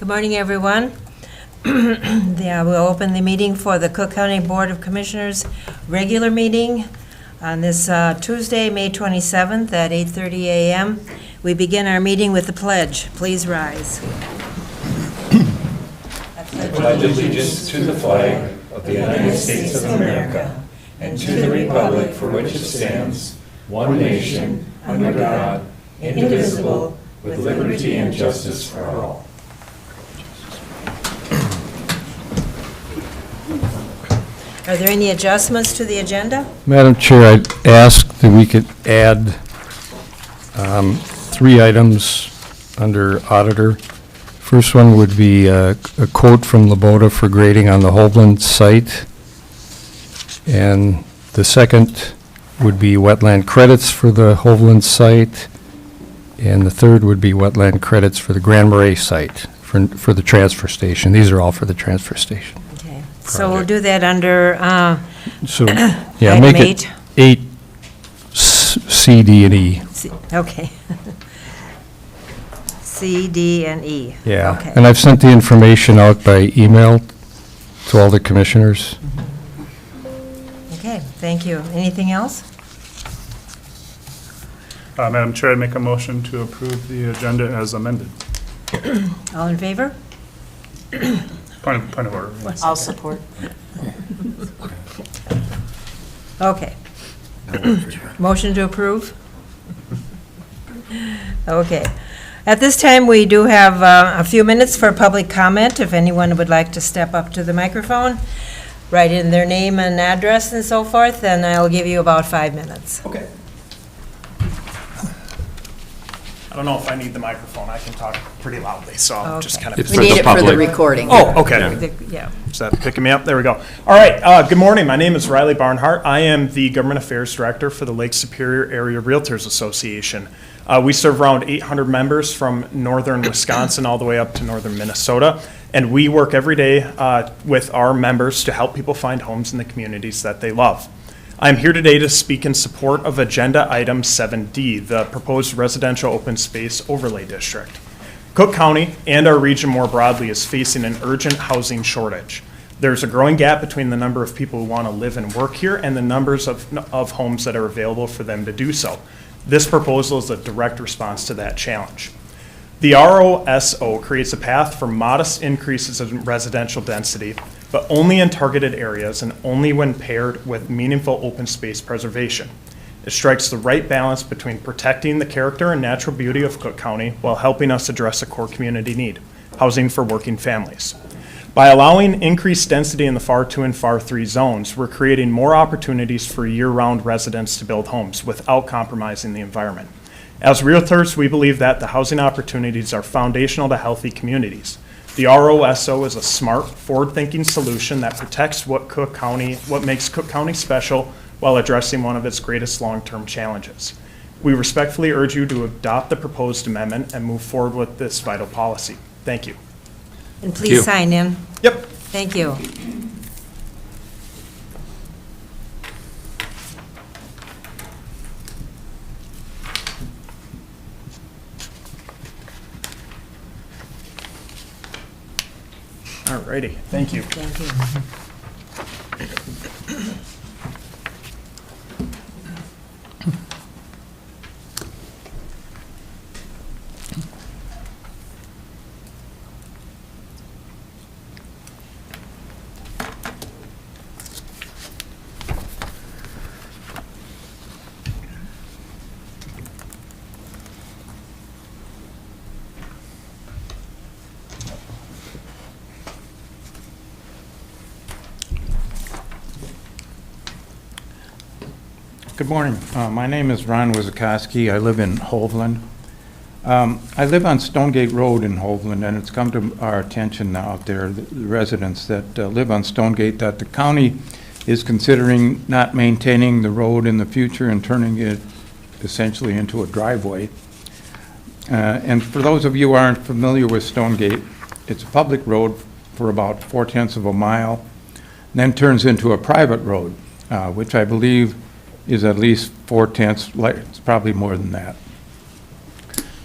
Good morning, everyone. We'll open the meeting for the Cook County Board of Commissioners regular meeting on this Tuesday, May 27th at 8:30 a.m. We begin our meeting with the pledge. Please rise. I pledge allegiance to the flag of the United States of America and to the republic for which it stands, one nation, under God, indivisible, with liberty and justice for all. Are there any adjustments to the agenda? Madam Chair, I'd ask that we could add 3 items under auditor. First one would be a quote from LaBoda for grading on the Hovland site. And the second would be wetland credits for the Hovland site. And the third would be wetland credits for the Grand Marais site for the transfer station. These are all for the transfer station. Okay, so we'll do that under So, yeah, item make 8. it 8, C, D, and E. Okay. C, D, and E. Yeah, Okay. and I've sent the information out by email to all the commissioners. Okay, thank you. Anything else? Madam Chair, I make a motion to approve the agenda as amended. All in favor? Point of order. I'll support. Okay. Motion to approve? Okay. At this time, we do have a few minutes for public comment. If anyone would like to step up to the microphone, write in their name and address and so forth, then I'll give you about 5 minutes. Okay. I don't know if I need the microphone. I can talk pretty loudly, so I'll just Okay. kind It's of. We need it for the recording. Oh, okay. Yeah. Is that picking me up? There we go. All right. Good morning. My name is Riley Barnhart. I am the Government Affairs Director for the Lake Superior Area Realtors Association. We serve around 800 members from northern Wisconsin all the way up to northern Minnesota, and we work every day with our members to help people find homes in the communities that they love. I'm here today to speak in support of Agenda Item 7D, the proposed residential open space overlay district. Cook County and our region more broadly is facing an urgent housing shortage. There's a growing gap between the number of people who want to live and work here and the numbers of homes that are available for them to do so. This proposal is a direct response to that challenge. The ROSO creates a path for modest increases in residential density, but only in targeted areas and only when paired with meaningful open space preservation. It strikes the right balance between protecting the character and natural beauty of Cook County while helping us address a core community need, housing for working families. By allowing increased density in the FAR 2 and FAR 3 zones, we're creating more opportunities for year-round residents to build homes without compromising the environment. As realtors, we believe that the housing opportunities are foundational to healthy communities. The ROSO is a smart, forward-thinking solution that protects what makes Cook County special while addressing one of its greatest long-term challenges. We respectfully urge you to adopt the proposed amendment and move forward with this vital policy. Thank you. And please sign in. Yep. Thank you. All righty. Thank you. Thank you. Good morning. My name is Ron Wizakowski. I live in Hovland. I live on Stonegate Road in Hovland, and it's come to our attention out there, the residents that live on Stonegate, that the county is considering not maintaining the road in the future and turning it essentially into a driveway. And for those of you who aren't familiar with Stonegate, it's a public road for about 4/10 of a mile, and then turns into a private road, which I believe is at least 4/10, it's probably more than that.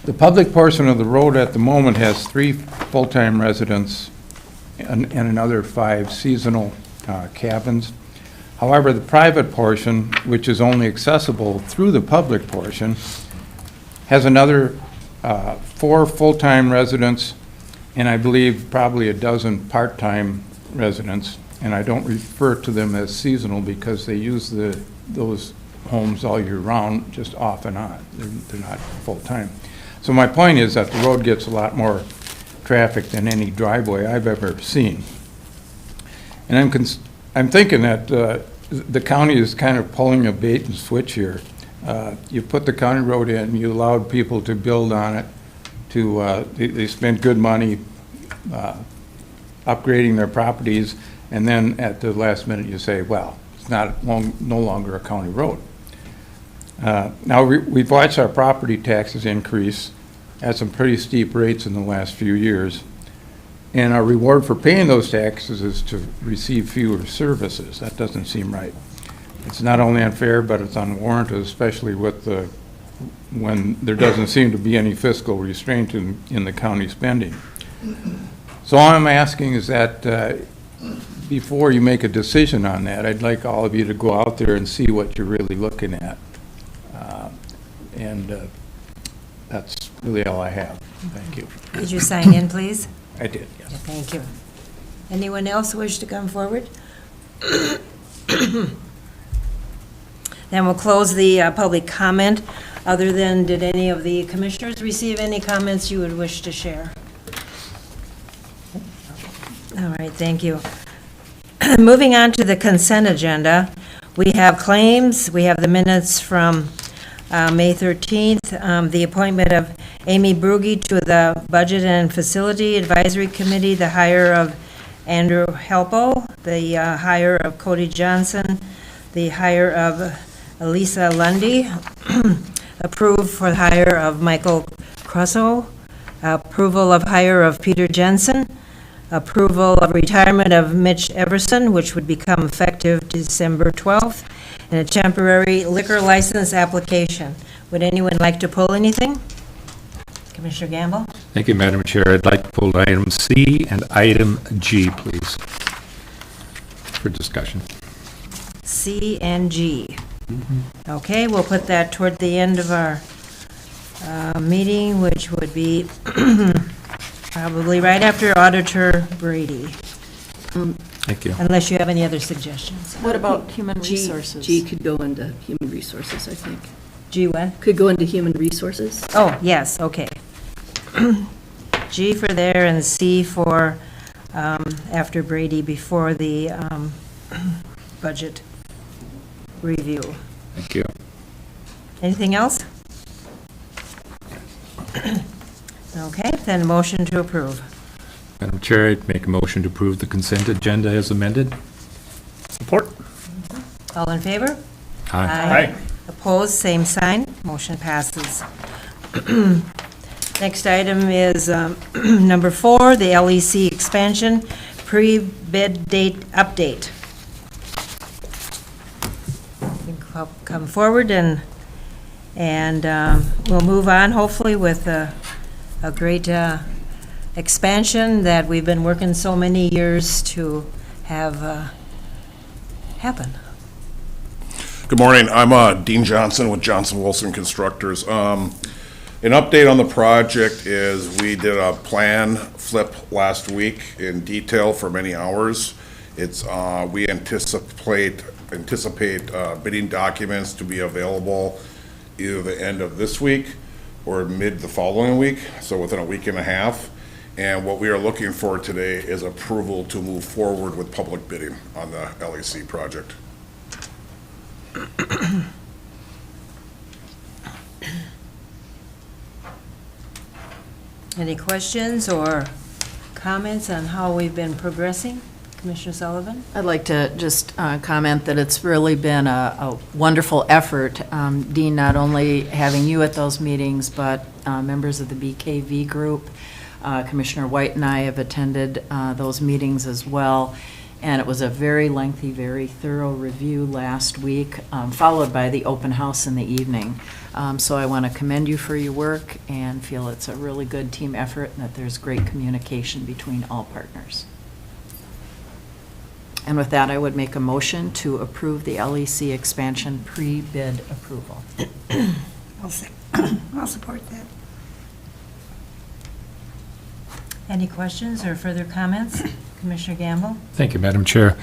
The public portion of the road at the moment has 3 full-time residents and another 5 seasonal cabins. However, the private portion, which is only accessible through the public portion, has another 4 full-time residents and I believe probably a dozen part-time residents. And I don't refer to them as seasonal because they use those homes all year round, just off and on. They're not full-time. So my point is that the road gets a lot more traffic than any driveway I've ever seen. And I'm thinking that the county is kind of pulling a bait and switch here. You put the county road in, you allowed people to build on it, they spent good money upgrading their properties, and then at the last minute you say, well, it's no longer a county road. Now, we've watched our property taxes increase at some pretty steep rates in the last few years. And our reward for paying those taxes is to receive fewer services. That doesn't seem right. It's not only unfair, but it's unwarranted, especially when there doesn't seem to be any fiscal restraint in the county spending. So all I'm asking is that before you make a decision on that, I'd like all of you to go out there and see what you're really looking at. That's really all I have. Thank you. Did you sign in, please? I did, yes. Thank you. Anyone else wish to come forward? Then we'll close the public comment. Other than, did any of the commissioners receive any comments you would wish to share? All right, thank you. Moving on to the consent agenda, we have claims. We have the minutes from May 13th, the appointment of Amy Brugge to the Budget and Facility Advisory Committee, the hire of Andrew Happel, the hire of Cody Jansen, the hire of Elsa Lunde, approved for the hire of Michael Krussow, approval of hire of Peter Jansen, approval of retirement of Mitch Everson, which would become effective December 12th, and a temporary liquor license application. Would anyone like to pull anything? Commissioner Gamble? Thank you, Madam Chair. I'd like to pull item C and item G, please, for discussion. C and G. Okay, we'll put that toward the end of our meeting, which would be probably right after Auditor Brady, Thank you. unless you have any other suggestions. What about human resources? G could go into human resources, I think. G what? Could go into human resources. Oh, yes, okay. G for there and C for after Brady, before the budget review. Thank you. Anything else? Okay, then motion to approve. Madam Chair, I'd make a motion to approve the consent agenda as amended. Support. All in favor? Aye. Opposed, same sign. Motion passes. Next item is number 4, the LEC expansion, pre-bid date update. You can come forward and we'll move on, hopefully, with a great expansion that we've been working so many years to have happen. Good morning. I'm Dean Johnson with Johnson Wilson Constructors. An update on the project is we did a plan flip last week in detail for many hours. We anticipate bidding documents to be available either the end of this week or mid the following week, so within a week and a half. And what we are looking for today is approval to move forward with public bidding on the LEC project. Any questions or comments on how we've been progressing? Commissioner Sullivan? I'd like to just comment that it's really been a wonderful effort, Dean, not only having you at those meetings, but members of the BKV group. Commissioner White and I have attended those meetings as well. And it was a very lengthy, very thorough review last week, followed by the open house in the evening. So I want to commend you for your work and feel it's a really good team effort and that there's great communication between all partners. And with that, I would make a motion to approve the LEC expansion pre-bid approval. I'll support that. Any questions or further comments? Commissioner Gamble? Thank you, Madam Chair.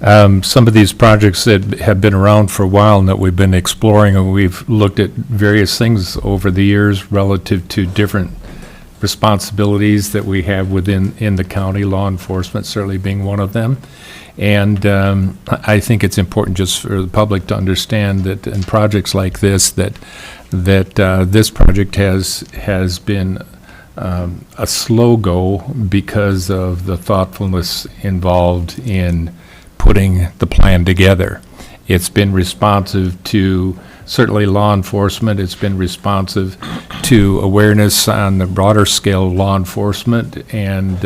Some of these projects that have been around for a while and that we've been exploring, and we've looked at various things over the years relative to different responsibilities that we have in the county, law enforcement certainly being one of them. And I think it's important just for the public to understand that in projects like this, that this project has been a slow go because of the thoughtfulness involved in putting the plan together. It's been responsive to certainly law enforcement. It's been responsive to awareness on the broader scale of law enforcement, and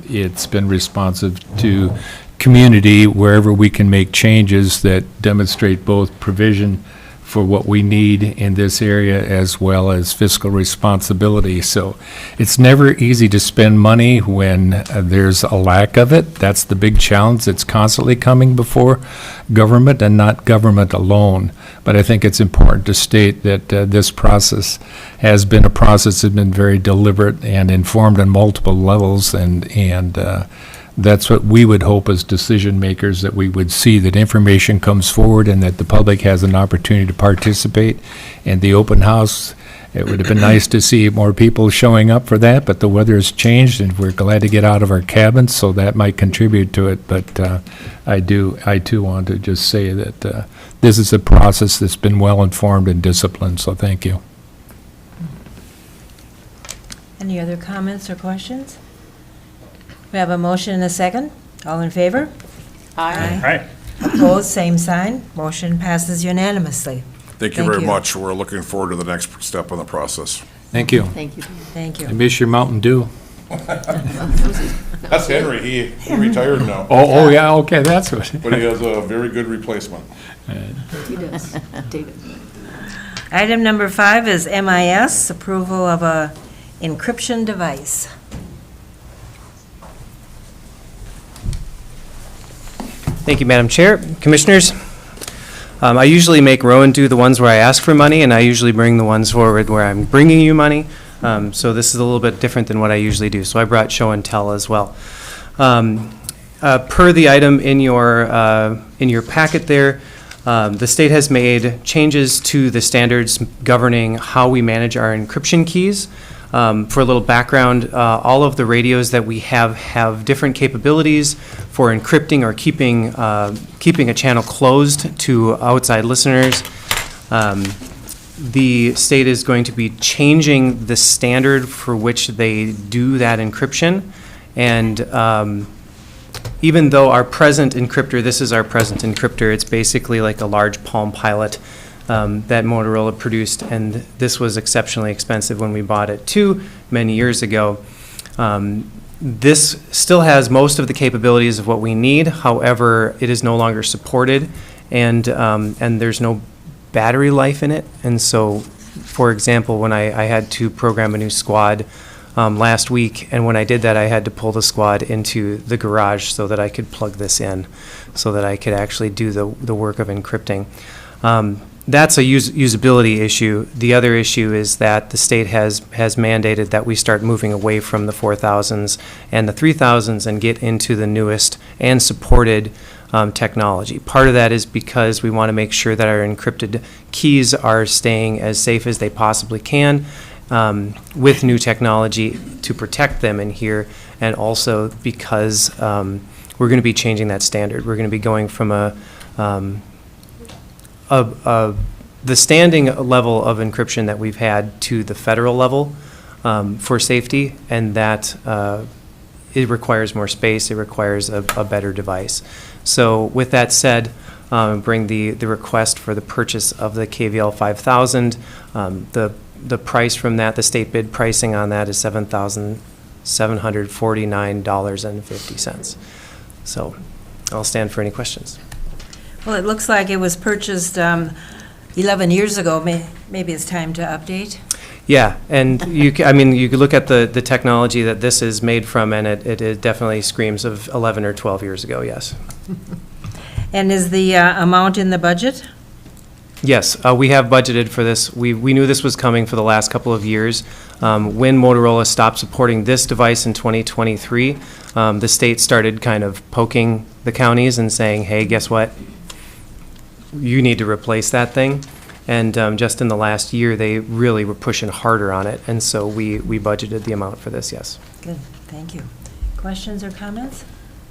it's been responsive to community wherever we can make changes that demonstrate both provision for what we need in this area as well as fiscal responsibility. So it's never easy to spend money when there's a lack of it. That's the big challenge that's constantly coming before government, and not government alone. But I think it's important to state that this process has been a process that's been very deliberate and informed on multiple levels, and that's what we would hope as decision makers, that we would see that information comes forward and that the public has an opportunity to participate. And the open house, it would have been nice to see more people showing up for that, but the weather has changed and we're glad to get out of our cabins, so that might contribute to it. But I too want to just say that this is a process that's been well informed and disciplined, so thank you. Any other comments or questions? We have a motion and a second. All in favor? All right. Opposed, same sign. Motion passes unanimously. Thank you very much. We're looking forward to the next step in the process. Thank you. Thank you. Thank I you. miss your Mountain Dew. That's Henry. He retired now, Oh, yeah, okay, that's what. but he has a very good replacement. He does. David. Item number 5 is MIS, approval of a encryption device. Thank you, Madam Chair. Commissioners, I usually make Rowan do the ones where I ask for money, and I usually bring the ones forward where I'm bringing you money. So this is a little bit different than what I usually do. So I brought show and tell as well. Per the item in your packet there, the state has made changes to the standards governing how we manage our encryption keys. For a little background, all of the radios that we have different capabilities for encrypting or keeping a channel closed to outside listeners. The state is going to be changing the standard for which they do that encryption. And even though our present encryptor, this is our present encryptor, it's basically like a large Palm Pilot that Motorola produced, and this was exceptionally expensive when we bought it too, many years ago. This still has most of the capabilities of what we need. However, it is no longer supported, and there's no battery life in it. And so, for example, when I had to program a new squad last week, and when I did that, I had to pull the squad into the garage so that I could plug this in, so that I could actually do the work of encrypting. That's a usability issue. The other issue is that the state has mandated that we start moving away from the 4000s and the 3000s and get into the newest and supported technology. Part of that is because we want to make sure that our encrypted keys are staying as safe as they possibly can with new technology to protect them in here, and also because we're going to be changing that standard. We're going to be going from the standing level of encryption that we've had to the federal level for safety, and that it requires more space, it requires a better device. So with that said, bring the request for the purchase of the KVL 5000. The price from that, the state bid pricing on that is $7,749.50. So I'll stand for any questions. Well, it looks like it was purchased 11 years ago. Maybe it's time to update. Yeah, and you could look at the technology that this is made from, and it definitely screams of 11 or 12 years ago, yes. And is the amount in the budget? Yes, we have budgeted for this. We knew this was coming for the last couple of years. When Motorola stopped supporting this device in 2023, the state started kind of poking the counties and saying, hey, guess what? You need to replace that thing. And just in the last year, they really were pushing harder on it. And so we budgeted the amount for this, yes. Good, thank you. Questions or comments?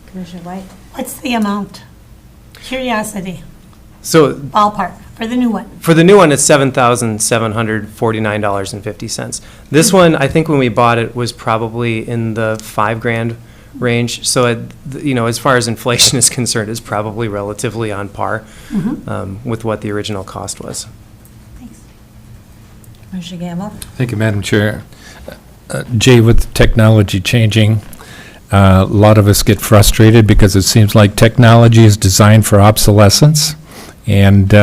Commissioner White? What's the amount? Curiosity, So ballpark, for the new one. for the new one, it's $7,749.50. This one, I think when we bought it, was probably in the $5,000 range. So, as far as inflation is concerned, it's probably relatively on par with what the original cost was. Thanks. Commissioner Gamble? Thank you, Madam Chair. Jay, with technology changing, a lot of us get frustrated because it seems like technology is designed for obsolescence. And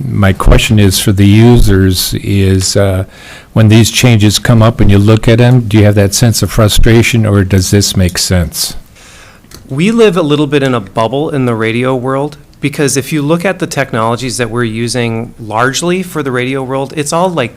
my question is for the users is when these changes come up and you look at them, do you have that sense of frustration, or does this make sense? We live a little bit in a bubble in the radio world, because if you look at the technologies that we're using largely for the radio world, it's all like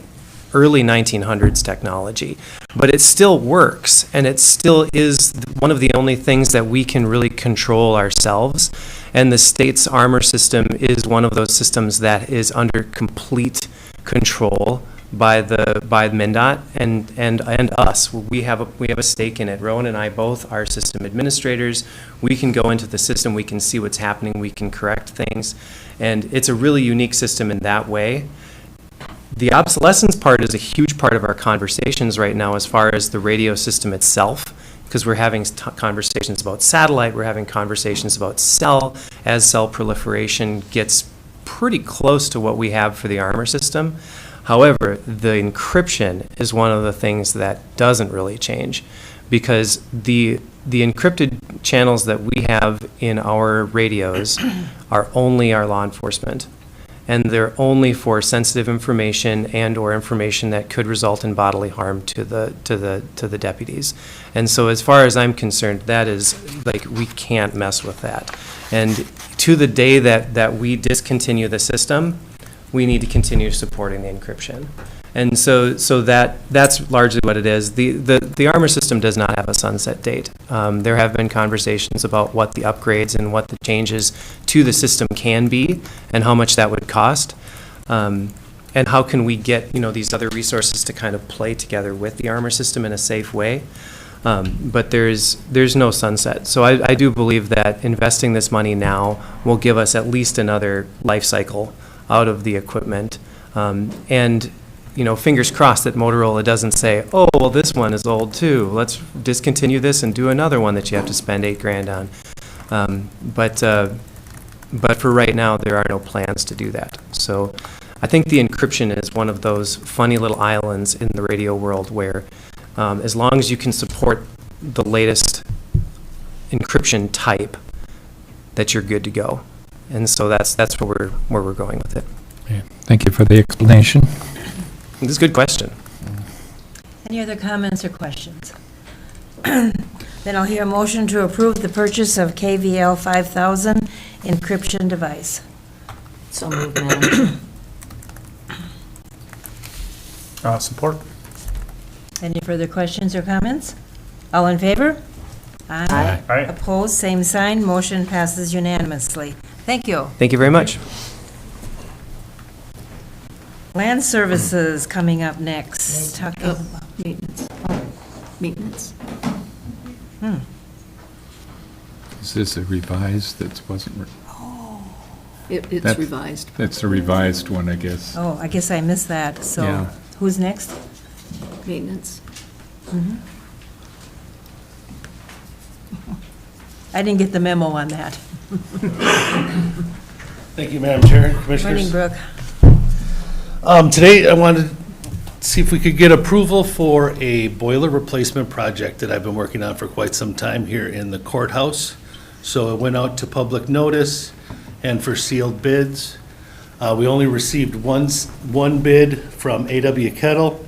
early 1900s technology, but it still works, and it still is one of the only things that we can really control ourselves. And the state's armor system is one of those systems that is under complete control by MnDOT and us. We have a stake in it. Rowan and I both are system administrators. We can go into the system, we can see what's happening, we can correct things, and it's a really unique system in that way. The obsolescence part is a huge part of our conversations right now as far as the radio system itself, because we're having conversations about satellite, we're having conversations about cell, as cell proliferation gets pretty close to what we have for the armor system. However, the encryption is one of the things that doesn't really change, because the encrypted channels that we have in our radios are only our law enforcement. And they're only for sensitive information and/or information that could result in bodily harm to the deputies. And so, as far as I'm concerned, that is like, we can't mess with that. And to the day that we discontinue the system, we need to continue supporting the encryption. And so that's largely what it is. The armor system does not have a sunset date. There have been conversations about what the upgrades and what the changes to the system can be and how much that would cost. And how can we get, these other resources to kind of play together with the armor system in a safe way. But there's no sunset. So I do believe that investing this money now will give us at least another life cycle out of the equipment. And fingers crossed that Motorola doesn't say, oh, well, this one is old too. Let's discontinue this and do another one that you have to spend $8,000 on. But for right now, there are no plans to do that. So I think the encryption is one of those funny little islands in the radio world where as long as you can support the latest encryption type, that you're good to go. And so that's where we're going with it. Yeah. Thank you for the explanation. This is a good question. Any other comments or questions? Then I'll hear a motion to approve the purchase of KVL 5000 encryption device. So moved, Madam. Support. Any further questions or comments? All in favor? Aye. Aye. Opposed, same sign. Motion passes unanimously. Thank you. Thank you very much. Land services coming up next. Maintenance. Maintenance. Is this a revised that wasn't, It's That's- revised. that's a revised one, I guess. Oh, I guess I missed that. So Yeah. who's next? Maintenance. I didn't get the memo on that. Thank you, Madam Chair, Morning, Commissioners. Brooke. Today, I wanted to see if we could get approval for a boiler replacement project that I've been working on for quite some time here in the courthouse. So it went out to public notice and for sealed bids. We only received one bid from A.W. Kettle.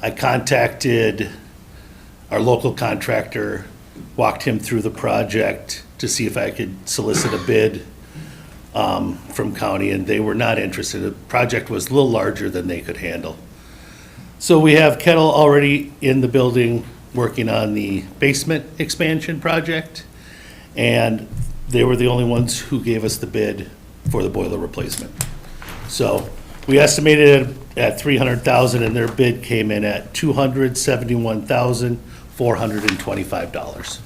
I contacted our local contractor, walked him through the project to see if I could solicit a bid from county, and they were not interested. The project was a little larger than they could handle. So we have Kettle already in the building working on the basement expansion project, and they were the only ones who gave us the bid for the boiler replacement. So we estimated it at $300,000, and their bid came in at $271,425.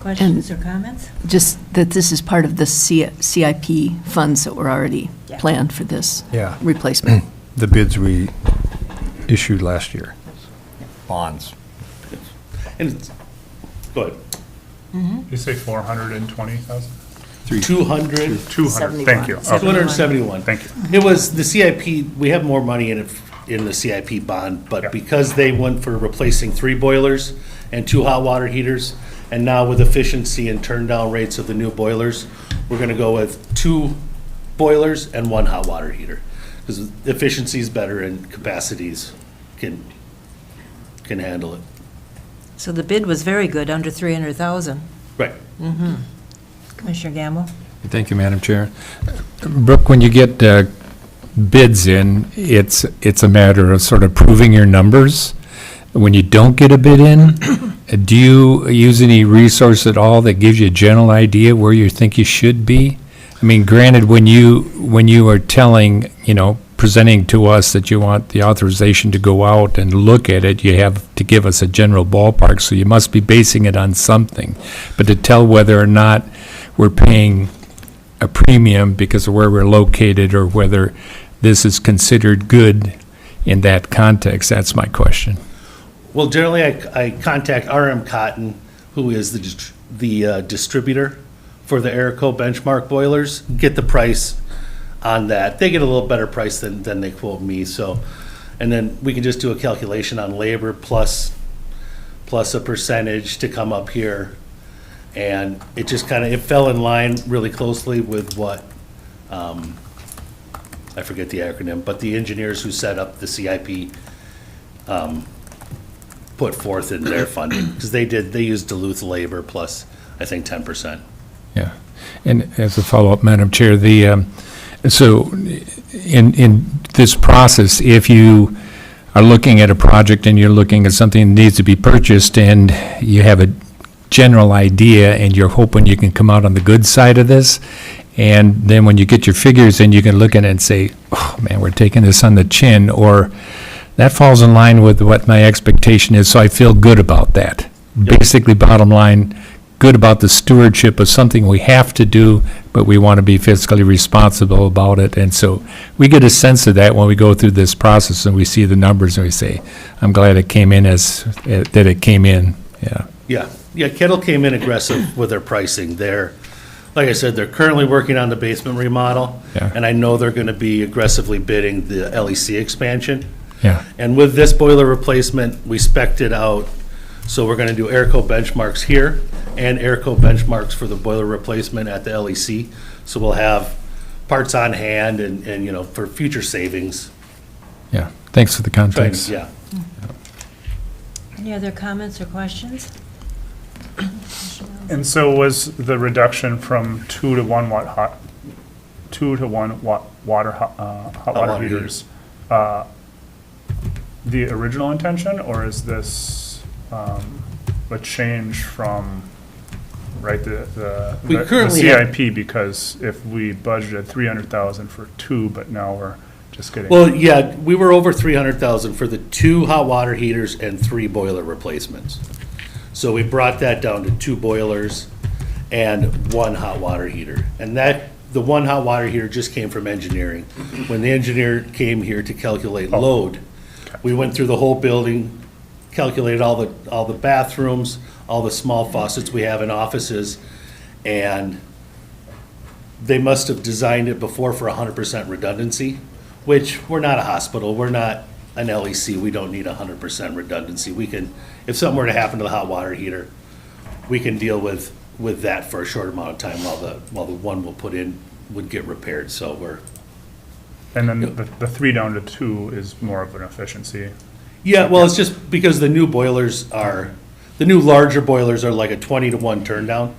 Questions or comments? Just that this is part of the CIP funds that were already Yeah. planned for this Yeah. replacement. The bids we issued last year. Bonds. And it's, go ahead. You say 420,000? 200, 200, thank you. Okay. 271. Thank you. It was the CIP, we have more money in it, in the CIP bond, Yeah. but because they went for replacing 3 boilers and 2 hot water heaters, and now with efficiency and turn down rates of the new boilers, we're gonna go with 2 boilers and 1 hot water heater. Because efficiency is better and capacities can handle it. So the bid was very good, under 300,000. Right. Commissioner Gamble? Thank you, Madam Chair. Brooke, when you get bids in, it's a matter of sort of proving your numbers. When you don't get a bid in, do you use any resource at all that gives you a general idea where you think you should be? I mean, granted, when you are telling, presenting to us that you want the authorization to go out and look at it, you have to give us a general ballpark, so you must be basing it on something. But to tell whether or not we're paying a premium because of where we're located, or whether this is considered good in that context, that's my question. Well, generally, I contact RM Cotton, who is the distributor for the Airco benchmark boilers, get the price on that. They get a little better price than they quote me, so, and then we can just do a calculation on labor plus a percentage to come up here. And it just it fell in line really closely with what, I forget the acronym, but the engineers who set up the CIP put forth in their funding, because they used Duluth labor plus, I think, 10%. Yeah. And as a follow-up, Madam Chair, so in this process, if you are looking at a project and you're looking at something that needs to be purchased, and you have a general idea and you're hoping you can come out on the good side of this, and then when you get your figures in, you can look at it and say, oh, man, we're taking this on the chin, or that falls in line with what my expectation is, so I feel good about that. Basically, bottom line, good about the stewardship of something we have to do, but we want to be fiscally responsible about it. And so we get a sense of that when we go through this process and we see the numbers and we say, I'm glad it came in that it came in. Yeah. Yeah, Kettle came in aggressive with their pricing. Like I said, they're currently working on the basement remodel, Yeah. and I know they're going to be aggressively bidding the LEC expansion. Yeah. And with this boiler replacement, we spec'd it out, so we're going to do Airco benchmarks here and Airco benchmarks for the boiler replacement at the LEC. So we'll have parts on hand and for future savings. Yeah. Thanks for the context. Yeah. Any other comments or questions? And so was the reduction from 2 to 1 hot water heaters the original intention, or is this a change from, right, the currently have- CIP? Because if we budgeted 300,000 for 2, but now we're just getting. Well, yeah, we were over 300,000 for the 2 hot water heaters and 3 boiler replacements. So we brought that down to 2 boilers and 1 hot water heater. And the 1 hot water heater just came from engineering. When the engineer came here to calculate load, we went through the whole building, calculated all the bathrooms, all the small faucets we have in offices, and they must have designed it before for 100% redundancy, which we're not a hospital. We're not an LEC, we don't need 100% redundancy. We can, if something were to happen to the hot water heater, we can deal with that for a short amount of time while the one we'll put in would get repaired, so we're. And then the 3 down to 2 is more of an efficiency. Yeah, well, it's just because the new larger boilers are like a 20-to-1 turn down,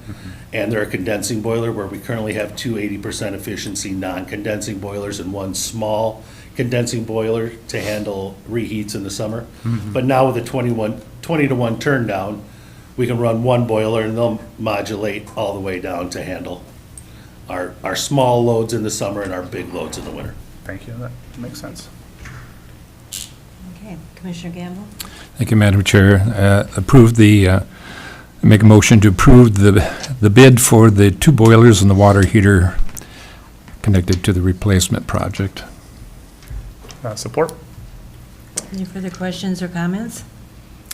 and they're a condensing boiler, where we currently have 2 80% efficiency non-condensing boilers and one small condensing boiler to handle reheats in the summer. But now with a 20-to-1 turn down, we can run one boiler and they'll modulate all the way down to handle our small loads in the summer and our big loads in the winter. Thank you, that makes sense. Okay, Commissioner Gamble? Thank you, Madam Chair. Make a motion to approve the bid for the 2 boilers and the water heater connected to the replacement project. Support? Any further questions or comments?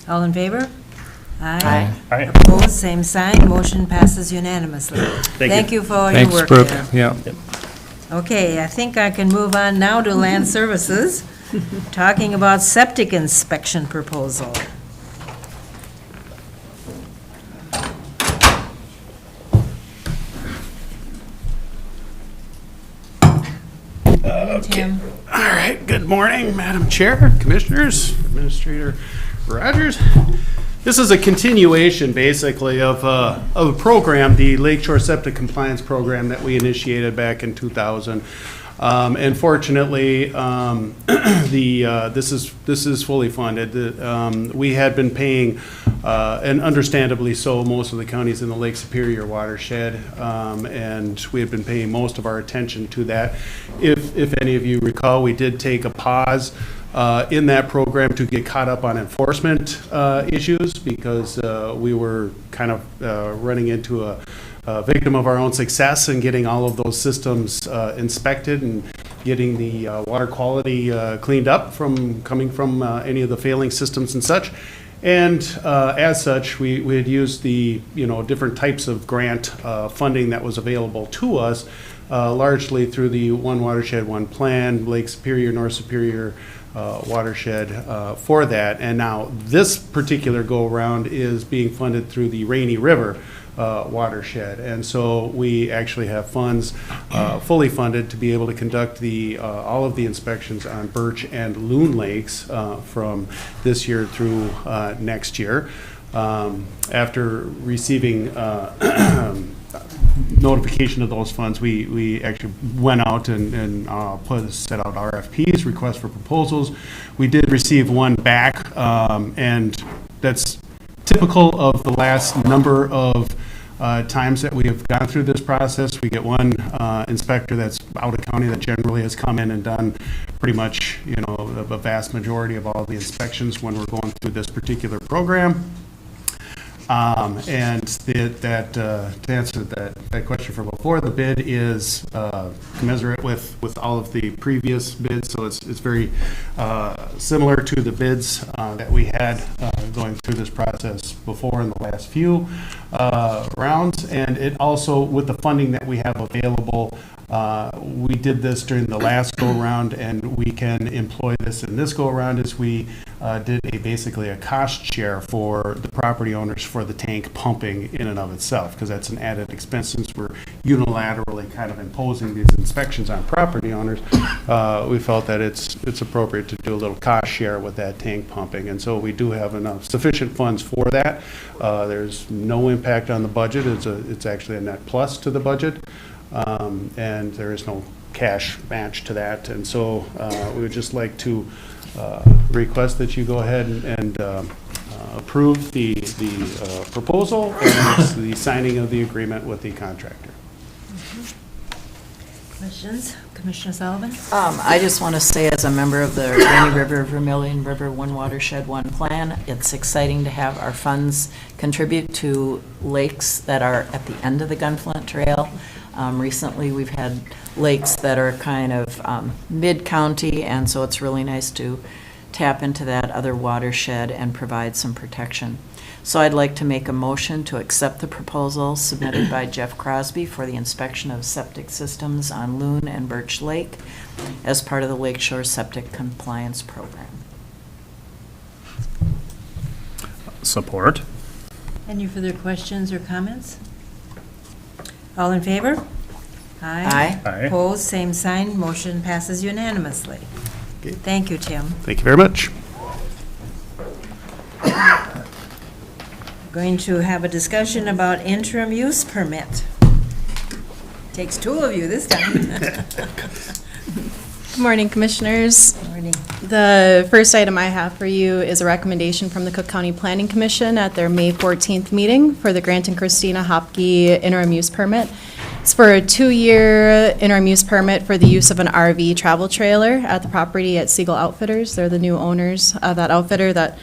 All in favor? Aye. Aye. Opposed, same sign. Motion passes unanimously. Thank you for all your Thanks, work Brooke. there. Yeah. Okay, I think I can move on now to Land Services, talking about septic inspection proposal. Tim? All right, good morning, Madam Chair, Commissioners, Administrator Rogers. This is a continuation, basically, of a program, the Lakeshore Septic Compliance Program that we initiated back in 2000. And fortunately, this is fully funded. We had been paying, and understandably so, most of the counties in the Lake Superior watershed, and we had been paying most of our attention to that. If any of you recall, we did take a pause in that program to get caught up on enforcement issues, because we were kind of running into a victim of our own success in getting all of those systems inspected and getting the water quality cleaned up from coming from any of the failing systems and such. And as such, we had used the different types of grant funding that was available to us, largely through the One Watershed, One Plan, Lake Superior, North Superior watershed for that. And now this particular go-around is being funded through the Rainy River watershed. And so we actually have funds fully funded to be able to conduct all of the inspections on Birch and Loon Lakes from this year through next year. After receiving notification of those funds, we actually went out and set out RFPs, requests for proposals. We did receive one back, and that's typical of the last number of times that we have gone through this process. We get one inspector that's out of county that generally has come in and done pretty much, the vast majority of all the inspections when we're going through this particular program. And to answer that question from before, the bid is commensurate with all of the previous bids, so it's very similar to the bids that we had going through this process before in the last few rounds. And it also, with the funding that we have available, we did this during the last go-around, and we can employ this in this go-around as we did basically a cost share for the property owners for the tank pumping in and of itself, because that's an added expense since we're unilaterally kind of imposing these inspections on property owners. We felt that it's appropriate to do a little cost share with that tank pumping, and so we do have enough sufficient funds for that. There's no impact on the budget. It's actually a net plus to the budget. And there is no cash match to that. And so we would just like to request that you go ahead and approve the proposal and the signing of the agreement with the contractor. Questions? Commissioner Sullivan? I just want to say, as a member of the Rainy River, Vermilion River, One Watershed, One Plan, it's exciting to have our funds contribute to lakes that are at the end of the Gunflint Trail. Recently, we've had lakes that are kind of mid-county, and so it's really nice to tap into that other watershed and provide some protection. So I'd like to make a motion to accept the proposal submitted by Jeff Crosby for the inspection of septic systems on Loon and Birch Lake as part of the Lakeshore Septic Compliance Program. Support. Any further questions or comments? All in favor? Aye. Aye. Opposed, same sign, motion passes unanimously. Okay. Thank you, Tim. Thank you very much. Going to have a discussion about interim use permit. Takes two of you this time. Good morning, Commissioners. Morning. The first item I have for you is a recommendation from the Cook County Planning Commission at their May 14th meeting for the Grant and Christina Hopke interim use permit. It's for a 2-year interim use permit for the use of an RV travel trailer at the property at Siegel Outfitters. They're the new owners of that outfitter. That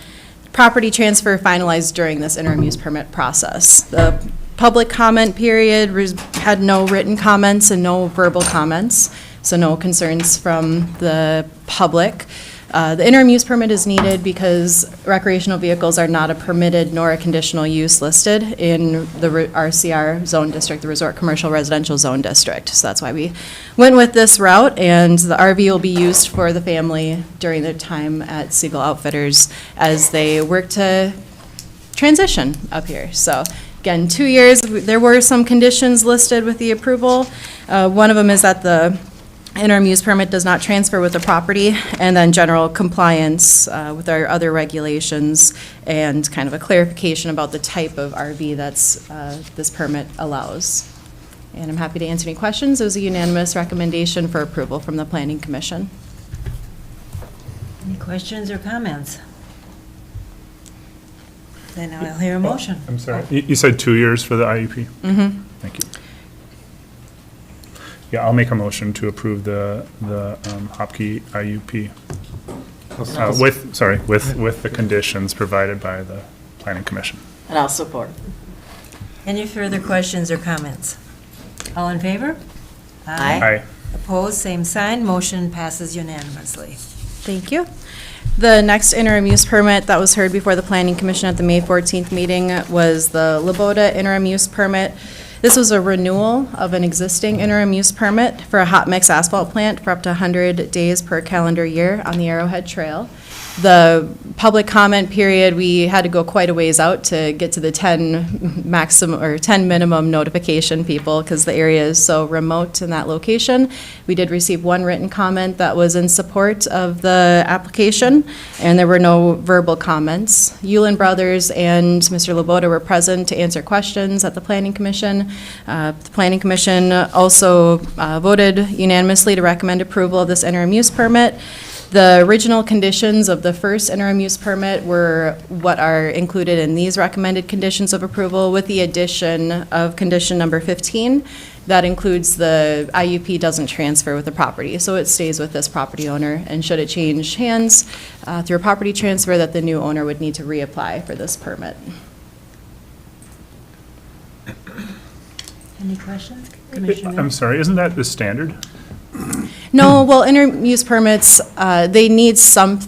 property transfer finalized during this interim use permit process. The public comment period had no written comments and no verbal comments, so no concerns from the public. The interim use permit is needed because recreational vehicles are not a permitted nor a conditional use listed in the RCR zone district, the Resort Commercial Residential Zone District. So that's why we went with this route, and the RV will be used for the family during their time at Siegel Outfitters as they work to transition up here. So again, 2 years, there were some conditions listed with the approval. One of them is that the interim use permit does not transfer with the property, and then general compliance with our other regulations, and kind of a clarification about the type of RV that's this permit allows. And I'm happy to answer any questions. It was a unanimous recommendation for approval from the Planning Commission. Any questions or comments? Then I'll hear a motion. I'm sorry, you said 2 years for the IUP? Mm-hmm. Thank you. Yeah, I'll make a motion to approve the Hopke IUP with the conditions provided by the Planning Commission. And I'll support. Any further questions or comments? All in favor? Aye. Opposed, same sign, motion passes unanimously. Thank you. The next interim use permit that was heard before the Planning Commission at the May 14th meeting was the LaBoda interim use permit. This was a renewal of an existing interim use permit for a hot mix asphalt plant for up to 100 days per calendar year on the Arrowhead Trail. The public comment period, we had to go quite a ways out to get to the 10 maximum or 10 minimum notification people because the area is so remote in that location. We did receive one written comment that was in support of the application, and there were no verbal comments. Yulin Brothers and Mr. LaBoda were present to answer questions at the Planning Commission. The Planning Commission also voted unanimously to recommend approval of this interim use permit. The original conditions of the first interim use permit were what are included in these recommended conditions of approval, with the addition of condition number 15. That includes the IUP doesn't transfer with the property, so it stays with this property owner, and should it change hands through a property transfer, that the new owner would need to reapply for this permit. Any questions, Commissioner? I'm sorry, isn't that the standard? No, well, interim use permits, they need some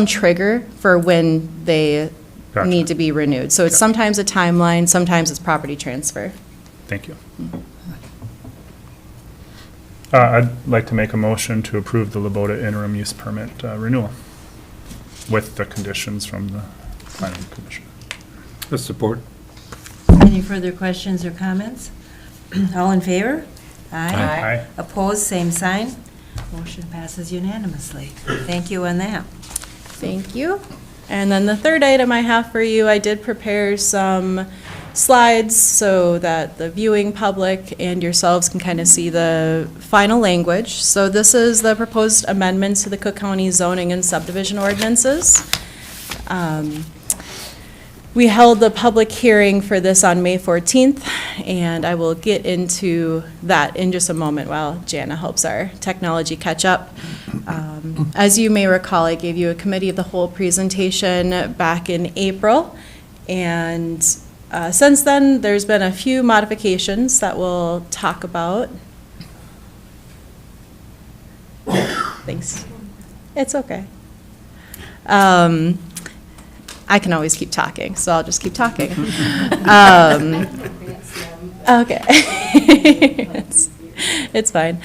trigger for when they Gotcha. need to be renewed. So it's sometimes a timeline, sometimes it's property transfer. Thank you. I'd like to make a motion to approve the LaBoda interim use permit renewal with the conditions from the Planning Commission. The support. Any further questions or comments? All in favor? Aye. Opposed, same sign. Motion passes unanimously. Thank you on that. Thank you. And then the third item I have for you, I did prepare some slides so that the viewing public and yourselves can kind of see the final language. So this is the proposed amendments to the Cook County zoning and subdivision ordinances. We held the public hearing for this on May 14th, and I will get into that in just a moment while Jana helps our technology catch up. As you may recall, I gave you a committee of the whole presentation back in April, and since then, there's been a few modifications that we'll talk about. Thanks. It's okay. I can always keep talking, so I'll just keep talking. Okay. It's fine.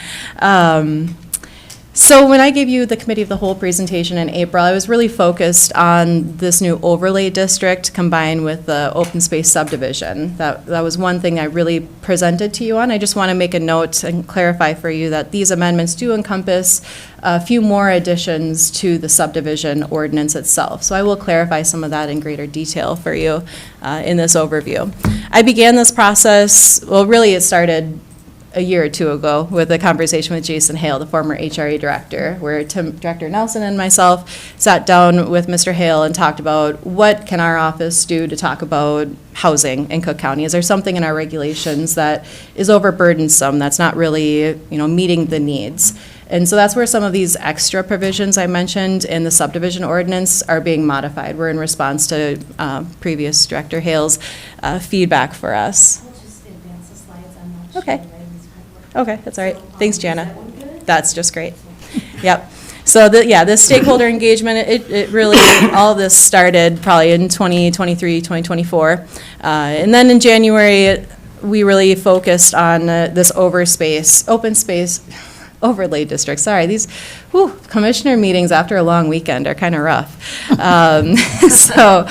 So when I gave you the committee of the whole presentation in April, I was really focused on this new overlay district combined with the open space subdivision. That was one thing I really presented to you on. I just want to make a note and clarify for you that these amendments do encompass a few more additions to the subdivision ordinance itself. So I will clarify some of that in greater detail for you in this overview. I began this process, well, really it started a year or two ago with a conversation with Jason Hale, the former HRA director, where Director Nelson and myself sat down with Mr. Hale and talked about what can our office do to talk about housing in Cook County. Is there something in our regulations that is overburdensome, that's not really, meeting the needs? And so that's where some of these extra provisions I mentioned in the subdivision ordinance are being modified. We're in response to previous Director Hale's feedback for us. We'll just advance the slides. I'm not Okay. sure where these work. Okay, that's all right. Thanks, Jana. Is that one good? That's just great. Yep. So, this stakeholder engagement, it really, all of this started probably in 2023, 2024. And then in January, we really focused on this open space overlay district. Sorry, these commissioner meetings after a long weekend are kind of rough. So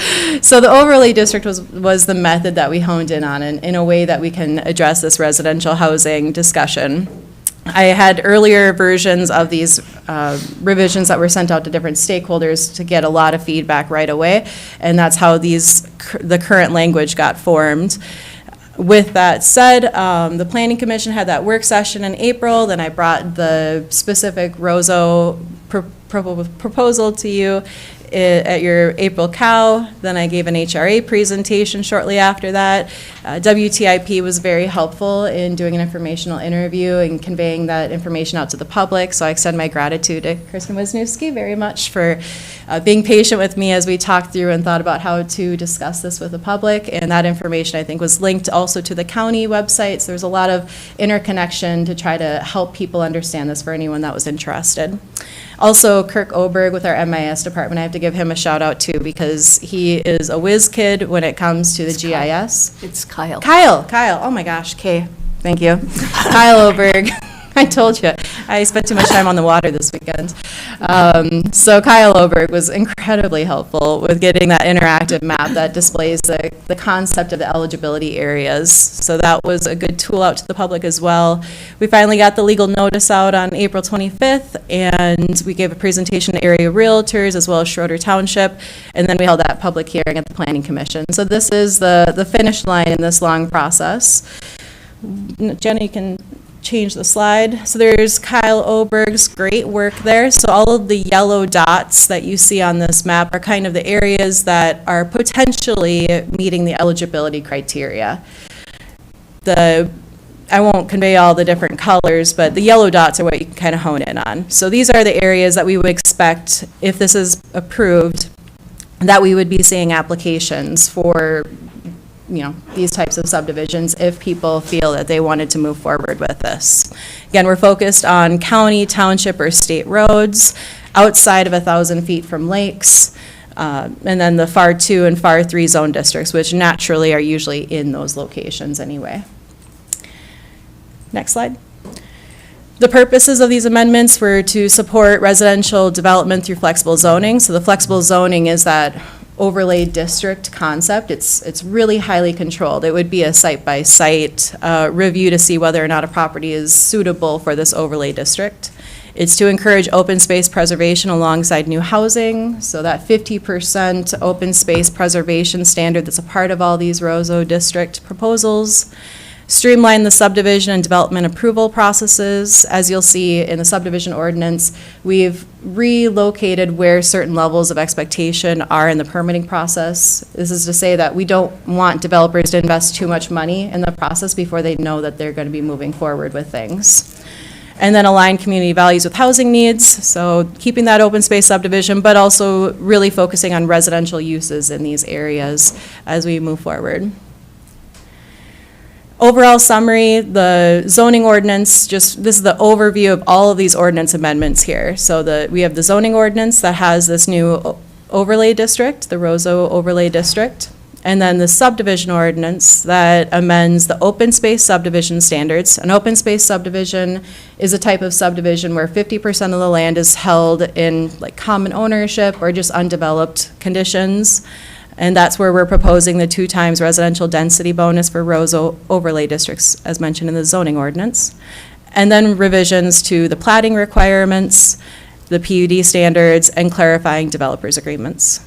the overlay district was the method that we honed in on in a way that we can address this residential housing discussion. I had earlier versions of these revisions that were sent out to different stakeholders to get a lot of feedback right away, and that's how the current language got formed. With that said, the Planning Commission had that work session in April, then I brought the specific ROSO proposal to you at your April COW, then I gave an HRA presentation shortly after that. WTIP was very helpful in doing an informational interview and conveying that information out to the public, so I extend my gratitude to Kristen Wisniewski very much for being patient with me as we talked through and thought about how to discuss this with the public, and that information I think was linked also to the county websites. There's a lot of interconnection to try to help people understand this for anyone that was interested. Also, Kirk Oberg with our MIS department, I have to give him a shout out too because he is a whiz kid when it comes to the GIS. It's Kyle. Kyle, oh my gosh, Kay, thank you. Kyle Oberg, I told you, I spent too much time on the water this weekend. So Kyle Oberg was incredibly helpful with getting that interactive map that displays the concept of the eligibility areas. So that was a good tool out to the public as well. We finally got the legal notice out on April 25th, and we gave a presentation to area realtors as well as Schroeder Township, and then we held that public hearing at the Planning Commission. So this is the finish line in this long process. Jenna, you can change the slide. So there's Kyle Oberg's great work there. So all of the yellow dots that you see on this map are kind of the areas that are potentially meeting the eligibility criteria. I won't convey all the different colors, but the yellow dots are what you can kind of hone in on. So these are the areas that we would expect, if this is approved, that we would be seeing applications for these types of subdivisions if people feel that they wanted to move forward with this. Again, we're focused on county, township, or state roads outside of 1,000 feet from lakes, and then the FAR 2 and FAR 3 zone districts, which naturally are usually in those locations anyway. Next slide. The purposes of these amendments were to support residential development through flexible zoning. So the flexible zoning is that overlay district concept. It's really highly controlled. It would be a site-by-site review to see whether or not a property is suitable for this overlay district. It's to encourage open space preservation alongside new housing, so that 50% open space preservation standard that's a part of all these ROSO district proposals. Streamline the subdivision and development approval processes. As you'll see in the subdivision ordinance, we've relocated where certain levels of expectation are in the permitting process. This is to say that we don't want developers to invest too much money in the process before they know that they're going to be moving forward with things. And then align community values with housing needs, so keeping that open space subdivision, but also really focusing on residential uses in these areas as we move forward. Overall summary, the zoning ordinance, this is the overview of all of these ordinance amendments here. So we have the zoning ordinance that has this new overlay district, the ROSO overlay district. And then the subdivision ordinance that amends the open space subdivision standards. An open space subdivision is a type of subdivision where 50% of the land is held in like common ownership or just undeveloped conditions. And that's where we're proposing the 2 times residential density bonus for rows overlay districts, as mentioned in the zoning ordinance. And then revisions to the plating requirements, the PUD standards, and clarifying developers' agreements.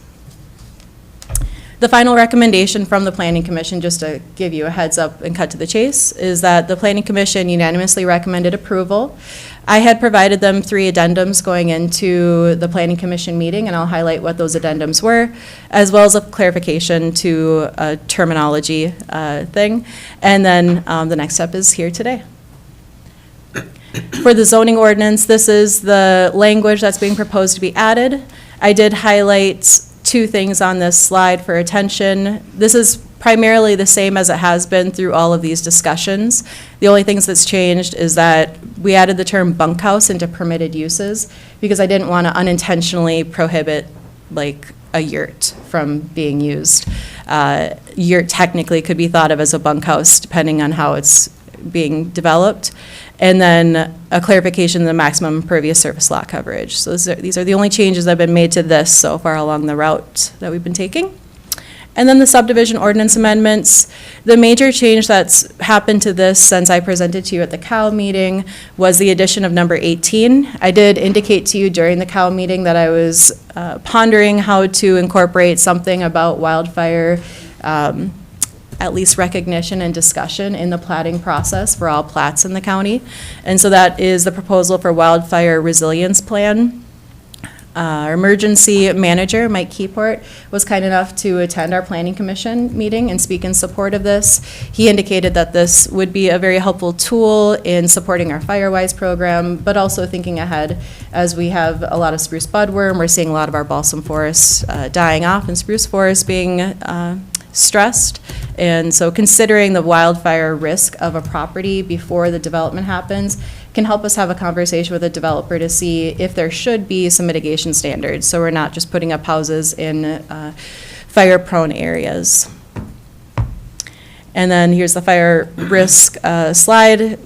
The final recommendation from the Planning Commission, just to give you a heads up and cut to the chase, is that the Planning Commission unanimously recommended approval. I had provided them 3 addendums going into the Planning Commission meeting, and I'll highlight what those addendums were, as well as a clarification to a terminology thing. And then the next step is here today. For the zoning ordinance, this is the language that's being proposed to be added. I did highlight 2 things on this slide for attention. This is primarily the same as it has been through all of these discussions. The only things that's changed is that we added the term bunkhouse into permitted uses because I didn't want to unintentionally prohibit like a yurt from being used. Yurt technically could be thought of as a bunkhouse depending on how it's being developed. And then a clarification of the maximum impervious surface lot coverage. So these are the only changes that have been made to this so far along the route that we've been taking. And then the subdivision ordinance amendments. The major change that's happened to this since I presented to you at the COW meeting was the addition of number 18. I did indicate to you during the COW meeting that I was pondering how to incorporate something about wildfire at least recognition and discussion in the platting process for all plats in the county. And so that is the proposal for wildfire resilience plan. Our emergency manager, Mike Keyport, was kind enough to attend our planning commission meeting and speak in support of this. He indicated that this would be a very helpful tool in supporting our Firewise program, but also thinking ahead as we have a lot of spruce budworm. We're seeing a lot of our balsam forests dying off and spruce forests being stressed. And so considering the wildfire risk of a property before the development happens can help us have a conversation with a developer to see if there should be some mitigation standards, so we're not just putting up houses in fire-prone areas. And then here's the fire risk slide.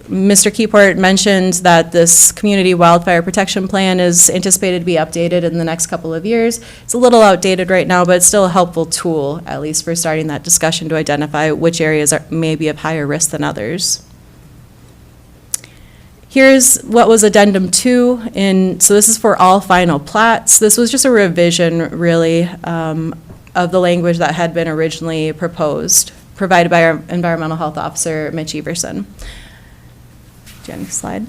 Mr. Keyport mentioned that this community wildfire protection plan is anticipated to be updated in the next couple of years. It's a little outdated right now, but it's still a helpful tool, at least for starting that discussion to identify which areas are maybe of higher risk than others. Here's what was addendum 2, so this is for all final plats. This was just a revision, really, of the language that had been originally proposed, provided by our environmental health officer, Mitch Everson. Next slide.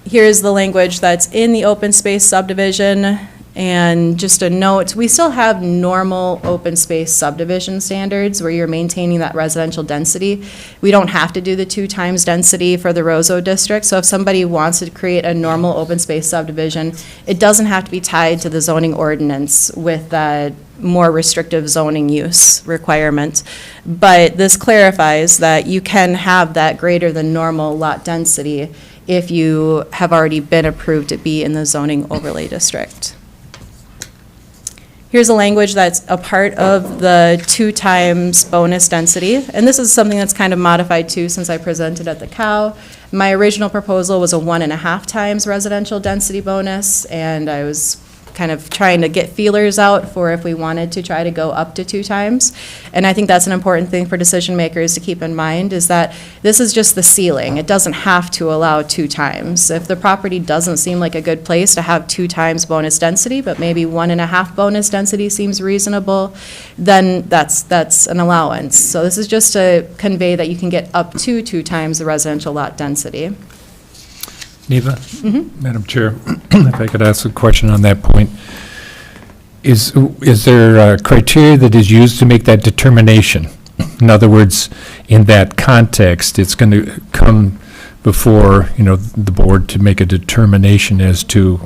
Here's the language that's in the open space subdivision. And just a note, we still have normal open space subdivision standards where you're maintaining that residential density. We don't have to do the 2 times density for the Roseau district. So if somebody wants to create a normal open space subdivision, it doesn't have to be tied to the zoning ordinance with that more restrictive zoning use requirement. But this clarifies that you can have that greater than normal lot density if you have already been approved to be in the zoning overlay district. Here's a language that's a part of the 2 times bonus density. And this is something that's kind of modified too since I presented at the COW. My original proposal was a 1.5 times residential density bonus, and I was kind of trying to get feelers out for if we wanted to try to go up to 2 times. And I think that's an important thing for decision makers to keep in mind, is that this is just the ceiling. It doesn't have to allow 2 times. If the property doesn't seem like a good place to have 2 times bonus density, but maybe 1.5 bonus density seems reasonable, then that's an allowance. So this is just to convey that you can get up to 2 times the residential lot density. Neva? Madam Chair, if I could ask a question on that point. Is there a criteria that is used to make that determination? In other words, in that context, it's going to come before, the board to make a determination as to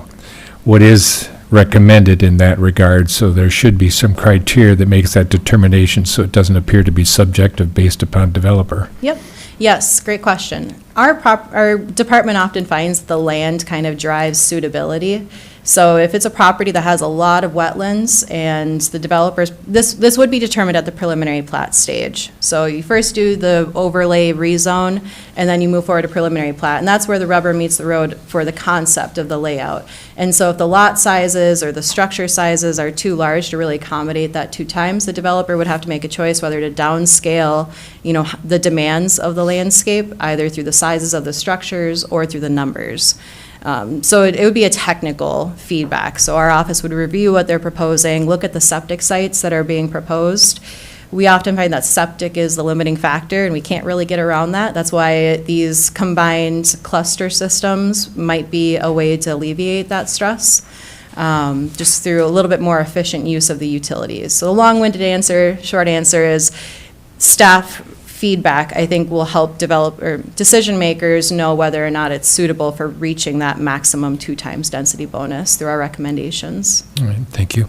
what is recommended in that regard. So there should be some criteria that makes that determination so it doesn't appear to be subjective based upon developer. Yep. Yes, great question. Our department often finds the land kind of drives suitability. So if it's a property that has a lot of wetlands and the developers, this would be determined at the preliminary plat stage. So you first do the overlay rezone, and then you move forward to preliminary plat. And that's where the rubber meets the road for the concept of the layout. And so if the lot sizes or the structure sizes are too large to really accommodate that 2 times, the developer would have to make a choice whether to downscale, the demands of the landscape, either through the sizes of the structures or through the numbers. So it would be a technical feedback. So our office would review what they're proposing, look at the septic sites that are being proposed. We often find that septic is the limiting factor, and we can't really get around that. That's why these combined cluster systems might be a way to alleviate that stress, just through a little bit more efficient use of the utilities. So the long-winded answer, short answer is staff feedback, I think, will help decision makers know whether or not it's suitable for reaching that maximum 2 times density bonus through our recommendations. All right, thank you.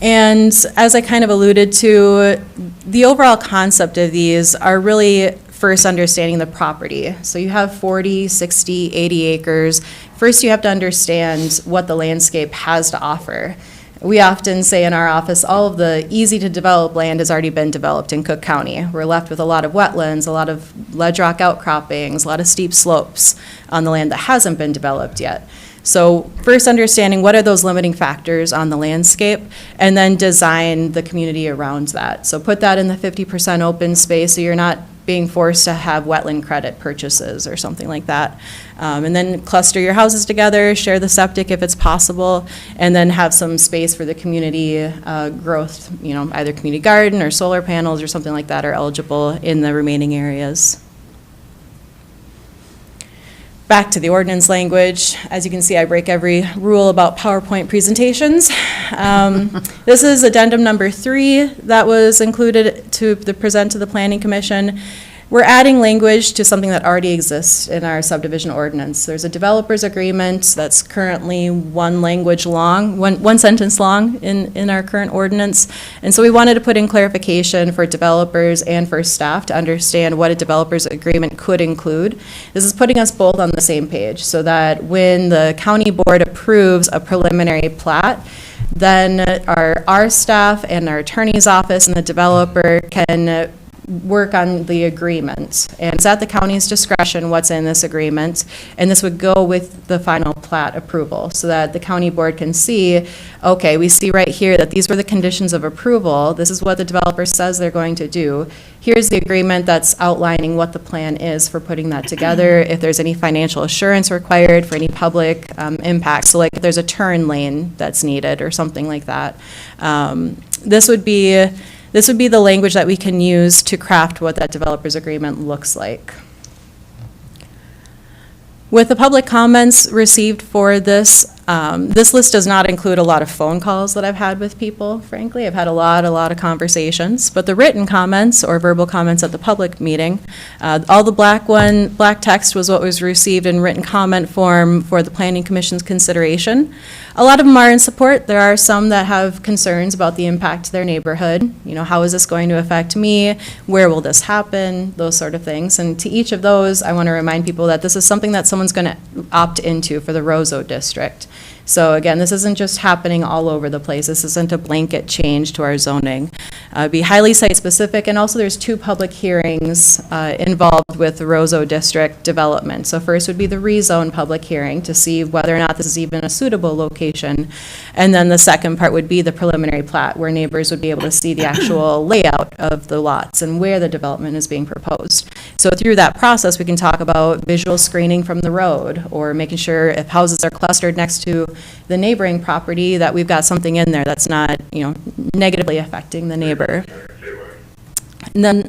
And as I kind of alluded to, the overall concept of these are really first understanding the property. So you have 40, 60, 80 acres. First, you have to understand what the landscape has to offer. We often say in our office, all of the easy-to-develop land has already been developed in Cook County. We're left with a lot of wetlands, a lot of ledge rock outcroppings, a lot of steep slopes on the land that hasn't been developed yet. So first understanding what are those limiting factors on the landscape, and then design the community around that. So put that in the 50% open space so you're not being forced to have wetland credit purchases or something like that. And then cluster your houses together, share the septic if it's possible, and then have some space for the community growth, either community garden or solar panels or something like that are eligible in the remaining areas. Back to the ordinance language. As you can see, I break every rule about PowerPoint presentations. This is addendum number 3 that was included to present to the Planning Commission. We're adding language to something that already exists in our subdivision ordinance. There's a developer's agreement that's currently one sentence long in our current ordinance. And so we wanted to put in clarification for developers and for staff to understand what a developer's agreement could include. This is putting us both on the same page so that when the county board approves a preliminary plat, then our staff and our attorney's office and the developer can work on the agreement. And it's at the county's discretion what's in this agreement, and this would go with the final plat approval so that the county board can see, okay, we see right here that these were the conditions of approval. This is what the developer says they're going to do. Here's the agreement that's outlining what the plan is for putting that together, if there's any financial assurance required for any public impact. So like if there's a turn lane that's needed or something like that. This would be the language that we can use to craft what that developer's agreement looks like. With the public comments received for this, this list does not include a lot of phone calls that I've had with people, frankly. I've had a lot of conversations. But the written comments or verbal comments at the public meeting, all the black text was what was received in written comment form for the Planning Commission's consideration. A lot of them are in support. There are some that have concerns about the impact to their neighborhood. How is this going to affect me? Where will this happen? Those sort of things. And to each of those, I want to remind people that this is something that someone's going to opt into for the Roseau district. So again, this isn't just happening all over the place. This isn't a blanket change to our zoning. Be highly site-specific, and also there's 2 public hearings involved with the Roseau district development. So first would be the rezone public hearing to see whether or not this is even a suitable location. And then the second part would be the preliminary plat, where neighbors would be able to see the actual layout of the lots and where the development is being proposed. So through that process, we can talk about visual screening from the road, or making sure if houses are clustered next to the neighboring property that we've got something in there that's not, negatively affecting the neighbor. And then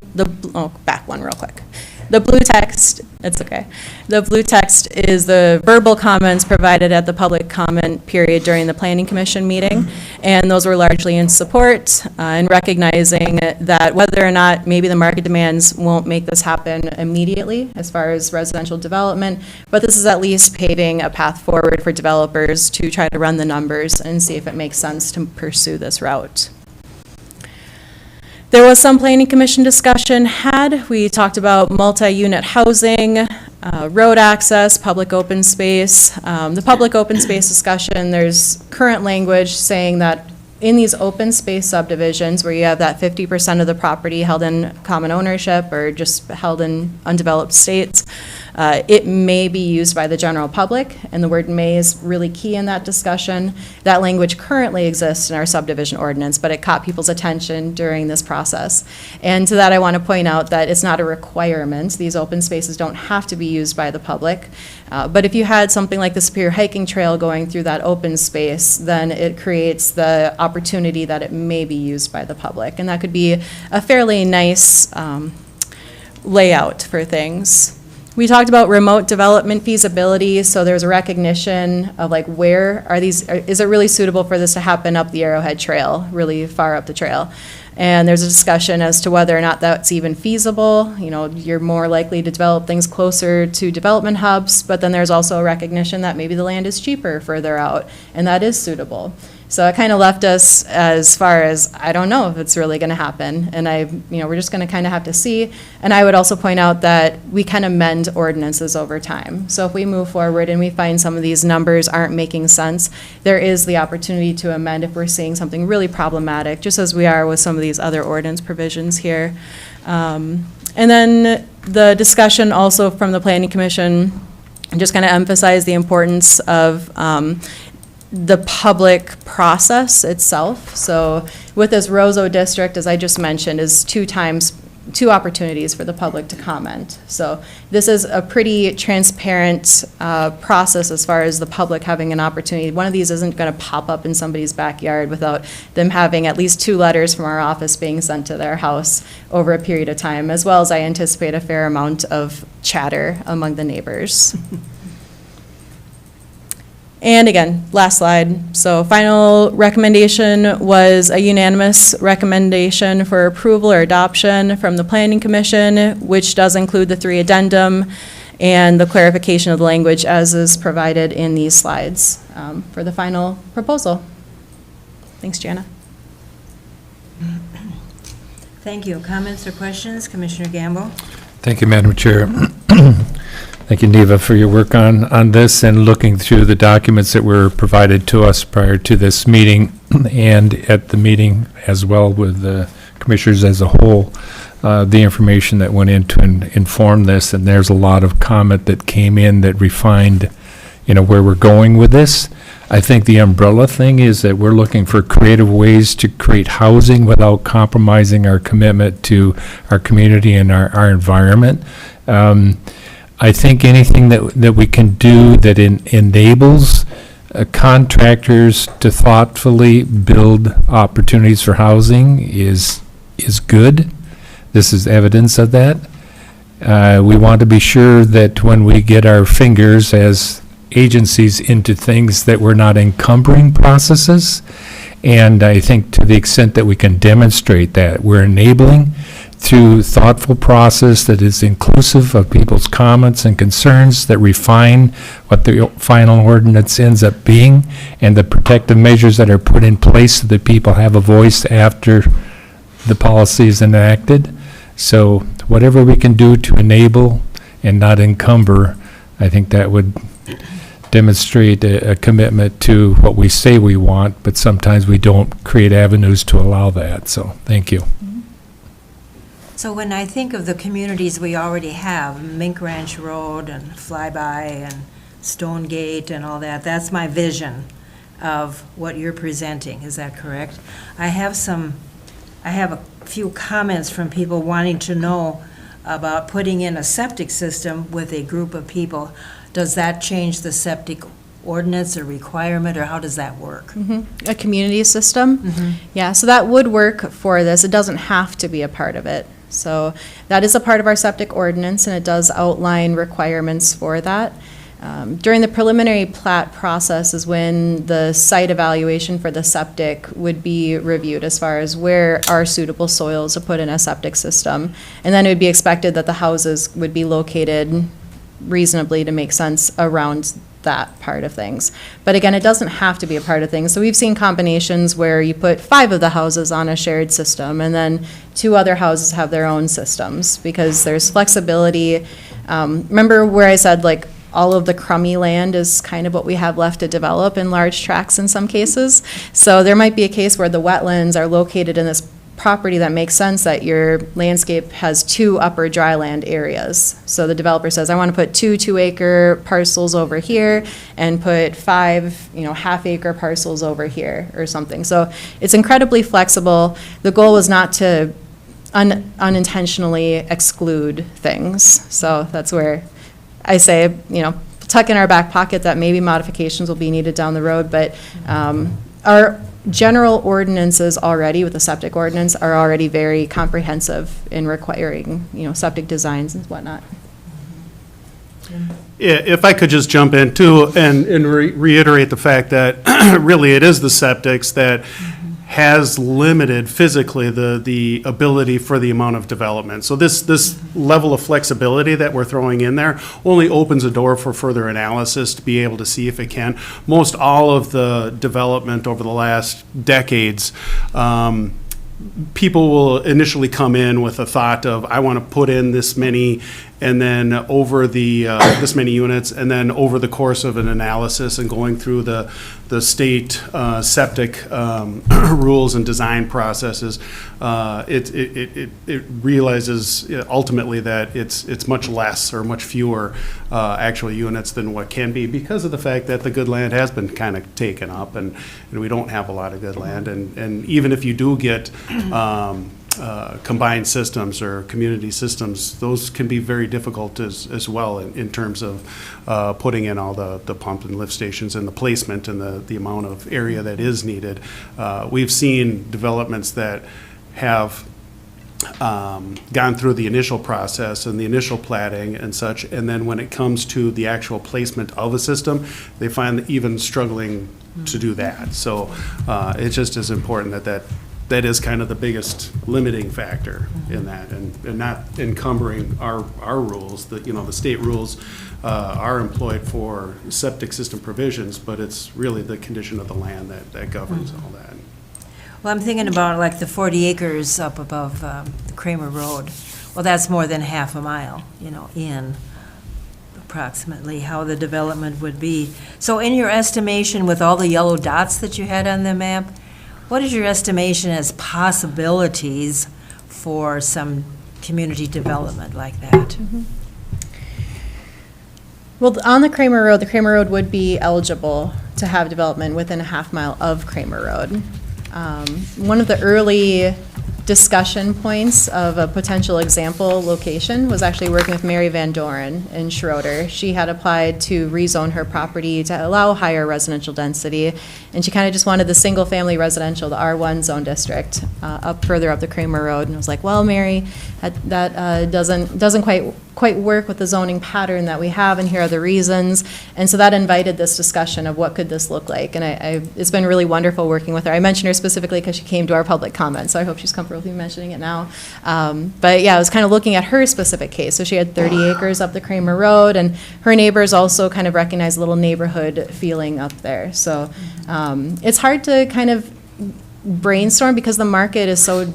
back one real quick. The blue text, it's okay. The blue text is the verbal comments provided at the public comment period during the Planning Commission meeting, and those were largely in support and recognizing that whether or not maybe the market demands won't make this happen immediately as far as residential development, but this is at least paving a path forward for developers to try to run the numbers and see if it makes sense to pursue this route. There was some Planning Commission discussion had. We talked about multi-unit housing. Road access, public open space. The public open space discussion, there's current language saying that in these open space subdivisions where you have that 50% of the property held in common ownership or just held in undeveloped states, it may be used by the general public, and the word may is really key in that discussion. That language currently exists in our subdivision ordinance, but it caught people's attention during this process. And to that, I want to point out that it's not a requirement. These open spaces don't have to be used by the public. But if you had something like the Superior Hiking Trail going through that open space, then it creates the opportunity that it may be used by the public. And that could be a fairly nice layout for things. We talked about remote development feasibility, so there's a recognition of like where are these, is it really suitable for this to happen up the Arrowhead Trail, really far up the trail? And there's a discussion as to whether or not that's even feasible. You know, you're more likely to develop things closer to development hubs, but then there's also a recognition that maybe the land is cheaper further out, and that is suitable. So it kind of left us as far as, I don't know if it's really going to happen. And we're just going to kind of have to see. And I would also point out that we can amend ordinances over time. So if we move forward and we find some of these numbers aren't making sense, there is the opportunity to amend if we're seeing something really problematic, just as we are with some of these other ordinance provisions here. And then the discussion also from the Planning Commission just kind of emphasized the importance of the public process itself. So with this Roseau district, as I just mentioned, is two opportunities for the public to comment. So this is a pretty transparent process as far as the public having an opportunity. One of these isn't going to pop up in somebody's backyard without them having at least 2 letters from our office being sent to their house over a period of time, as well as I anticipate a fair amount of chatter among the neighbors. And again, last slide. So final recommendation was a unanimous recommendation for approval or adoption from the Planning Commission, which does include the 3 addendum and the clarification of the language as is provided in these slides for the final proposal. Thanks, Jana. Thank you. Comments or questions? Commissioner Gamble? Thank you, Madam Chair. Thank you, Neva, for your work on this and looking through the documents that were provided to us prior to this meeting and at the meeting as well with the commissioners as a whole, the information that went in to inform this. And there's a lot of comment that came in that refined, where we're going with this. I think the umbrella thing is that we're looking for creative ways to create housing without compromising our commitment to our community and our environment. I think anything that we can do that enables contractors to thoughtfully build opportunities for housing is good. This is evidence of that. We want to be sure that when we get our fingers as agencies into things that we're not encumbering processes. And I think to the extent that we can demonstrate that, we're enabling through thoughtful process that is inclusive of people's comments and concerns, that refine what the final ordinance ends up being, and the protective measures that are put in place so that people have a voice after the policy is enacted. So whatever we can do to enable and not encumber, I think that would demonstrate a commitment to what we say we want, but sometimes we don't create avenues to allow that. So thank you. So when I think of the communities we already have, Mink Ranch Road and Flyby and Stonegate and all that, that's my vision of what you're presenting. Is that correct? I have a few comments from people wanting to know about putting in a septic system with a group of people. Does that change the septic ordinance or requirement, or how does that work? A community system? Yeah, so that would work for this. It doesn't have to be a part of it. So that is a part of our septic ordinance, and it does outline requirements for that. During the preliminary plat process is when the site evaluation for the septic would be reviewed as far as where are suitable soils to put in a septic system. And then it would be expected that the houses would be located reasonably to make sense around that part of things. But again, it doesn't have to be a part of things. So we've seen combinations where you put 5 of the houses on a shared system and then 2 other houses have their own systems because there's flexibility Remember where I said, like, all of the crummy land is kind of what we have left to develop in large tracts in some cases. So there might be a case where the wetlands are located in this property that makes sense, that your landscape has 2 upper dryland areas. So the developer says, I want to put 2 2-acre parcels over here and put 5, half-acre parcels over here or something. So it's incredibly flexible. The goal was not to unintentionally exclude things. So that's where I say, tuck in our back pocket that maybe modifications will be needed down the road, but our general ordinances already with the septic ordinance are already very comprehensive in requiring, septic designs and whatnot. Yeah, if I could just jump in too and reiterate the fact that really it is the septics that has limited physically the ability for the amount of development. So this level of flexibility that we're throwing in there only opens a door for further analysis to be able to see if it can. Most all of the development over the last decades, people will initially come in with a thought of, I want to put in this many, and then over the this many units, and then over the course of an analysis and going through the state septic rules and design processes, it realizes ultimately that it's much less or much fewer actual units than what can be, because of the fact that the good land has been kind of taken up, and we don't have a lot of good land, and even if you do get combined systems or community systems, those can be very difficult as well in terms of putting in all the pump and lift stations and the placement and the amount of area that is needed. We've seen developments that have gone through the initial process and the initial platting and such, and then when it comes to the actual placement of a system, they find even struggling to do that. So it's just as important that is kind of the biggest limiting factor in that, and not encumbering our rules. The state rules are employed for septic system provisions, but it's really the condition of the land that governs all that. Well, I'm thinking about like the 40 acres up above the Kramer Road. Well, that's more than half a mile, in approximately how the development would be. So in your estimation with all the yellow dots that you had on the map, what is your estimation as possibilities for some community development like that? Well, on the Kramer Road would be eligible to have development within a half mile of Kramer Road. One of the early discussion points of a potential example location was actually working with Mary Van Doren in Schroeder. She had applied to rezone her property to allow higher residential density, and she kind of just wanted the single-family residential, the R1 zone district, further up the Kramer Road. And I was like, well, Mary, that doesn't quite work with the zoning pattern that we have, and here are the reasons. And so that invited this discussion of what could this look like. And it's been really wonderful working with her. I mentioned her specifically because she came to our public comment, so I hope she's comfortable with me mentioning it now. But yeah, I was kind of looking at her specific case. So she had 30 acres up the Kramer Road, and her neighbors also kind of recognized a little neighborhood feeling up there. So it's hard to kind of brainstorm because the market is so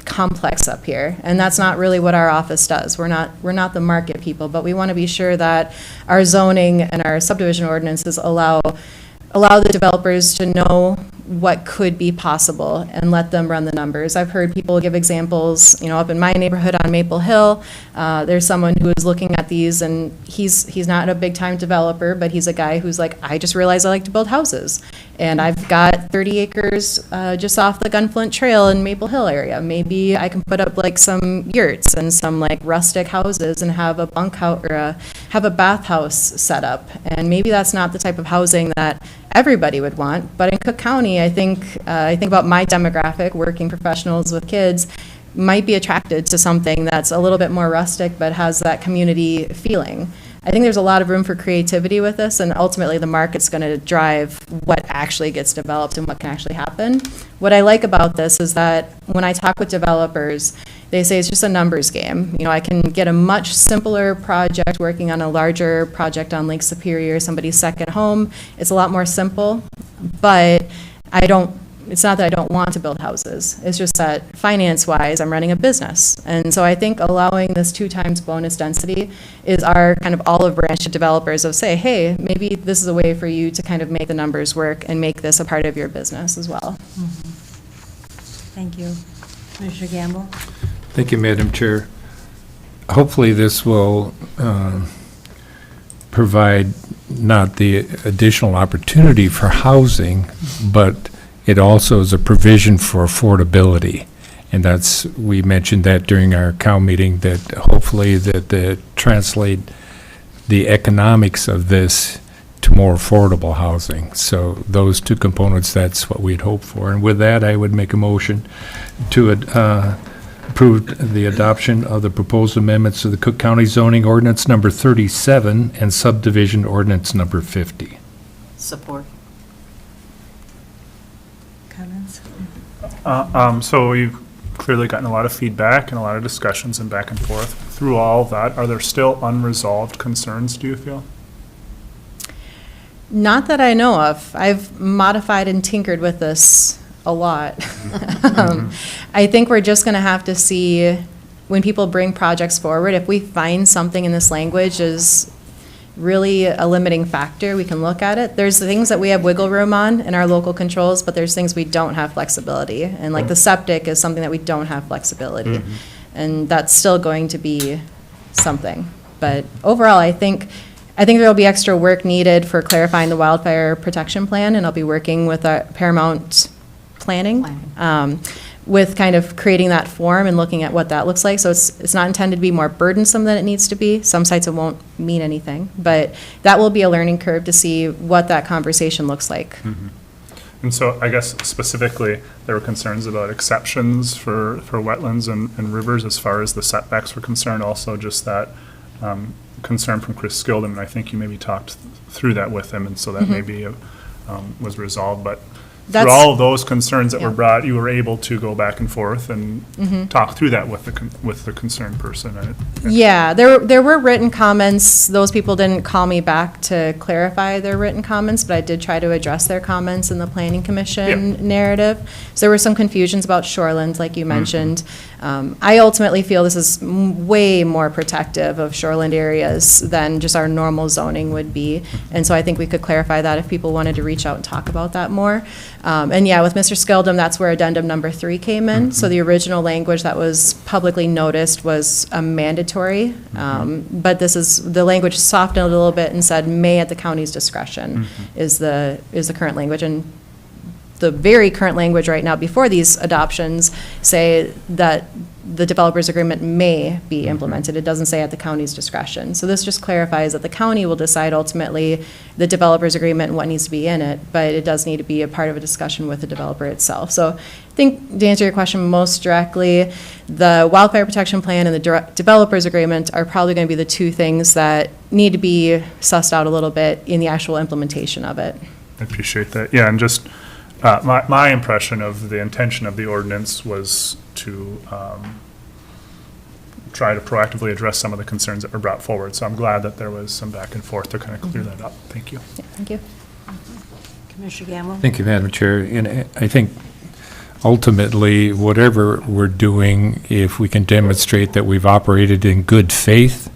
complex up here, and that's not really what our office does. We're not the market people, but we want to be sure that our zoning and our subdivision ordinances allow the developers to know what could be possible and let them run the numbers. I've heard people give examples, up in my neighborhood on Maple Hill, there's someone who is looking at these, and he's not a big-time developer, but he's a guy who's like, I just realized I like to build houses, and I've got 30 acres just off the Gunflint Trail in Maple Hill area. Maybe I can put up like some yurts and some like rustic houses and have a bunkhouse or have a bathhouse set up, and maybe that's not the type of housing that everybody would want. But in Cook County, I think about my demographic, working professionals with kids, might be attracted to something that's a little bit more rustic but has that community feeling. I think there's a lot of room for creativity with this, and ultimately the market's going to drive what actually gets developed and what can actually happen. What I like about this is that when I talk with developers, they say it's just a numbers game. I can get a much simpler project working on a larger project on Lake Superior, somebody's second home. It's a lot more simple, but I don't it's not that I don't want to build houses. It's just that finance-wise, I'm running a business. And so I think allowing this 2 times bonus density is our kind of olive branch to developers of say, hey, maybe this is a way for you to kind of make the numbers work and make this a part of your business as well. Thank you. Commissioner Gamble? Thank you, Madam Chair. Hopefully, this will provide not the additional opportunity for housing, but it also is a provision for affordability. And that's, we mentioned that during our COW meeting, that hopefully that translate the economics of this to more affordable housing. So those 2 components, that's what we'd hope for. And with that, I would make a motion to approve the adoption of the proposed amendments to the Cook County zoning ordinance number 37 and subdivision ordinance number 50. Support. Comments? So you've clearly gotten a lot of feedback and a lot of discussions and back and forth. Through all of that, are there still unresolved concerns, do you feel? Not that I know of. I've modified and tinkered with this a lot. I think we're just going to have to see when people bring projects forward, if we find something in this language is really a limiting factor, we can look at it. There's things that we have wiggle room on in our local controls, but there's things we don't have flexibility. And like the septic is something that we don't have flexibility. And that's still going to be something. But overall, I think there will be extra work needed for clarifying the wildfire protection plan, and I'll be working with Paramount Planning. With kind of creating that form and looking at what that looks like. So it's not intended to be more burdensome than it needs to be. Some sites it won't mean anything, but that will be a learning curve to see what that conversation looks like. And so I guess specifically, there were concerns about exceptions for wetlands and rivers as far as the setbacks were concerned. Also just that concern from Chris Skildum, and I think you maybe talked through that with him, and so that maybe was resolved. But through all of those concerns that were brought, you were able to go back and forth and talk through that with the concerned person. Yeah, there were written comments. Those people didn't call me back to clarify their written comments, but I did try to address their comments in the Planning Commission narrative. So there were some confusions about shorelands, like you mentioned. I ultimately feel this is way more protective of shoreland areas than just our normal zoning would be. And so I think we could clarify that if people wanted to reach out and talk about that more. And yeah, with Mr. Skildum, that's where addendum number 3 came in. So the original language that was publicly noticed was mandatory, but this is, the language softened a little bit and said may at the county's discretion is the current language. And the very current language right now before these adoptions say that the developer's agreement may be implemented. It doesn't say at the county's discretion. So this just clarifies that the county will decide ultimately the developer's agreement and what needs to be in it, but it does need to be a part of a discussion with the developer itself. So I think to answer your question most directly, the wildfire protection plan and the developer's agreement are probably going to be the 2 things that need to be sussed out a little bit in the actual implementation of it. I appreciate that. Yeah, and just my impression of the intention of the ordinance was to try to proactively address some of the concerns that were brought forward. So I'm glad that there was some back and forth to kind of clear that up. Thank you. Yeah, thank you. Commissioner Gamble? Thank you, Madam Chair. And I think ultimately, whatever we're doing, if we can demonstrate that we've operated in good faith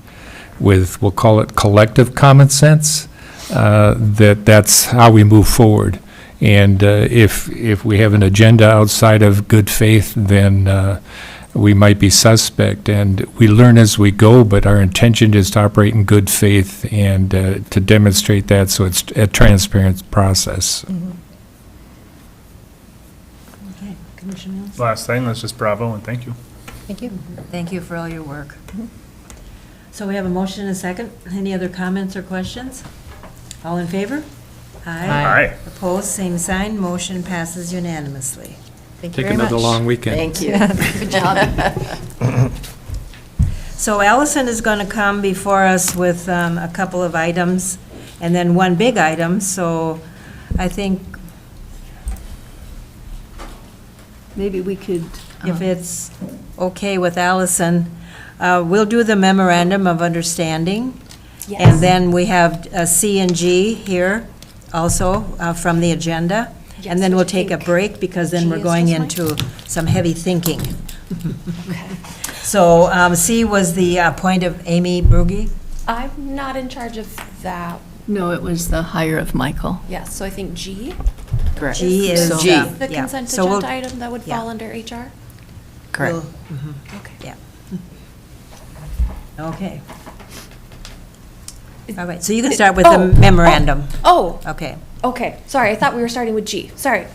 with, we'll call it collective common sense, that's how we move forward. And if we have an agenda outside of good faith, then we might be suspect. And we learn as we go, but our intention is to operate in good faith and to demonstrate that, so it's a transparent process. Okay, Commissioner Mills? Last thing, let's just bravo and thank you. Thank you. Thank you for all your work. So we have a motion and a second. Any other comments or questions? All in favor? Aye. Opposed, same sign. Motion passes unanimously. Thank you Take very much. another long weekend. Thank you. Good job. So Allison is going to come before us with a couple of items and then one big item. So I think maybe we could, if it's okay with Allison, we'll do the memorandum of understanding. And then we have C and G here also from the agenda. And then we'll take a break, because then G we're is going just mine? into some heavy thinking. Okay. So C was the appoint of Amy Brugge. I'm not in charge of that. No, it was the hire of Michael. Yes, so I think G Correct. G is, So- G. the consent So we'll- agenda item that would yeah. fall under HR. Correct. We'll- Okay. Yeah. Okay. All right, so you can start with the memorandum. Oh, Okay. okay, sorry, I thought we were starting with G, sorry.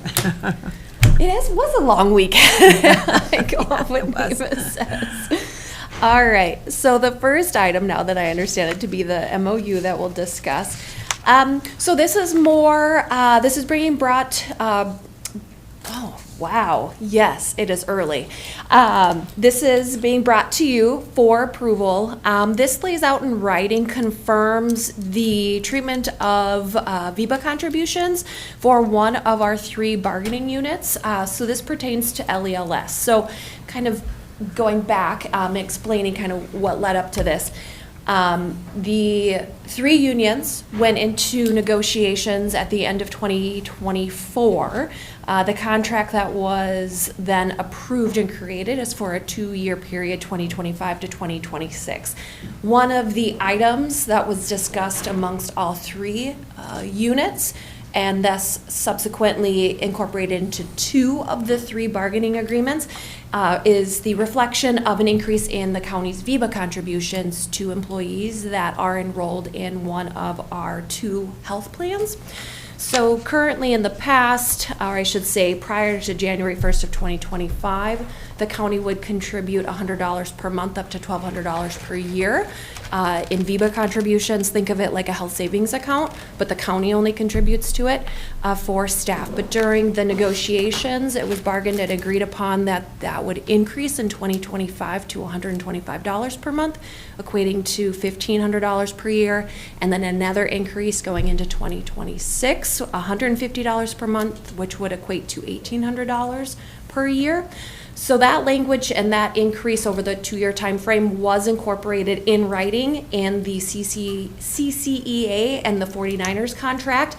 Was a long weekend. I go off what Neva says. All right, so the first item, now that I understand it to be the MOU that we'll discuss. So this is more, this is being brought, oh, wow, yes, it is early. This is being brought to you for approval. This lays out in writing, confirms the treatment of VIBA contributions for one of our 3 bargaining units. So this pertains to LELS. So kind of going back, explaining kind of what led up to this. The 3 unions went into negotiations at the end of 2024. The contract that was then approved and created is for a 2-year period, 2025 to 2026. One of the items that was discussed amongst all 3 units, and thus subsequently incorporated into 2 of the 3 bargaining agreements, is the reflection of an increase in the county's VIBA contributions to employees that are enrolled in one of our 2 health plans. So currently in the past, or I should say prior to January 1st of 2025, the county would contribute $100 per month up to $1,200 per year in VIBA contributions. Think of it like a health savings account, but the county only contributes to it for staff. But during the negotiations, it was bargained and agreed upon that that would increase in 2025 to $125 per month, equating to $1,500 per year, and then another increase going into 2026, $150 per month, which would equate to $1,800 per year. So that language and that increase over the 2-year time frame was incorporated in writing in the CCEA and the 49ers contract,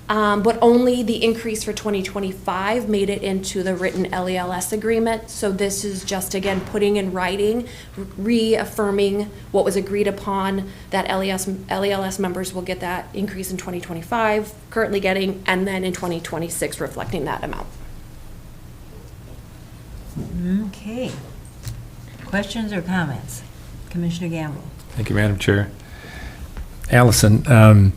but only the increase for 2025 made it into the written LELS agreement. So this is just, again, putting in writing, reaffirming what was agreed upon, that LELS members will get that increase in 2025, currently getting, and then in 2026 reflecting that amount. Okay. Questions or comments? Commissioner Gamble. Thank you, Madam Chair. Allison,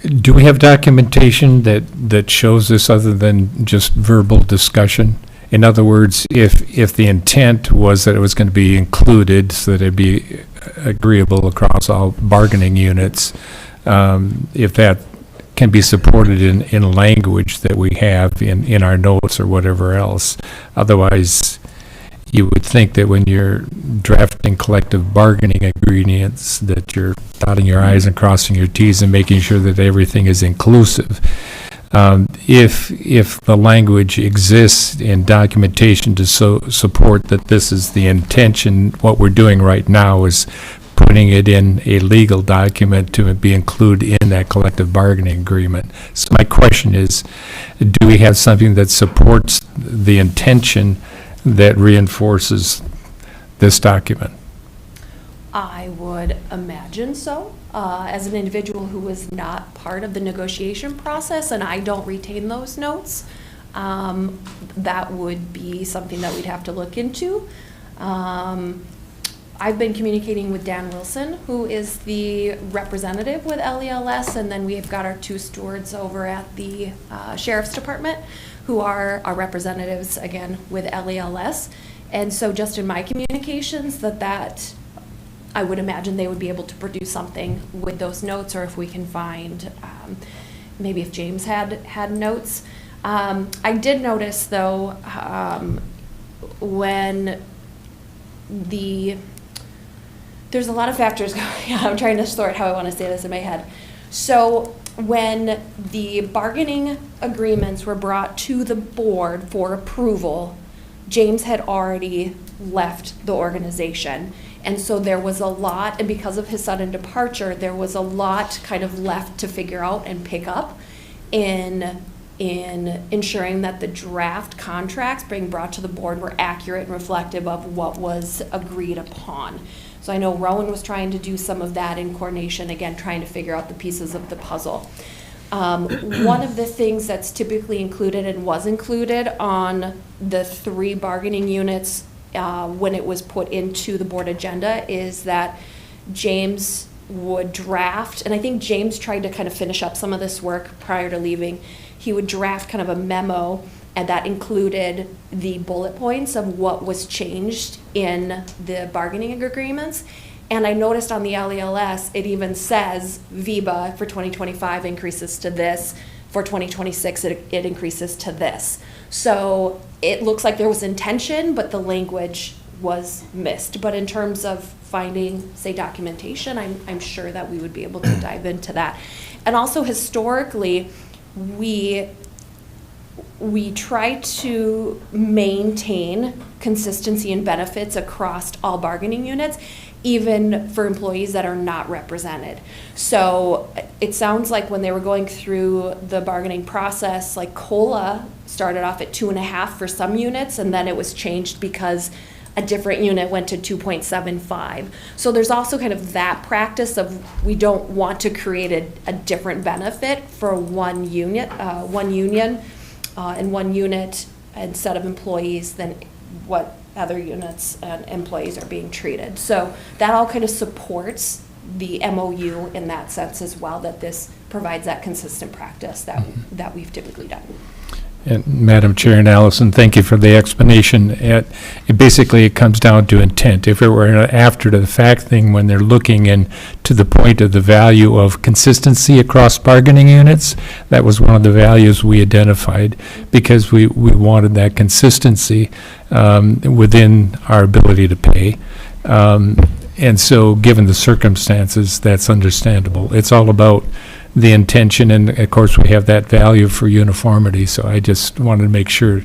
do we have documentation that shows this other than just verbal discussion? In other words, if the intent was that it was going to be included so that it'd be agreeable across all bargaining units, if that can be supported in language that we have in our notes or whatever else. Otherwise, you would think that when you're drafting collective bargaining agreements, that you're dotting your I's and crossing your T's and making sure that everything is inclusive. If the language exists in documentation to support that this is the intention, what we're doing right now is putting it in a legal document to be included in that collective bargaining agreement. So my question is, do we have something that supports the intention that reinforces this document? I would imagine so. As an individual who was not part of the negotiation process, and I don't retain those notes, that would be something that we'd have to look into. I've been communicating with Dan Wilson, who is the representative with LELS, and then we've got our 2 stewards over at the Sheriff's Department, who are our representatives, again, with LELS. And so just in my communications, that I would imagine they would be able to produce something with those notes, or if we can find, maybe if James had notes. I did notice, though, when there's a lot of factors going on. I'm trying to sort how I want to say this in my head. So when the bargaining agreements were brought to the board for approval, James had already left the organization. And so there was a lot, and because of his sudden departure, there was a lot kind of left to figure out and pick up in in ensuring that the draft contracts being brought to the board were accurate and reflective of what was agreed upon. So I know Rowan was trying to do some of that in coordination, again, trying to figure out the pieces of the puzzle. One of the things that's typically included and was included on the 3 bargaining units when it was put into the board agenda is that James would draft, and I think James tried to kind of finish up some of this work prior to leaving. He would draft kind of a memo, and that included the bullet points of what was changed in the bargaining agreements. And I noticed on the LELS, it even says VIBA for 2025 increases to this, for 2026 it increases to this. So it looks like there was intention, but the language was missed. But in terms of finding, say, documentation, I'm sure that we would be able to dive into that. And also historically, we try to maintain consistency in benefits across all bargaining units, even for employees that are not represented. So it sounds like when they were going through the bargaining process, like COLA started off at 2.5 for some units, and then it was changed because a different unit went to 2.75. So there's also kind of that practice of we don't want to create a different benefit for one union and one unit and set of employees than what other units and employees are being treated. So that all kind of supports the MOU in that sense as well, that this provides that consistent practice that we've typically done. And Madam Chair and Allison, thank you for the explanation. It basically comes down to intent. If it were an after-the-fact thing, when they're looking in to the point of the value of consistency across bargaining units, that was one of the values we identified because we wanted that consistency within our ability to pay. And so, given the circumstances, that's understandable. It's all about the intention, and of course we have that value for uniformity, so I just wanted to make sure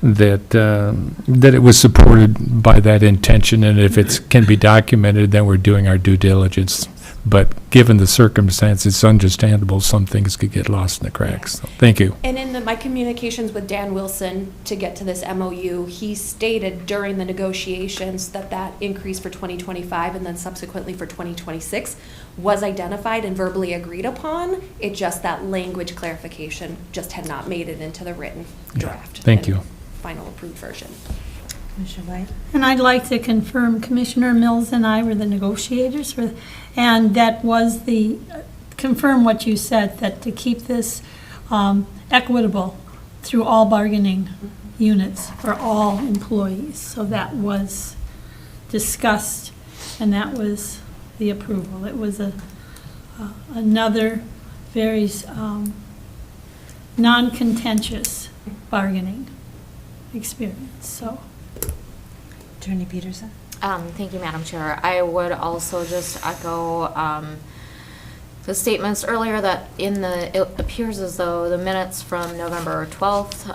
that that it was supported by that intention, and if it can be documented, then we're doing our due diligence. But given the circumstances, it's understandable some things could get lost in the cracks. So, thank you. And in my communications with Dan Wilson to get to this MOU, he stated during the negotiations that increase for 2025 and then subsequently for 2026 was identified and verbally agreed upon. It just that language clarification just had not made it into the written draft. Thank you. Final approved version. Commissioner White? And I'd like to confirm Commissioner Mills and I were the negotiators for, and that was confirm what you said, that to keep this equitable through all bargaining units for all employees. So that was discussed, and that was the approval. It was another very non-contentious bargaining experience, so. Attorney Peterson? Thank you, Madam Chair. I would also just echo the statements earlier that it appears as though the minutes from November 12th,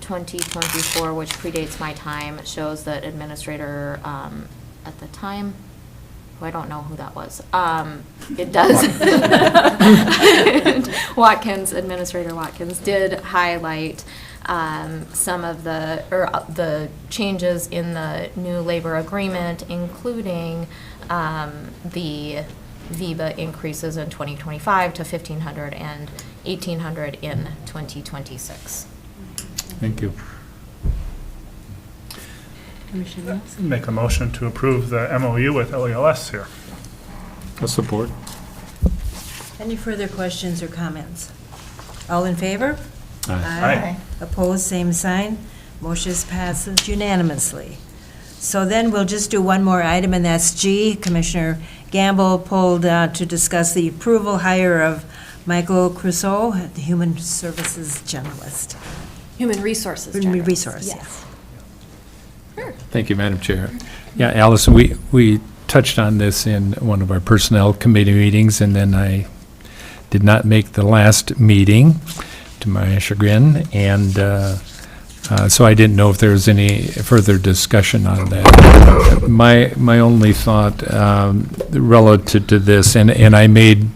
2024, which predates my time, shows that Administrator at the time, I don't know who that was. It does. Administrator Watkins did highlight some of the changes in the new labor agreement, including the VIBA increases in 2025 to $1,500 and $1,800 in 2026. Thank you. Commissioner Mills? Make a motion to approve the MOU with LELS here. A support. Any further questions or comments? All in favor? Aye. Opposed, same sign. Motion passes unanimously. So then we'll just do one more item, and that's G. Commissioner Gamble pulled to discuss the approval hire of Michael Krussow, the Human Services Generalist. Human Resources Human Generalist. Resource, Yes. Sure. Thank you, Madam Chair. Yeah, Allison, we touched on this in one of our Personnel Committee meetings, and then I did not make the last meeting, to my chagrin, and so I didn't know if there was any further discussion on that. My only thought relative to this, and I made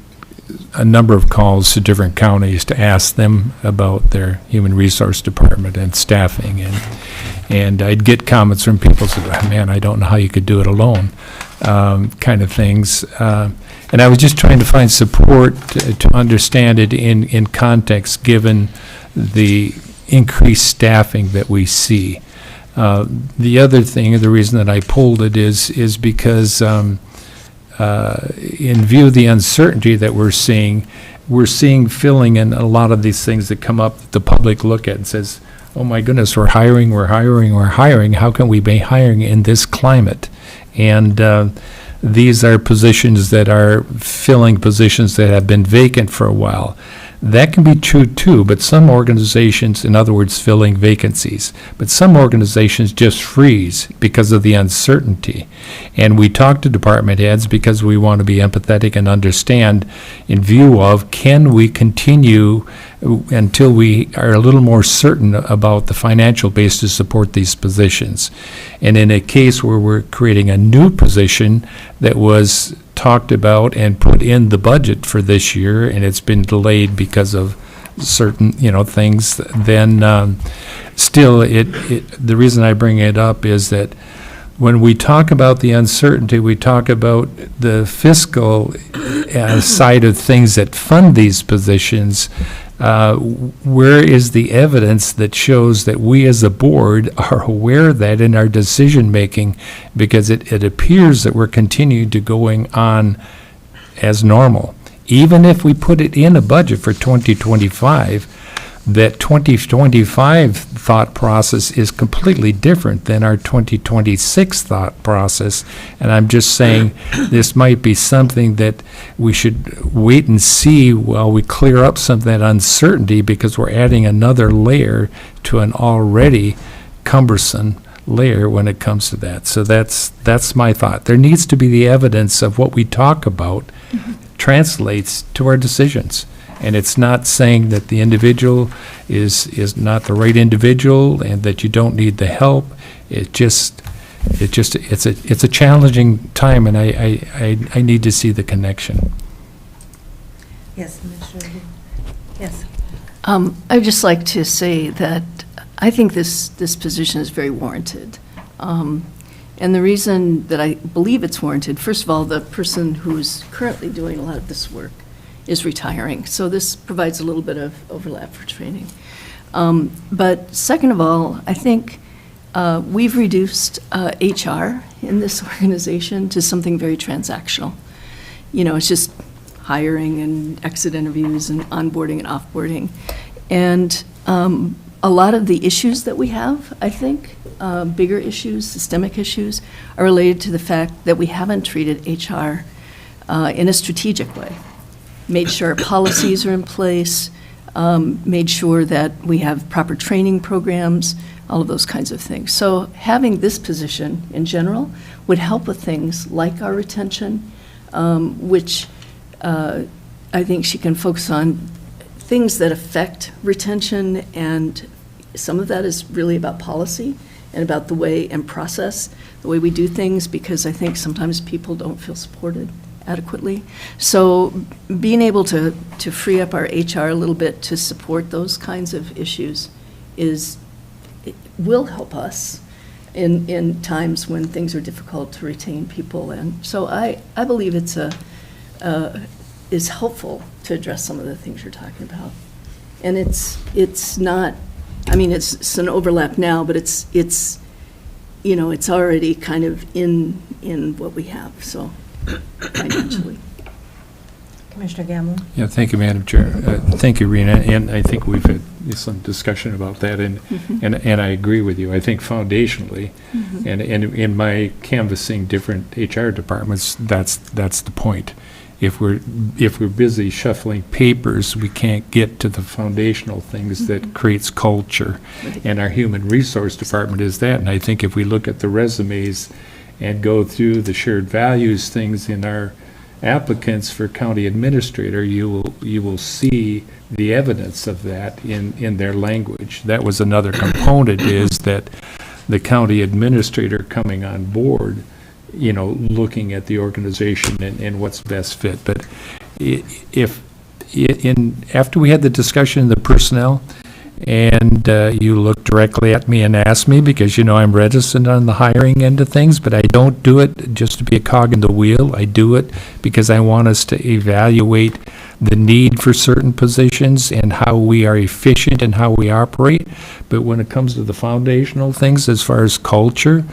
a number of calls to different counties to ask them about their human resource department and staffing, and I'd get comments from people saying, "Oh, man, I don't know how you could do it alone," kind of things. And I was just trying to find support to understand it in context, given the increased staffing that we see. The other thing, the reason that I pulled it is because in view of the uncertainty that we're seeing filling in a lot of these things that come up that the public look at and says, "Oh my goodness, we're hiring. How can we be hiring in this climate?" And these are positions that are filling positions that have been vacant for a while. That can be true too, but some organizations, in other words, filling vacancies, but some organizations just freeze because of the uncertainty. And we talk to department heads because we want to be empathetic and understand in view of, can we continue until we are a little more certain about the financial base to support these positions. And in a case where we're creating a new position that was talked about and put in the budget for this year, and it's been delayed because of certain, things, then still, the reason I bring it up is that when we talk about the uncertainty, we talk about the fiscal side of things that fund these positions. Where is the evidence that shows that we as a board are aware of that in our decision-making? Because it appears that we're continuing to going on as normal. Even if we put it in a budget for 2025, that 2025 thought process is completely different than our 2026 thought process. And I'm just saying this might be something that we should wait and see while we clear up some of that uncertainty, because we're adding another layer to an already cumbersome layer when it comes to that. So that's my thought. There needs to be the evidence of what we talk about translates to our decisions. And it's not saying that the individual is not the right individual and that you don't need the help. It's a challenging time, and I need to see the connection. Yes, Mr. Yes. I'd just like to say that I think this position is very warranted. And the reason that I believe it's warranted, first of all, the person who's currently doing a lot of this work is retiring. So this provides a little bit of overlap for training. But second of all, I think we've reduced HR in this organization to something very transactional. It's just hiring and exit interviews and onboarding and offboarding. And a lot of the issues that we have, I think, bigger issues, systemic issues, are related to the fact that we haven't treated HR in a strategic way. Made sure our policies are in place, made sure that we have proper training programs, all of those kinds of things. So having this position in general would help with things like our retention, which I think she can focus on things that affect retention, and some of that is really about policy and about the way and process, the way we do things, because I think sometimes people don't feel supported adequately. So being able to free up our HR a little bit to support those kinds of issues will help us in times when things are difficult to retain people. And so I believe it's is helpful to address some of the things you're talking about. And it's not, it's an overlap now, but it's already kind of in what we have, so. Financially. Commissioner Gamble? Yeah, thank you, Madam Chair. Thank you, Rena, and I think we've had some discussion about that, and I agree with you. I think foundationally, and in my canvassing different HR departments, that's the point. If we're busy shuffling papers, we can't get to the foundational things that creates culture, and our human resource department is that. And I think if we look at the resumes and go through the shared values things in our applicants for county administrator, you will see the evidence of that in their language. That was another component, is that the county administrator coming on board, looking at the organization and what's best fit. But if after we had the discussion in the personnel, and you looked directly at me and asked me, because you know I'm reticent on the hiring end of things, but I don't do it just to be a cog in the wheel. I do it because I want us to evaluate the need for certain positions and how we are efficient and how we operate. But when it comes to the foundational things, as far as culture,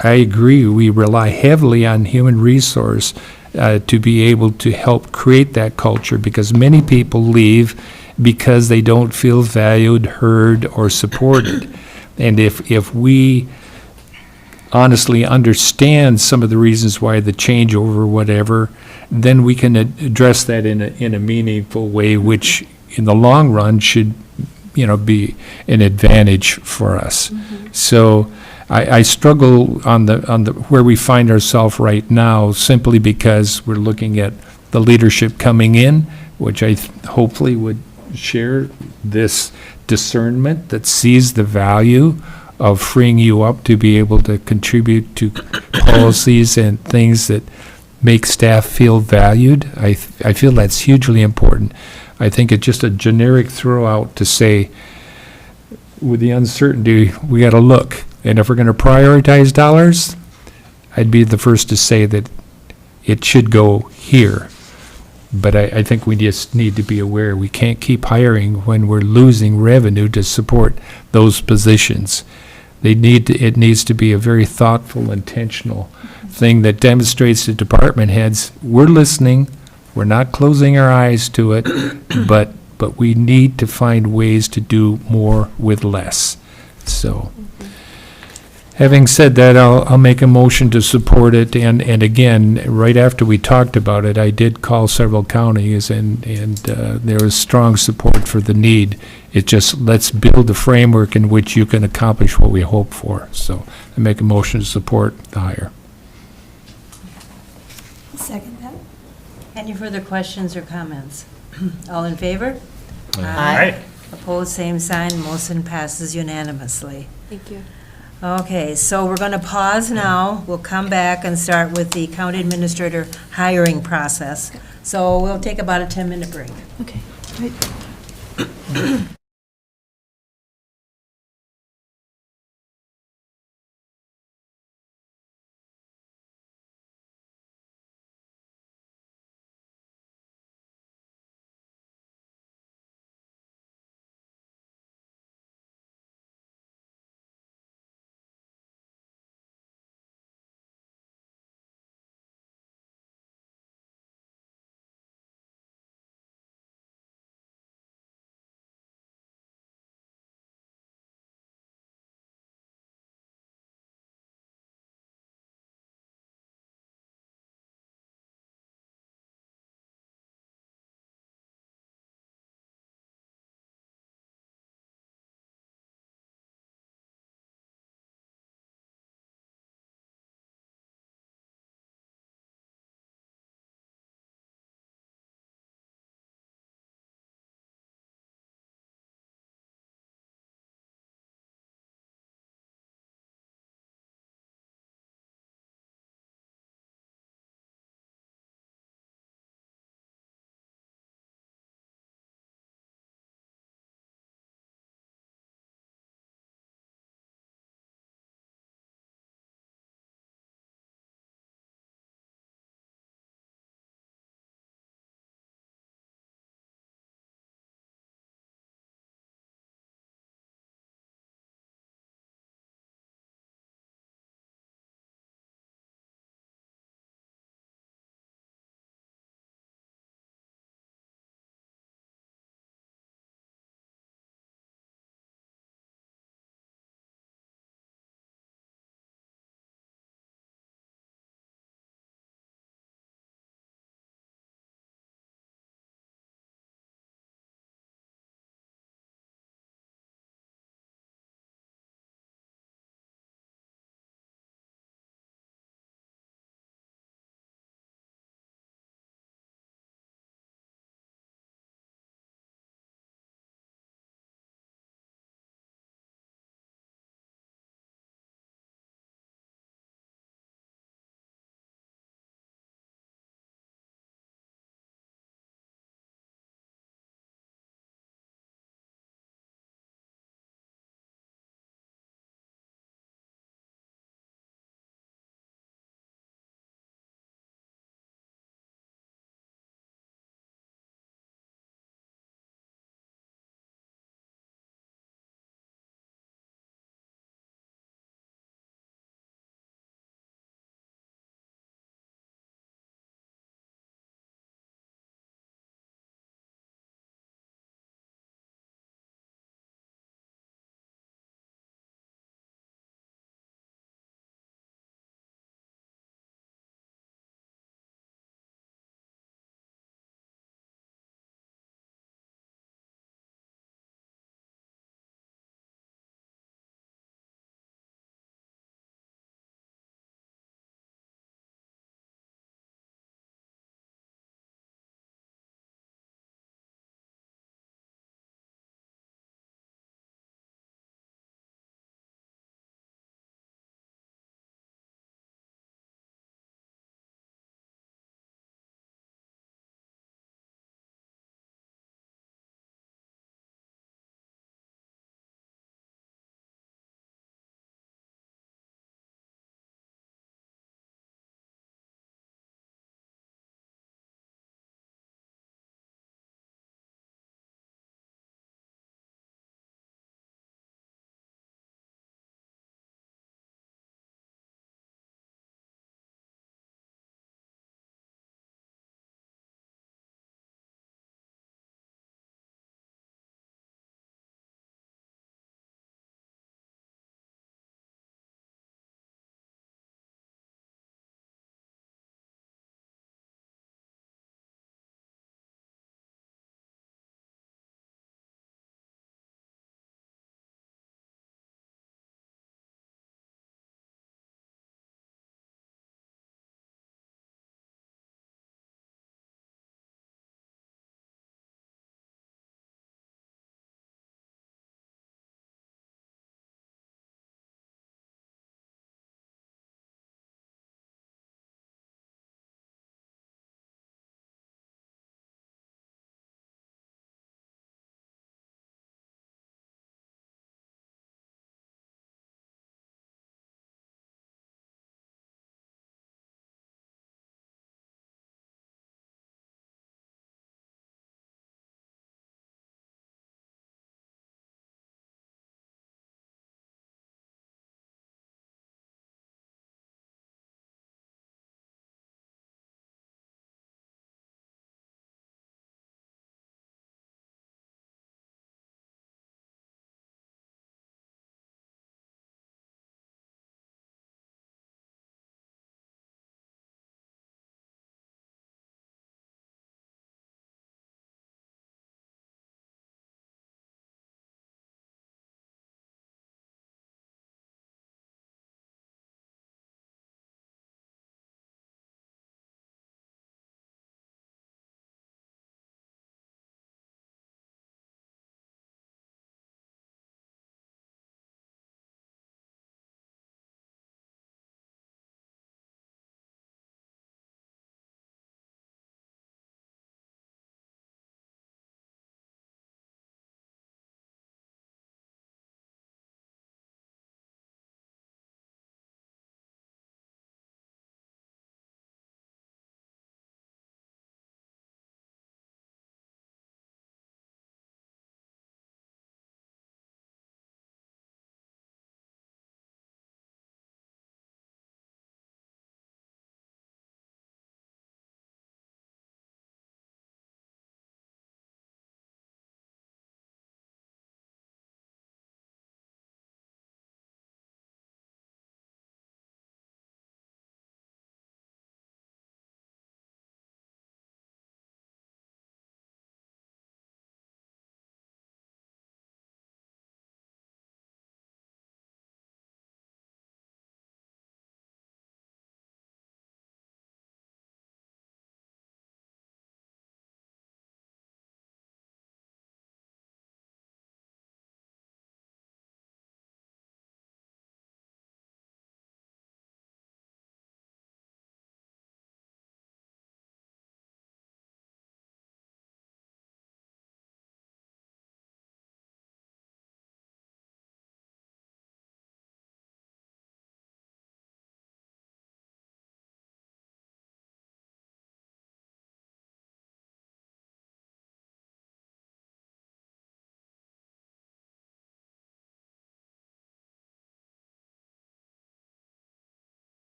I agree, we rely heavily on human resource to be able to help create that culture, because many people leave because they don't feel valued, heard, or supported. And if we honestly understand some of the reasons why the changeover or whatever, then we can address that in a meaningful way, which in the long run should, be an advantage for us. So I struggle on the where we find ourselves right now, simply because we're looking at the leadership coming in, which I hopefully would share this discernment that sees the value of freeing you up to be able to contribute to policies and things that make staff feel valued. I feel that's hugely important. I think it's just a generic throw out to say, with the uncertainty, we got to look. And if we're going to prioritize dollars, I'd be the first to say that it should go here. But I think we just need to be aware we can't keep hiring when we're losing revenue to support those positions. It needs to be a very thoughtful, intentional thing that demonstrates to department heads, we're listening, we're not closing our eyes to it, but we need to find ways to do more with less. So, having said that, I'll make a motion to support it, and again, right after we talked about it, I did call several counties, and there was strong support for the need. It just, let's build a framework in which you can accomplish what we hope for. So I make a motion to support the hire. Second that. Any further questions or comments? All in favor? Aye. Opposed, same sign. Motion passes unanimously. Thank you. Okay, so we're going to pause now. We'll come back and start with the county administrator hiring process. So we'll take about a 10-minute break. Okay.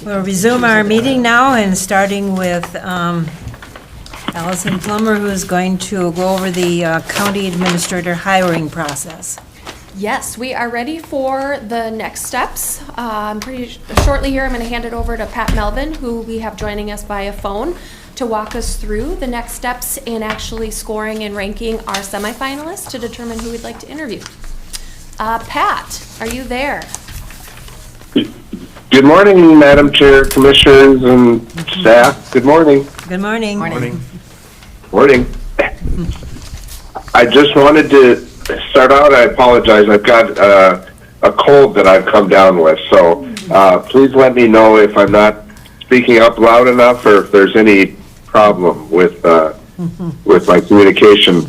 We'll resume our meeting now, and starting with Allison Plummer, who's going to go over the county administrator hiring process. Yes, we are ready for the next steps. Pretty shortly here, I'm going to hand it over to Pat Melvin, who we have joining us via phone, to walk us through the next steps in actually scoring and ranking our semifinalists to determine who we'd like to interview. Pat, are you there? Good morning, Madam Chair, Commissioners, and staff. Good morning. Good morning. Morning. Morning. I just wanted to start out, I apologize, I've got a cold that I've come down with, so please let me know if I'm not speaking up loud enough or if there's any problem with my communication.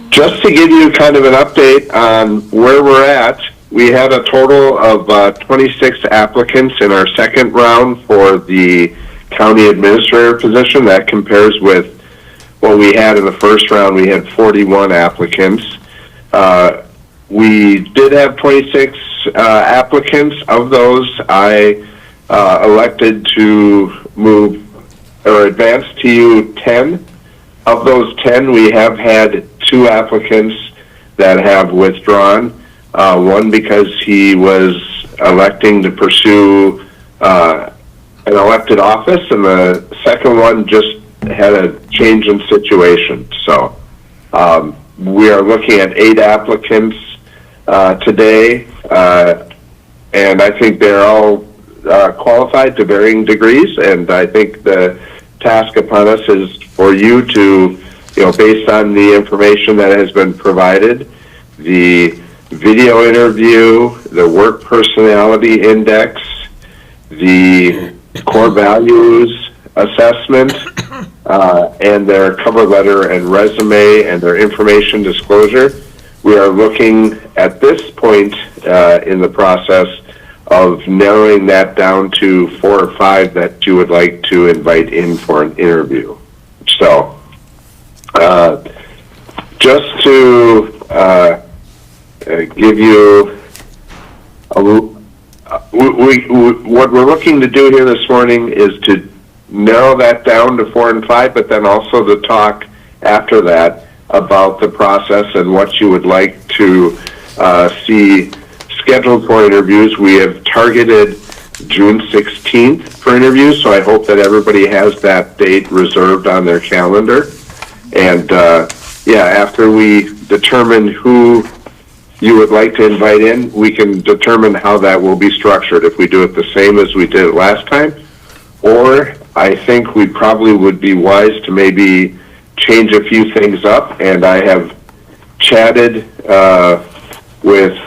Just to give you kind of an update on where we're at, we had a total of 26 applicants in our second round for the county administrator position. That compares with what we had in the first round. We had 41 applicants. We did have 26 applicants. Of those, I elected to move or advance to you 10. Of those 10, we have had 2 applicants that have withdrawn. One because he was electing to pursue an elected office, and the second one just had a change in situation. So we are looking at 8 applicants today, and I think they're all qualified to varying degrees, and I think the task upon us is for you to, based on the information that has been provided, the video interview, the work personality index, the core values assessment, and their cover letter and resume and their information disclosure. We are looking at this point in the process of narrowing that down to 4 or 5 that you would like to invite in for an interview. So, just to give you what we're looking to do here this morning is to narrow that down to 4 and 5, but then also to talk after that about the process and what you would like to see scheduled for interviews. We have targeted June 16th for interviews, so I hope that everybody has that date reserved on their calendar. And after we determine who you would like to invite in, we can determine how that will be structured, if we do it the same as we did it last time, or I think we probably would be wise to maybe change a few things up. And I have chatted with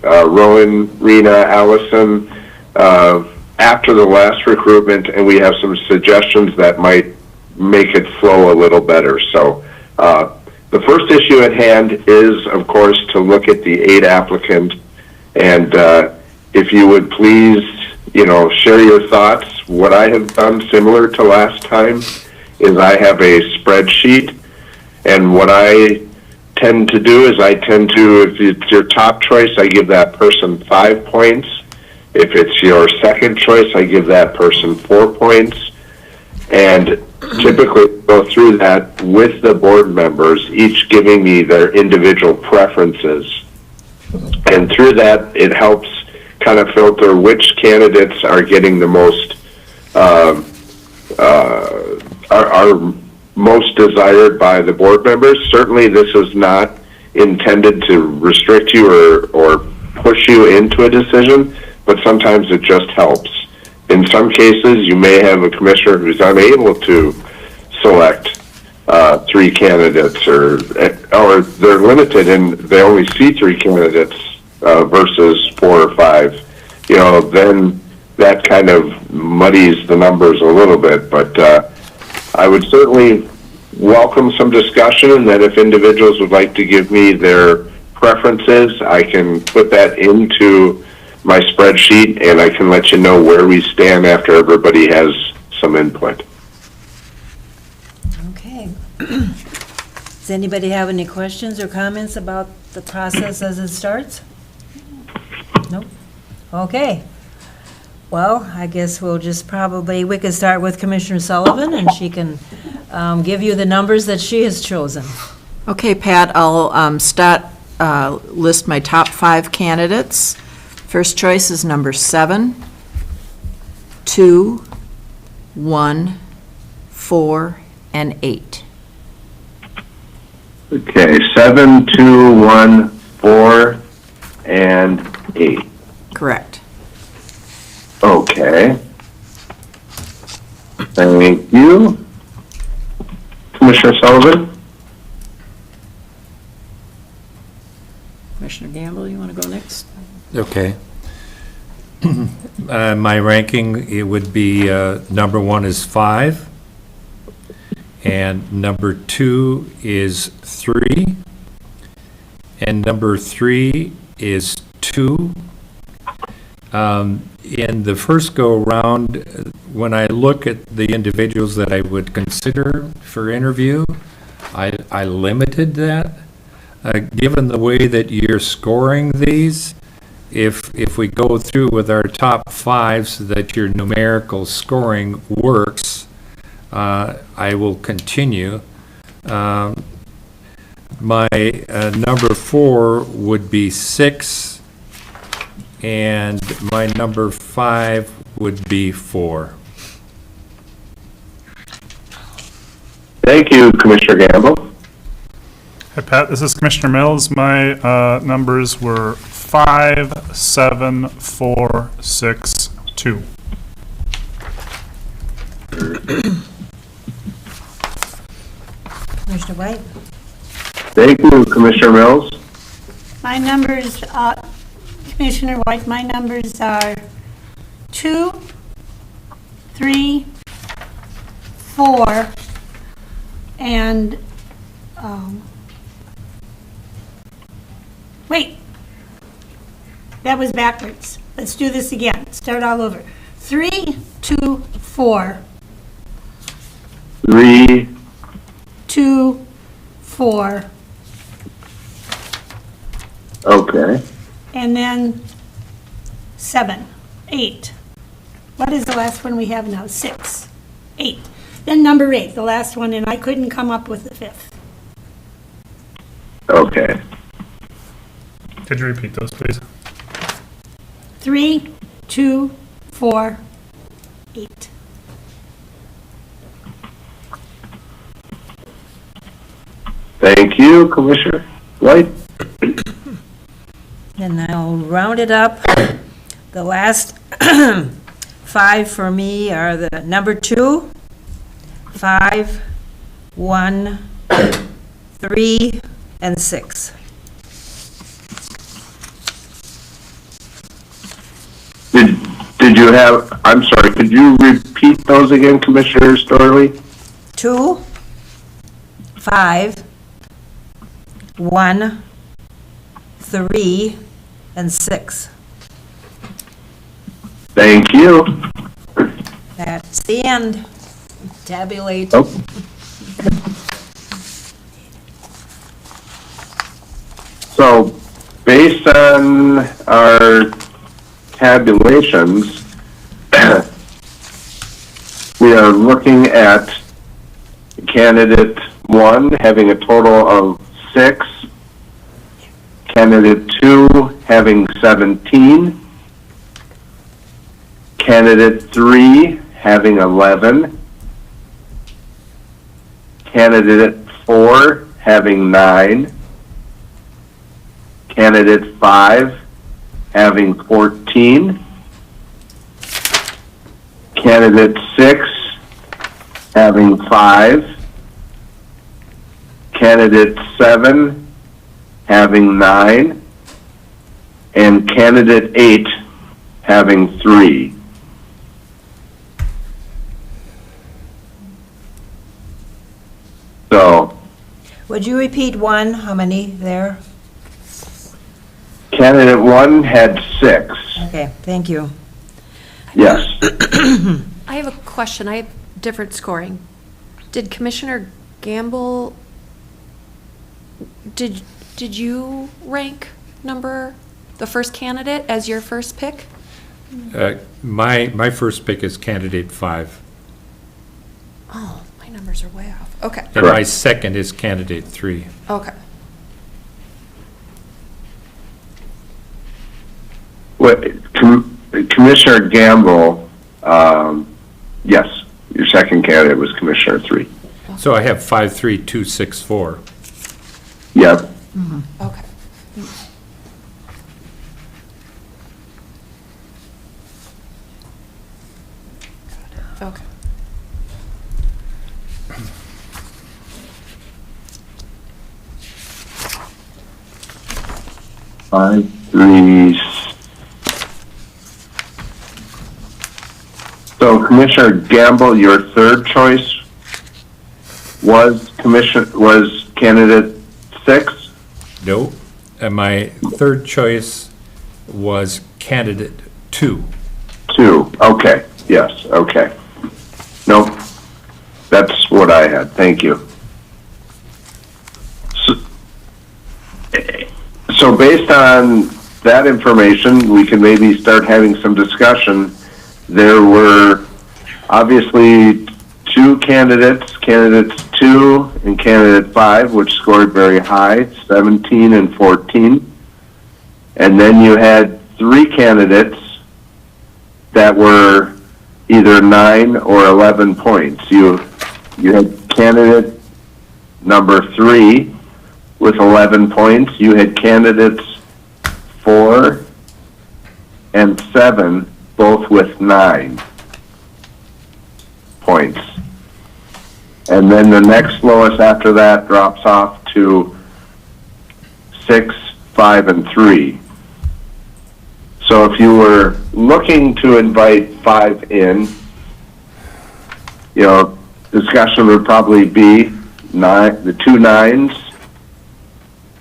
Rowan, Rena, Allison after the last recruitment, and we have some suggestions that might make it flow a little better. So the first issue at hand is, of course, to look at the 8 applicants, and if you would please, share your thoughts. What I have done, similar to last time, is I have a spreadsheet, and what I tend to do is if it's your top choice, I give that person 5 points. If it's your second choice, I give that person 4 points, and typically go through that with the board members, each giving me their individual preferences. And through that, it helps kind of filter which candidates are getting the most, are most desired by the board members. Certainly, this is not intended to restrict you or push you into a decision, but sometimes it just helps. In some cases, you may have a commissioner who's unable to select 3 candidates, or they're limited and they only see 3 candidates versus 4 or 5. Then that kind of muddies the numbers a little bit. But I would certainly welcome some discussion, and that if individuals would like to give me their preferences, I can put that into my spreadsheet, and I can let you know where we stand after everybody has some input. Okay. Does anybody have any questions or comments about the process as it starts? Nope. Okay. Well, I guess we could start with Commissioner Sullivan, and she can give you the numbers that she has chosen. Okay, Pat, I'll list my top 5 candidates. First choice is number 7, 2, 1, 4, and 8. Okay, 7, 2, 1, 4, and 8. Correct. Okay. Thank you. Commissioner Sullivan? Commissioner Gamble, you want to go next? Okay. My ranking, it would be, number 1 is 5, and number 2 is 3, and number 3 is 2. In the first go-round, when I look at the individuals that I would consider for interview, I limited that. Given the way that you're scoring these, if we go through with our top 5 so that your numerical scoring works, I will continue. My number 4 would be 6, and my number 5 would be 4. Thank you, Commissioner Gamble. Hey, Pat, this is Commissioner Mills. My numbers were 5, 7, 4, 6, 2. Commissioner White? Thank you, Commissioner Mills. My numbers, Commissioner White, my numbers are 2, 3, 4, and, wait, that was backwards. Let's do this again. Start all over. 3, 2, 4. 3, 2, 4. okay. And then 7, 8. What is the last one we have now? 6, 8. Then number 8, the last one, and I couldn't come up with the 5th. Okay. Could you repeat those, please? 3, 2, 4, 8. Thank you, Commissioner White. And I'll round it up. The last 5 for me are the number 2, 5, 1, 3, and 6. Did you have, I'm sorry, could you repeat those again, Commissioner Storley? 2, 5, 1, 3, and 6. Thank you. That's the end. Tabulate. Oh. So, based on our tabulations, we are looking at candidate 1 having a total of 6, candidate 2 having 17, candidate 3 having 11, candidate 4 having 9, candidate 5 having 14, candidate 6 having 5, candidate 7 having 9, and candidate 8 having 3. So, Would you repeat 1? How many there? candidate 1 had 6. Okay, thank you. Yes. I have a question. I have different scoring. Did Commissioner Gamble, did you rank the first candidate as your first pick? My first pick is candidate 5. Oh, my numbers are way off. Okay. And my second is candidate 3. Okay. Commissioner Gamble, yes, your second candidate was Commissioner 3. So I have 5, 3, 2, 6, 4. Yep. Okay. Okay. 5, 3. So Commissioner Gamble, your third choice was candidate 6? No. And my third choice was candidate 2. 2, okay, yes, okay. Nope, that's what I had, thank you. So based on that information, we can maybe start having some discussion. There were obviously 2 candidates, candidates 2 and candidate 5, which scored very high, 17 and 14. And then you had 3 candidates that were either 9 or 11 points. You had candidate number 3 with 11 points. You had candidates 4 and 7, both with 9 points. And then the next lowest after that drops off to 6, 5, and 3. So if you were looking to invite 5 in, discussion would probably be the 2 9s,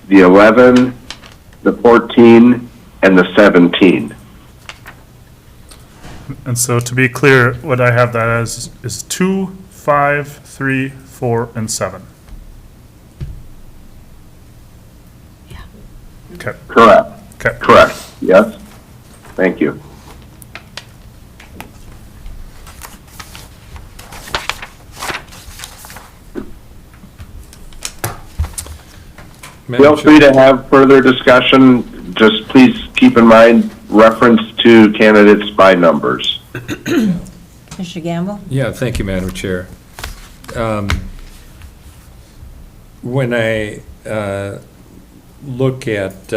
the 11, the 14, and the 17. And so to be clear, what I have that as is 2, 5, 3, 4, and 7. Yeah. Okay. Correct. Okay. Correct. Yes. Thank you. Feel free to have further discussion. Just please keep in mind reference to candidates by numbers. Mr. Gamble? Yeah, thank you, Madam Chair. When I look at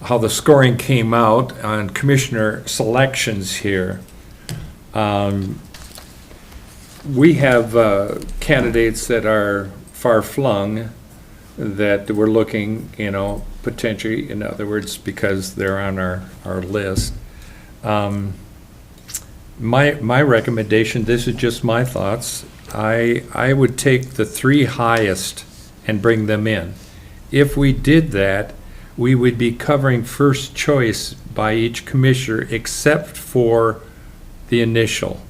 how the scoring came out on commissioner selections here, we have candidates that are far-flung that we're looking, potentially, in other words, because they're on our list. My recommendation, this is just my thoughts, I would take the 3 highest and bring them in. If we did that, we would be covering first choice by each commissioner except for the initial.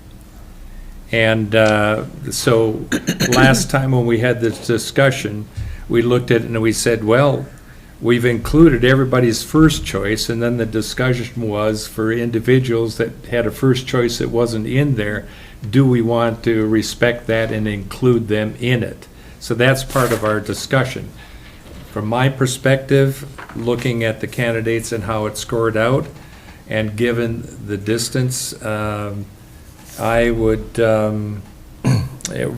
And so last time when we had this discussion, we looked at it and we said, well, we've included everybody's first choice, and then the discussion was for individuals that had a first choice that wasn't in there, do we want to respect that and include them in it? So that's part of our discussion. From my perspective, looking at the candidates and how it scored out, and given the distance, I would,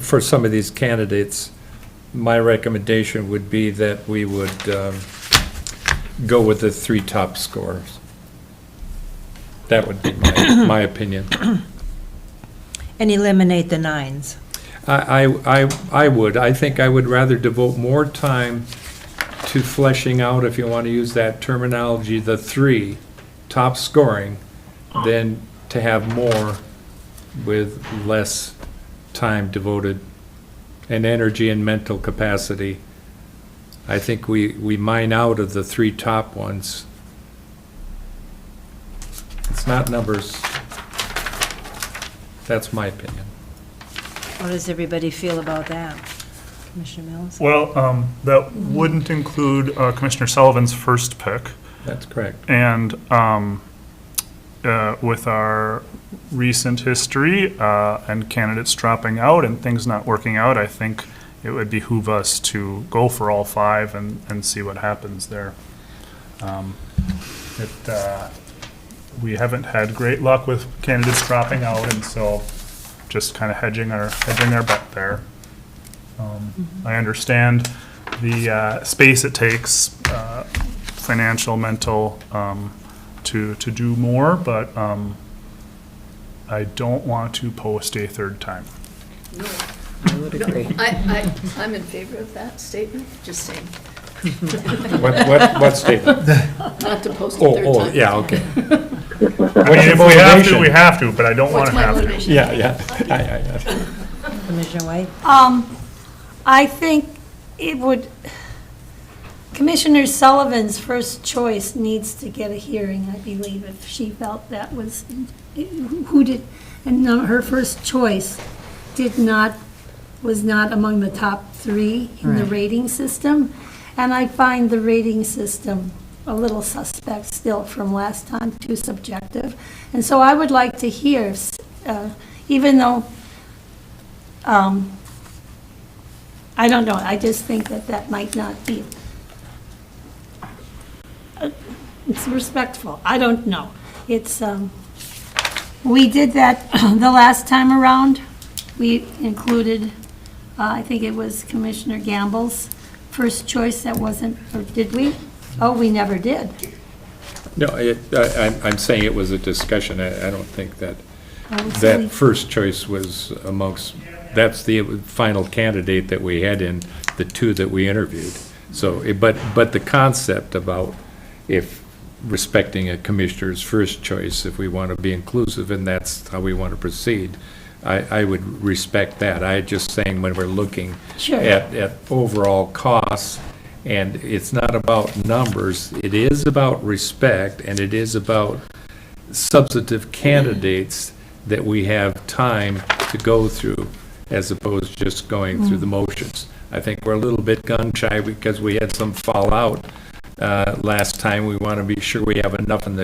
for some of these candidates, my recommendation would be that we would go with the 3 top scorers. That would be my opinion. And eliminate the 9s. I would. I think I would rather devote more time to fleshing out, if you want to use that terminology, the 3 top scoring than to have more with less time devoted and energy and mental capacity. I think we mine out of the 3 top ones. It's not numbers. That's my opinion. How does everybody feel about that? Commissioner Mills? Well, that wouldn't include Commissioner Sullivan's first pick. That's correct. And with our recent history and candidates dropping out and things not working out, I think it would behoove us to go for all 5 and see what happens there. We haven't had great luck with candidates dropping out, and so just kind of hedging our bet there. I understand the space it takes, financial, mental, to do more, but I don't want to post a 3rd time. I would agree. I'm in favor of that statement, just saying. What statement? Not to post a 3rd time. Oh, yeah, okay. We have to, but I don't want to have to. Yeah. Commissioner White? I think it would, Commissioner Sullivan's first choice needs to get a hearing, I believe, if she felt that was, her first choice was not among the top 3 in the Right. rating system. And I find the rating system a little suspect still from last time, too subjective. And so I would like to hear, even though, I don't know, I just think that might not be, it's respectful, I don't know. It's, we did that the last time around. We included, I think it was Commissioner Gamble's first choice that wasn't, or did we? Oh, we never did. No, I'm saying it was a discussion. I don't think that So we- first choice was that's the final candidate that we had in the 2 that we interviewed. So, but the concept about if respecting a commissioner's first choice, if we want to be inclusive and that's how we want to proceed, I would respect that. I just saying when we're looking Sure. at overall costs, and it's not about numbers, it is about respect, and it is about substantive candidates that we have time to go through, as opposed to just going through the motions. I think we're a little bit gun-shy because we had some fallout last time. We want to be sure we have enough in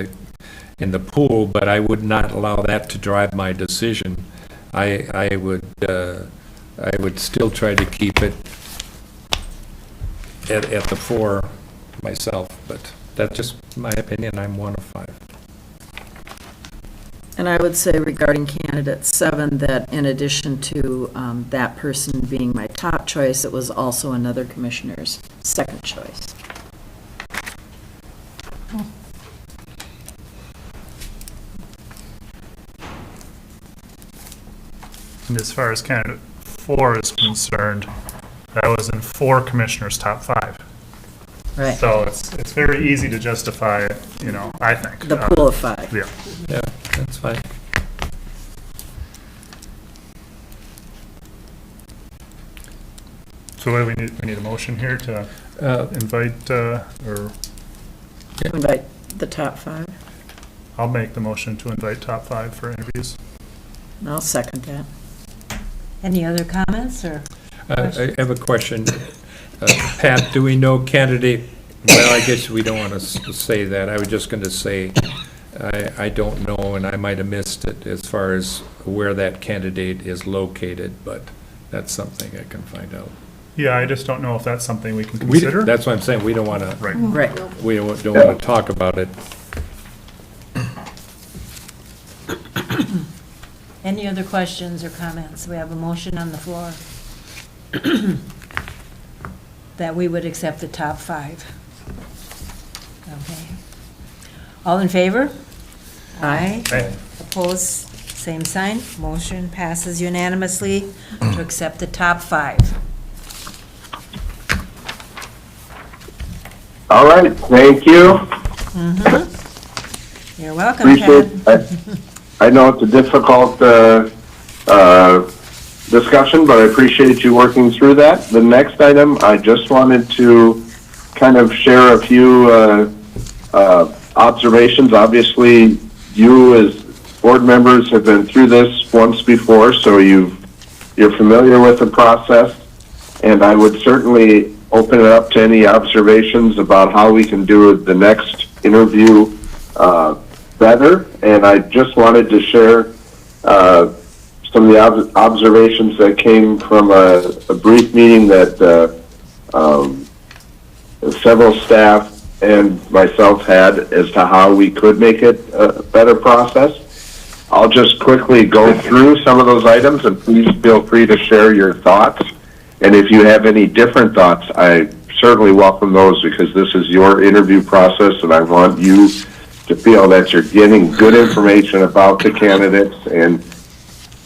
the pool, but I would not allow that to drive my decision. I would still try to keep it at the 4 myself, but that's just my opinion. I'm 1 of 5. And I would say regarding candidate 7, that in addition to that person being my top choice, it was also another commissioner's second choice. And as far as candidate 4 is concerned, that was in 4 commissioners' top 5. Right. So it's very easy to justify, I think. The pool of 5. Yeah. Yeah, that's fine. So what do we need? We need a motion here to invite, or Invite the top 5. I'll make the motion to invite top 5 for interviews. And I'll second that. Any other comments, or? I have a question. Pat, do we know candidate, well, I guess we don't want to say that. I was just going to say, I don't know, and I might have missed it as far as where that candidate is located, but that's something I can find out. Yeah, I just don't know if that's something we can consider. That's what I'm saying, we don't want to. Right. Right. We don't want to talk about it. Any other questions or comments? We have a motion on the floor that we would accept the top 5. Okay. All in favor? Aye. Aye. Opposed? Same sign. Motion passes unanimously to accept the top 5. All right, thank you. You're welcome, Ted. I know it's a difficult discussion, but I appreciate you working through that. The next item, I just wanted to kind of share a few observations. Obviously, you as board members have been through this once before, so you're familiar with the process, and I would certainly open it up to any observations about how we can do the next interview better, and I just wanted to share some of the observations that came from a brief meeting that several staff and myself had as to how we could make it a better process. I'll just quickly go through some of those items, and please feel free to share your thoughts. And if you have any different thoughts, I certainly welcome those, because this is your interview process, and I want you to feel that you're getting good information about the candidates and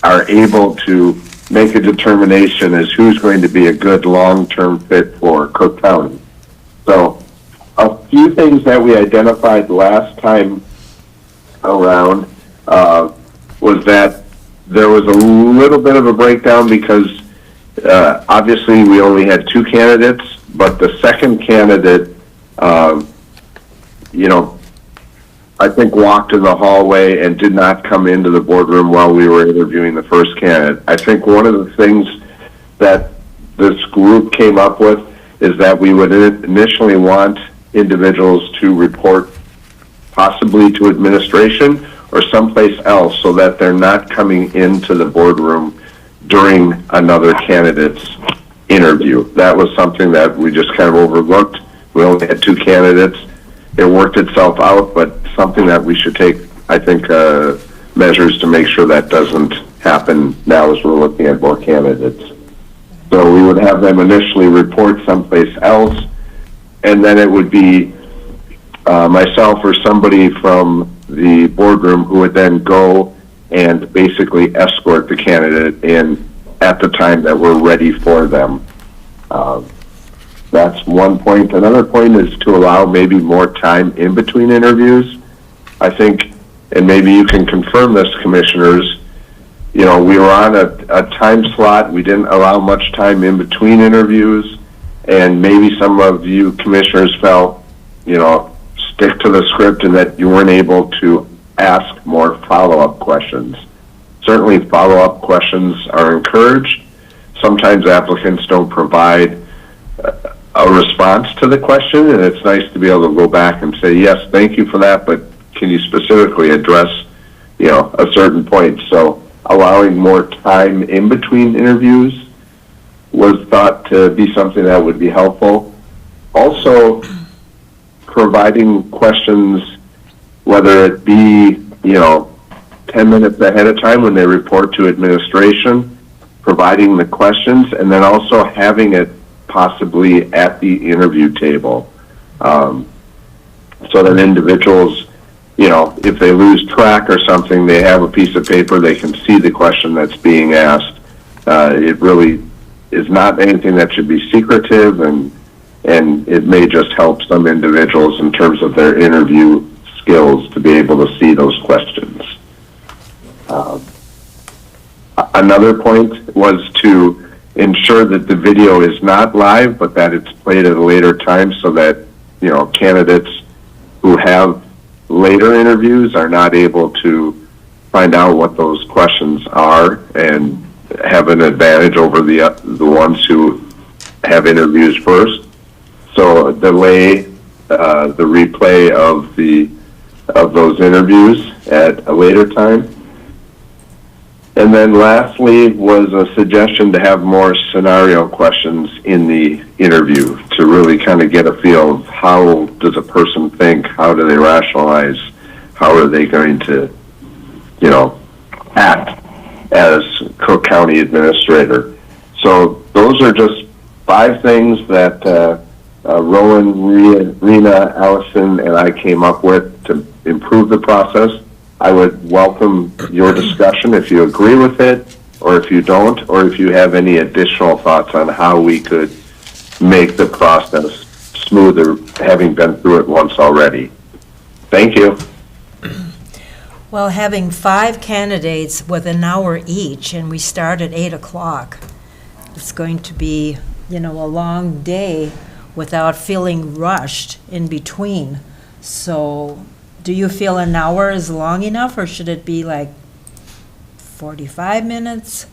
are able to make a determination as who's going to be a good long-term fit for Cook County. So a few things that we identified last time around was that there was a little bit of a breakdown because obviously we only had 2 candidates, but the second candidate, I think walked in the hallway and did not come into the boardroom while we were interviewing the first candidate. I think one of the things that this group came up with is that we would initially want individuals to report possibly to administration or someplace else so that they're not coming into the boardroom during another candidate's interview. That was something that we just kind of overlooked. We only had 2 candidates. It worked itself out, but something that we should take, I think, measures to make sure that doesn't happen now as we're looking at more candidates. So we would have them initially report someplace else, and then it would be myself or somebody from the boardroom who would then go and basically escort the candidate in at the time that we're ready for them. That's one point. Another point is to allow maybe more time in between interviews. I think, and maybe you can confirm this, commissioners, we were on a time slot. We didn't allow much time in between interviews, and maybe some of you commissioners felt, stick to the script and that you weren't able to ask more follow-up questions. Certainly follow-up questions are encouraged. Sometimes applicants don't provide a response to the question, and it's nice to be able to go back and say, yes, thank you for that, but can you specifically address, a certain point? So allowing more time in between interviews was thought to be something that would be helpful. Also, providing questions, whether it be, 10 minutes ahead of time when they report to administration, providing the questions, and then also having it possibly at the interview table. So that individuals, if they lose track or something, they have a piece of paper, they can see the question that's being asked. It really is not anything that should be secretive, and it may just help some individuals in terms of their interview skills to be able to see those questions. Another point was to ensure that the video is not live, but that it's played at a later time so that, candidates who have later interviews are not able to find out what those questions are and have an advantage over the ones who have interviews first. So delay the replay of those interviews at a later time. And then lastly was a suggestion to have more scenario questions in the interview to really kind of get a feel of how does a person think, how do they rationalize, how are they going to, act as Cook County Administrator. So those are just 5 things that Rowan, Rena, Allison, and I came up with to improve the process. I would welcome your discussion if you agree with it, or if you don't, or if you have any additional thoughts on how we could make the process smoother, having been through it once already. Thank you. Well, having 5 candidates with an hour each, and we start at 8 o'clock, it's going to be, a long day without feeling rushed in between. So do you feel an hour is long enough, or should it be like 45 minutes?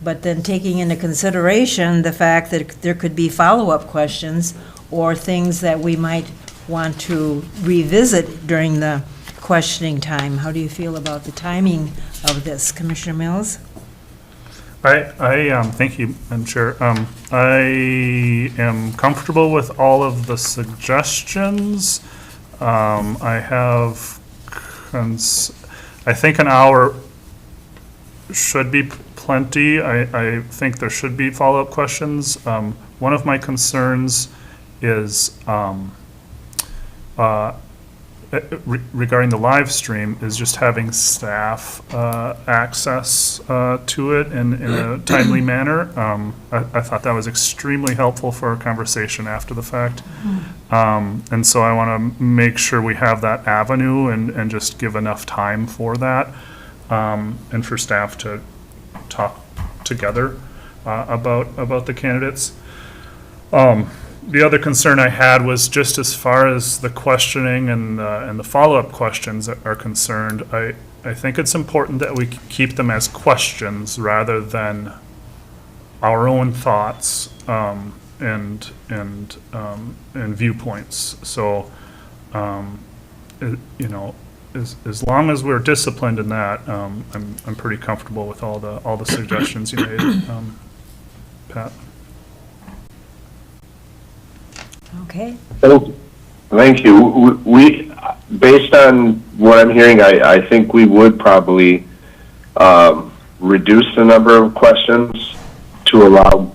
But then taking into consideration the fact that there could be follow-up questions or things that we might want to revisit during the questioning time. How do you feel about the timing of this, Commissioner Mills? Thank you, Madam Chair. I am comfortable with all of the suggestions. I have, I think an hour should be plenty. I think there should be follow-up questions. One of my concerns is regarding the live stream is just having staff access to it in a timely manner. I thought that was extremely helpful for our conversation after the fact. And so I want to make sure we have that avenue and just give enough time for that and for staff to talk together about the candidates. The other concern I had was just as far as the questioning and the follow-up questions are concerned, I think it's important that we keep them as questions rather than our own thoughts and viewpoints. So, you know, as long as we're disciplined in that, I'm pretty comfortable with all the suggestions you made, Pat. Okay. Thank you. We, based on what I'm hearing, I think we would probably reduce the number of questions to allow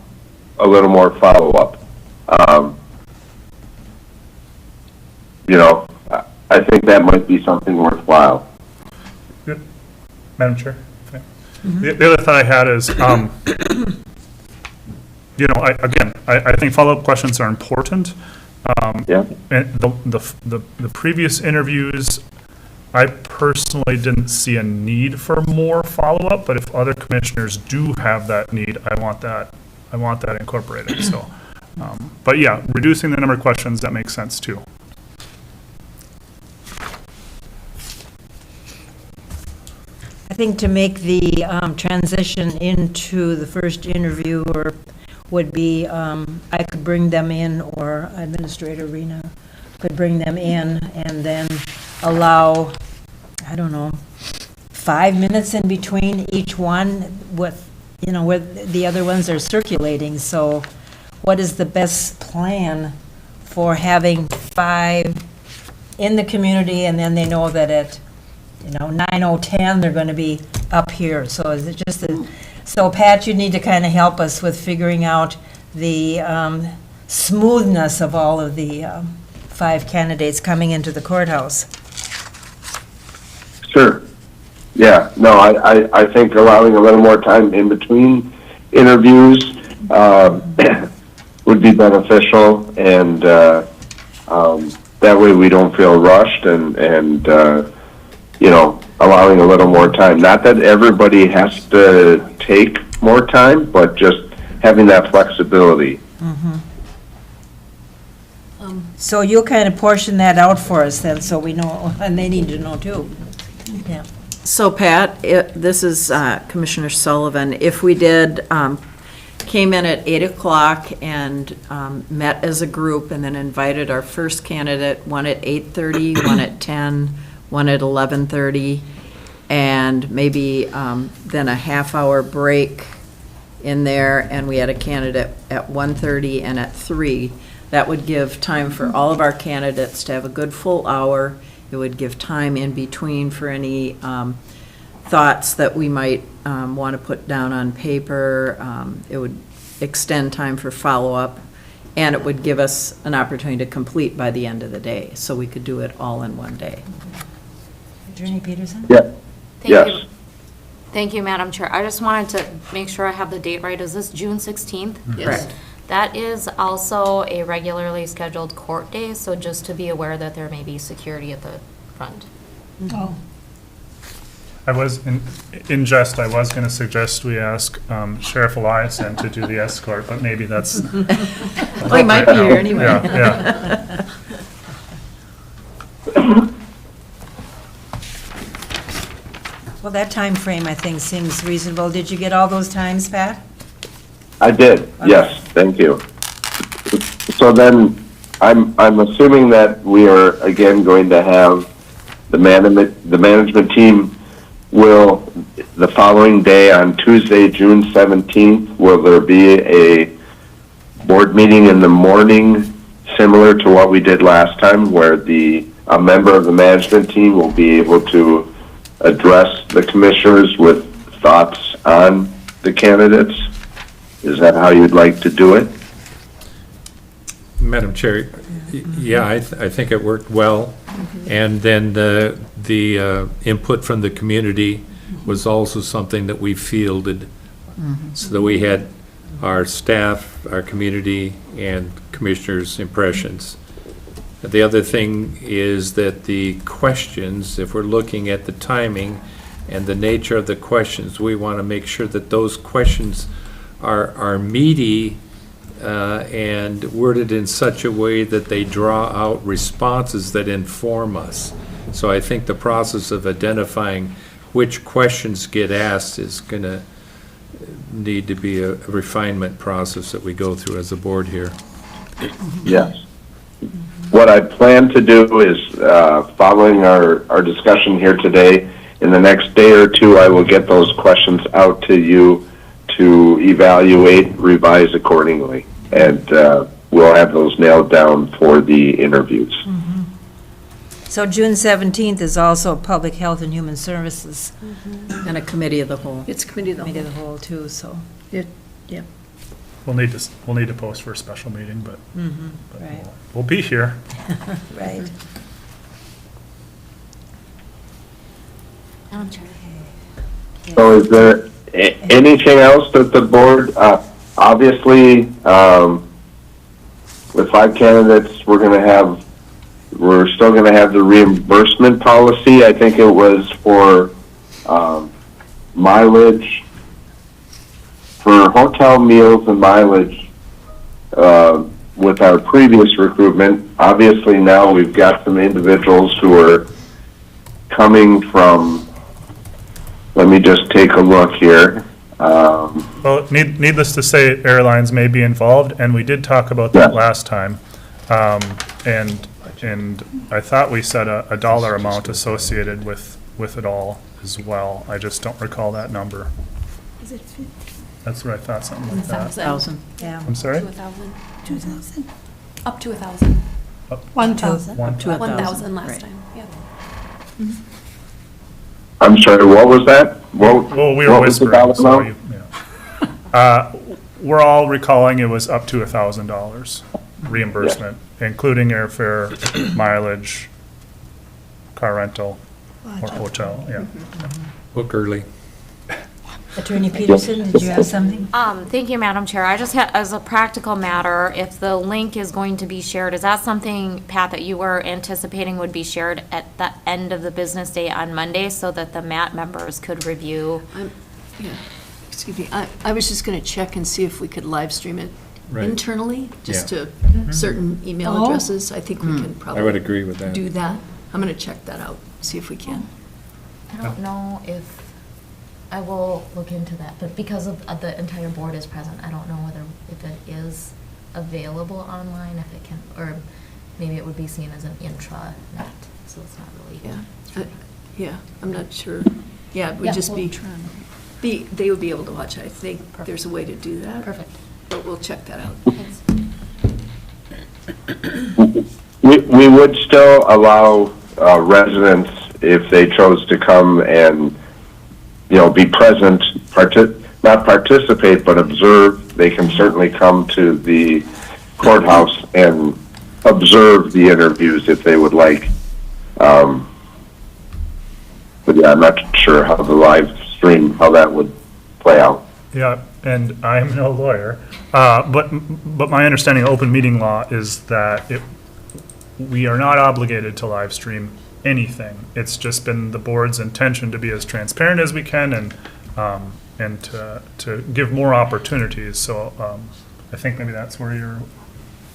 a little more follow-up. You know, I think that might be something worthwhile. Good. Madam Chair. Okay. The other thought I had is, you know, I think follow-up questions are important. Yeah. And the previous interviews, I personally didn't see a need for more follow-up, but if other commissioners do have that need, I want that incorporated. So, but yeah, reducing the number of questions, that makes sense too. I think to make the transition into the first interview would be, I could bring them in, or Administrator Rena could bring them in, and then allow, I don't know, 5 minutes in between each one with, you know, where the other ones are circulating. So what is the best plan for having 5 in the community, and then they know that at, you know, 9:10, they're going to be up here? So is it just so Pat, you need to kind of help us with figuring out the smoothness of all of the 5 candidates coming into the courthouse. Sure. Yeah, no, I think allowing a little more time in between interviews would be beneficial, and that way we don't feel rushed, and you know, allowing a little more time. Not that everybody has to take more time, but just having that flexibility. So you'll kind of portion that out for us then, so we know, and they need to know too. Yeah. So Pat, this is Commissioner Sullivan. If we did, came in at 8 o'clock and met as a group and then invited our first candidate, one at 8:30, one at 10, one at 11:30, and maybe then a half-hour break in there, and we had a candidate at 1:30 and at 3. That would give time for all of our candidates to have a good full hour. It would give time in between for any thoughts that we might want to put down on paper. It would extend time for follow-up, and it would give us an opportunity to complete by the end of the day, so we could do it all in one day. Attorney Peterson? Yeah. Yes. Thank you, Madam Chair. I just wanted to make sure I have the date right. Is this June 16th? Correct. That is also a regularly scheduled court day, so just to be aware that there may be security at the front. Oh. I was, in jest, I was going to suggest we ask Sheriff Eliason to do the escort, but maybe that's... Well, he might be here anyway. Yeah. Well, that time frame, I think, seems reasonable. Did you get all those times, Pat? I did, yes, thank you. So then, I'm assuming that we are again going to have The management team will, the following day on Tuesday, June 17th, will there be a board meeting in the morning similar to what we did last time, where a member of the management team will be able to address the commissioners with thoughts on the candidates? Is that how you'd like to do it? Madam Chair, yeah, I think it worked well. And then the input from the community was also something that we fielded. So that we had our staff, our community, and commissioners' impressions. The other thing is that the questions, if we're looking at the timing and the nature of the questions, we want to make sure that those questions are meaty and worded in such a way that they draw out responses that inform us. So I think the process of identifying which questions get asked is going to need to be a refinement process that we go through as a board here. Yes. What I plan to do is, following our discussion here today, in the next day or two, I will get those questions out to you to evaluate, revise accordingly, and we'll have those nailed down for the interviews. So June 17th is also Public Health and Human Services. And a committee of the whole. It's committee of the Committee whole. of the whole, too, so. Yeah. We'll need to post for a special meeting, but Right. we'll be here. Right. Madam Chair. So is there anything else that the board, obviously, with 5 candidates, we're still going to have the reimbursement policy. I think it was for mileage, for hotel meals and mileage with our previous recruitment. Obviously now we've got some individuals who are coming from, let me just take a look here. Well, needless to say, airlines may be involved, and we did talk about that last time. And I thought we said a dollar amount associated with it all as well. I just don't recall that number. Is it 50? That's what I thought, something like that. 1,000. Yeah. I'm sorry? 1,000. 2,000? Up to 1,000. 1,000. 1,000 last Right. time, yeah. I'm sorry, what was that? Well, we were what was the whispering, dollar so amount? we're all recalling it was up to $1,000 reimbursement, including airfare, mileage, car rental, or hotel, yeah. Book early. Attorney Peterson, did you have something? Thank you, Madam Chair. I just had, as a practical matter, if the link is going to be shared, is that something, Pat, that you were anticipating would be shared at the end of the business day on Monday so that the MAT members could review? Yeah, excuse me, I was just going to check and see if we could live stream it Right. internally, just Yeah. to certain email Oh. addresses. I think we can I probably would agree with that. do that. I'm going to check that out, see if we can. I don't know if, I will look into that, but because of the entire board is present, I don't know whether, if it is available online, if it can, or maybe it would be seen as an intranet, so it's not really. Yeah, yeah, I'm not sure. Yeah, it would Yeah, just we'll they would be able to watch it. I think there's a way to do that. Perfect. But we'll check that out. Thanks. We would still allow residents, if they chose to come and, be present, not participate, but observe. They can certainly come to the courthouse and observe the interviews if they would like. But yeah, I'm not sure how the live stream, how that would play out. Yeah, and I'm no lawyer, but my understanding of open meeting law is that we are not obligated to live stream anything. It's just been the board's intention to be as transparent as we can and to give more opportunities. So I think maybe that's where you're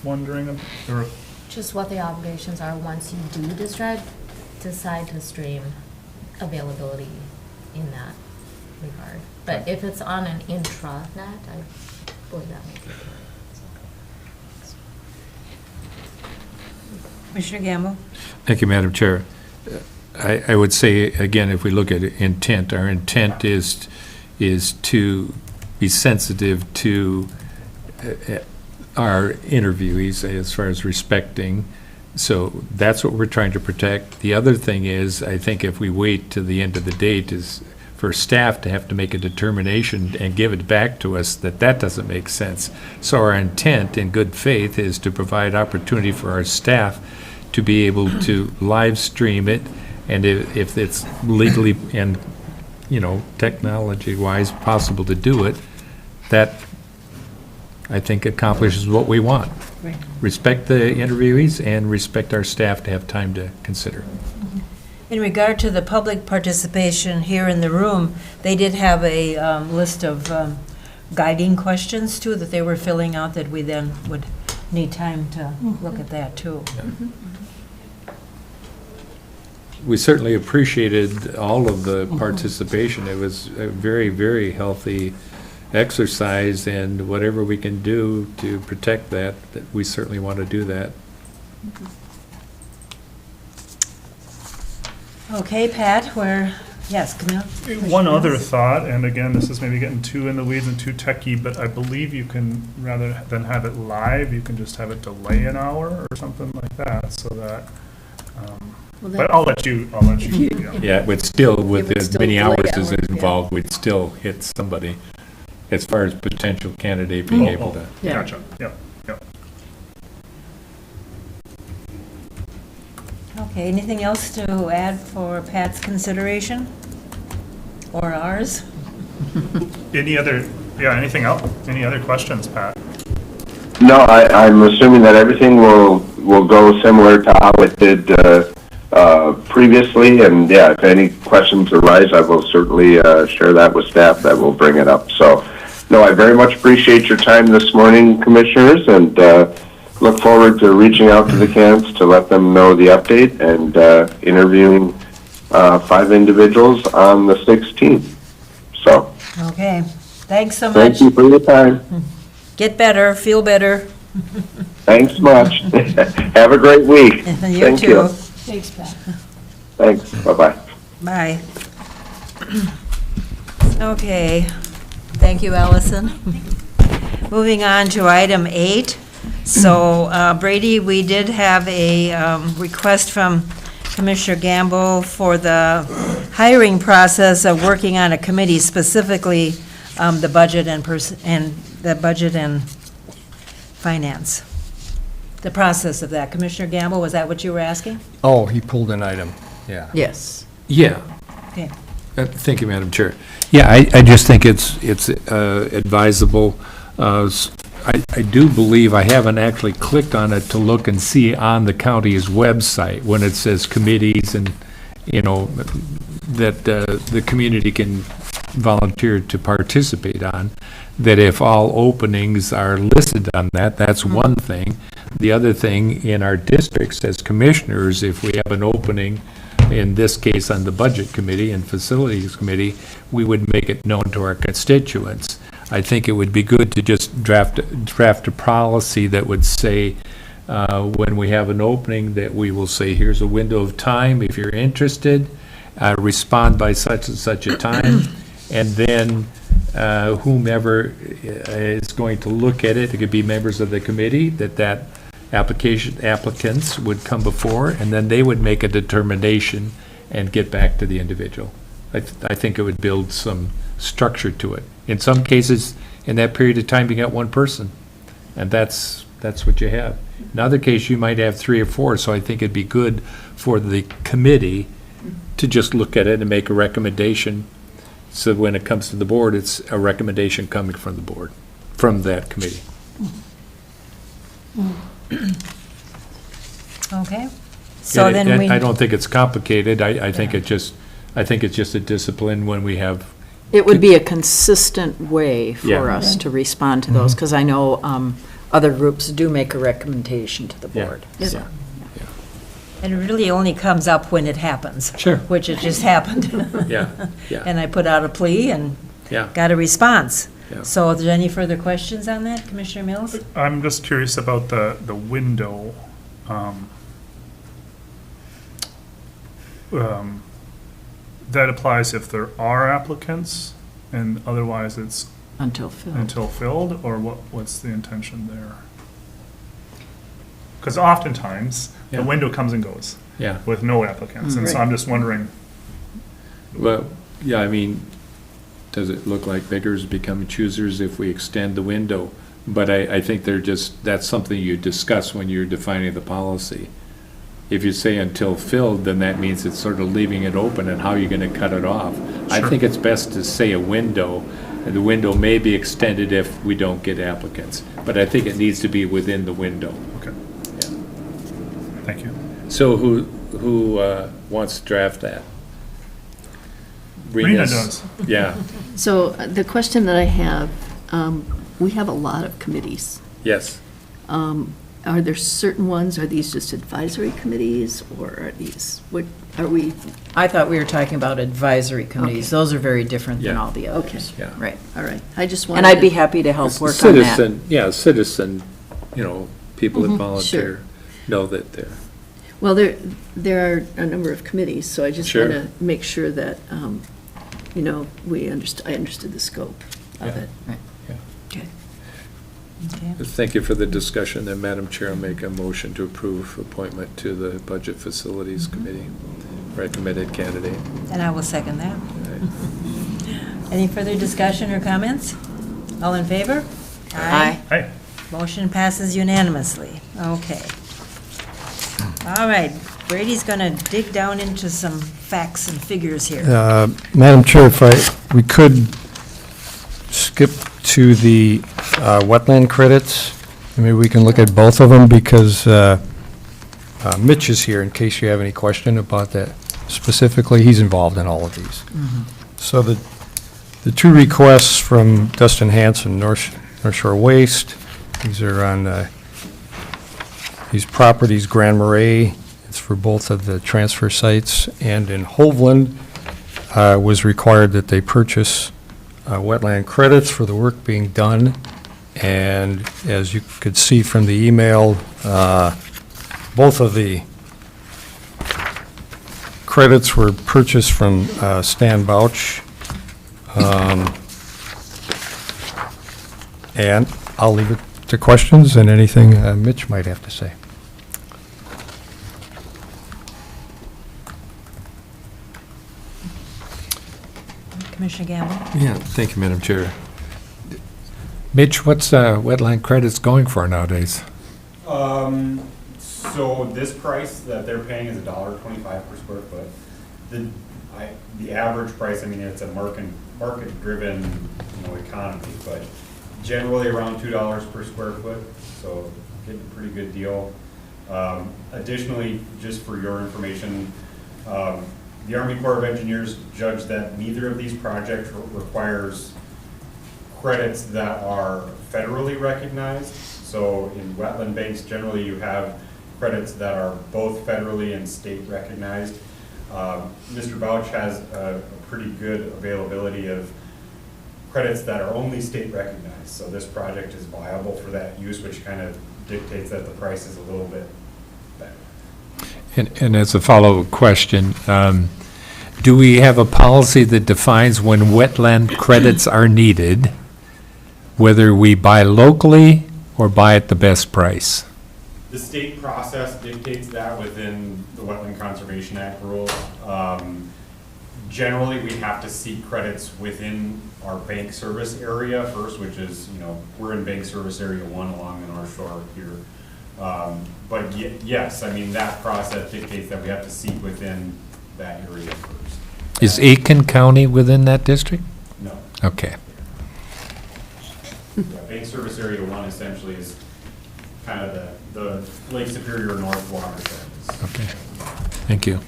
wondering, or Just what the obligations are once you do decide to stream, availability in that regard. But if it's on an intranet, I believe that may be good. Commissioner Gamble? Thank you, Madam Chair. I would say, again, if we look at intent, our intent is to be sensitive to our interviewees as far as respecting. So that's what we're trying to protect. The other thing is, I think if we wait to the end of the date, is for staff to have to make a determination and give it back to us, that doesn't make sense. So our intent in good faith is to provide opportunity for our staff to be able to live stream it, and if it's legally and, technology-wise possible to do it, that I think accomplishes what we want. Right. Respect the interviewees and respect our staff to have time to consider. In regard to the public participation here in the room, they did have a list of guiding questions, too, that they were filling out that we then would need time to look at that, too. We certainly appreciated all of the participation. It was a very, very healthy exercise, and whatever we can do to protect that we certainly want to do that. Okay, Pat, yes, Camille? One other thought, and again, this is maybe getting too in the weeds and too techy, but I believe you can, rather than have it live, you can just have it delay an hour or something like that, so that, but I'll let you. Yeah, but still, with would as still many delay hours as hours, involved, we'd still hit somebody as far as potential candidate being able to. Yeah. Gotcha, yep. Okay, anything else to add for Pat's consideration? Or ours? Anything else? Any other questions, Pat? No, I'm assuming that everything will go similar to how it did previously, and yeah, if any questions arise, I will certainly share that with staff that will bring it up. So, no, I very much appreciate your time this morning, Commissioners, and look forward to reaching out to the candidates to let them know the update and interviewing 5 individuals on the 16th. So, Okay, thanks so much. thank you for your time. Get better, feel better. Thanks much. Have a great week. You Thank too. you. Thanks, Pat. Thanks. Bye-bye. Bye. Okay, thank you, Allison. Moving on to item 8. So, Brady, we did have a request from Commissioner Gamble for the hiring process of working on a committee, specifically the budget and the budget and finance. The process of that. Commissioner Gamble, was that what you were asking? Oh, he pulled an item, yeah. Yes. Yeah. Okay. Thank you, Madam Chair. Yeah, I just think it's advisable. I do believe, I haven't actually clicked on it to look and see on the county's website when it says committees and, that the community can volunteer to participate on, that if all openings are listed on that, that's one thing. The other thing, in our districts as commissioners, if we have an opening, in this case on the Budget Committee and Facilities Committee, we would make it known to our constituents. I think it would be good to just draft a policy that would say, when we have an opening, that we will say, here's a window of time, if you're interested, respond by such and such a time, and then whomever is going to look at it could be members of the committee, that applicants would come before, and then they would make a determination and get back to the individual. I think it would build some structure to it. In some cases, in that period of time, you got one person, and that's what you have. In other cases, you might have 3 or 4, so I think it'd be good for the committee to just look at it and make a recommendation. So when it comes to the board, it's a recommendation coming from the board, from that committee. Okay. So And then we. I don't think it's complicated. I think it's just a discipline when we have. It would be a consistent way for Yeah. us to respond to those, because I know other groups do make a recommendation to the board. Yeah. So, And it really only comes up when it happens. Sure. Which it just happened. Yeah, yeah. And I put out a plea and Yeah. got a response. Yeah. So are there any further questions on that, Commissioner Mills? I'm just curious about the window. that applies if there are applicants, and otherwise it's Until filled. until filled, or what's the intention there? Because oftentimes, the Yeah. window comes and goes Yeah. with no applicants, and so I'm just wondering, Well, yeah, I mean, does it look like beggars become choosers if we extend the window? But I think that's something you discuss when you're defining the policy. If you say until filled, then that means it's sort of leaving it open, and how are you gonna cut it off? I Sure. think it's best to say a window, and the window may be extended if we don't get applicants. But I think it needs to be within the window. okay, Yeah. thank you. So who wants to draft that? Rena does. Yeah, So the question that I have, we have a lot of committees. yes. Are there certain ones, are these just advisory committees, or are these, what, are we, I thought we were talking about advisory committees. Okay. Those are very different than Yeah. all the okay, others. Yeah. Right. all right. I just wanted And I'd be to- happy to help work on that. Citizen, people that Mhm, volunteer know that they're, Well, there are a number of committees, so I just Sure. want to make sure that, I understood the scope of Yeah. it. Right. Okay. Okay. thank you for the discussion, and Madam Chair, I'll make a motion to approve appointment to the Budget Facilities Committee, recommended candidate. And I will second that. Any further discussion or comments? All in favor? Aye. Hey, Motion passes unanimously. Okay. All right, Brady's going to dig down into some facts and figures here. Madam Chair, we could skip to the wetland credits. Maybe we can look at both of them, because Mitch is here in case you have any question about that specifically. He's involved in all of these. So the two requests from Dustin Hanson, North Shore Waste, these are on these properties, Grand Marais. It's for both of the transfer sites. And in Hovland, was required that they purchase wetland credits for the work being done. And as you could see from the email, both of the credits were purchased from Stan Bouch. And I'll leave it to questions and anything Mitch might have to say. Commissioner Gamble? Yeah, thank you, Madam Chair. Mitch, what's wetland credits going for nowadays? So this price that they're paying is $1.25 per square foot. The average price, I mean, it's a market-driven, economy, but generally around $2 per square foot, so getting a pretty good deal. Additionally, just for your information, the Army Corps of Engineers judged that neither of these projects requires credits that are federally recognized. So in wetland banks, generally you have credits that are both federally and state recognized. Mr. Bouch has a pretty good availability of credits that are only state recognized. So this project is viable for that use, which kind of dictates that the price is a little bit better. And as a follow-up question, do we have a policy that defines when wetland credits are needed, whether we buy locally or buy at the best price? The state process dictates that within the Wetland Conservation Act rules. Generally, we have to seek credits within our bank service area first, which is, we're in bank service area 1 along the North Shore here. But yes, I mean, that process dictates that we have to seek within that area first. Is Aiken County within that district? No. Okay. Yeah, bank service area 1 essentially is kind of the Lake Superior North watershed. Okay. Thank you.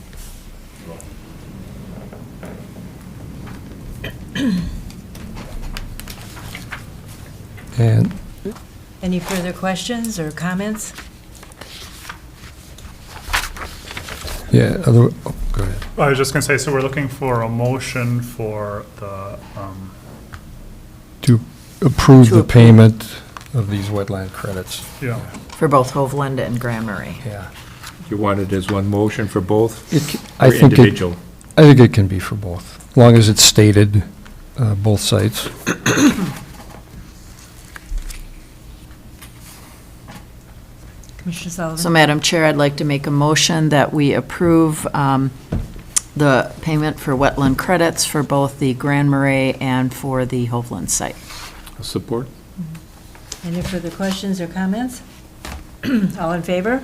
And Any further questions or comments? yeah, go ahead. I was just going to say, so we're looking for a motion for the, To approve the payment of these wetland credits. yeah, For both Hovland and Grand Marais. Yeah. You want it as one motion for both? I Or think individual? I think it can be for both, as long as it's stated, both sites. Commissioner Sullivan? So, Madam Chair, I'd like to make a motion that we approve the payment for wetland credits for both the Grand Marais and for the Hovland site. Support? Any further questions or comments? All in favor?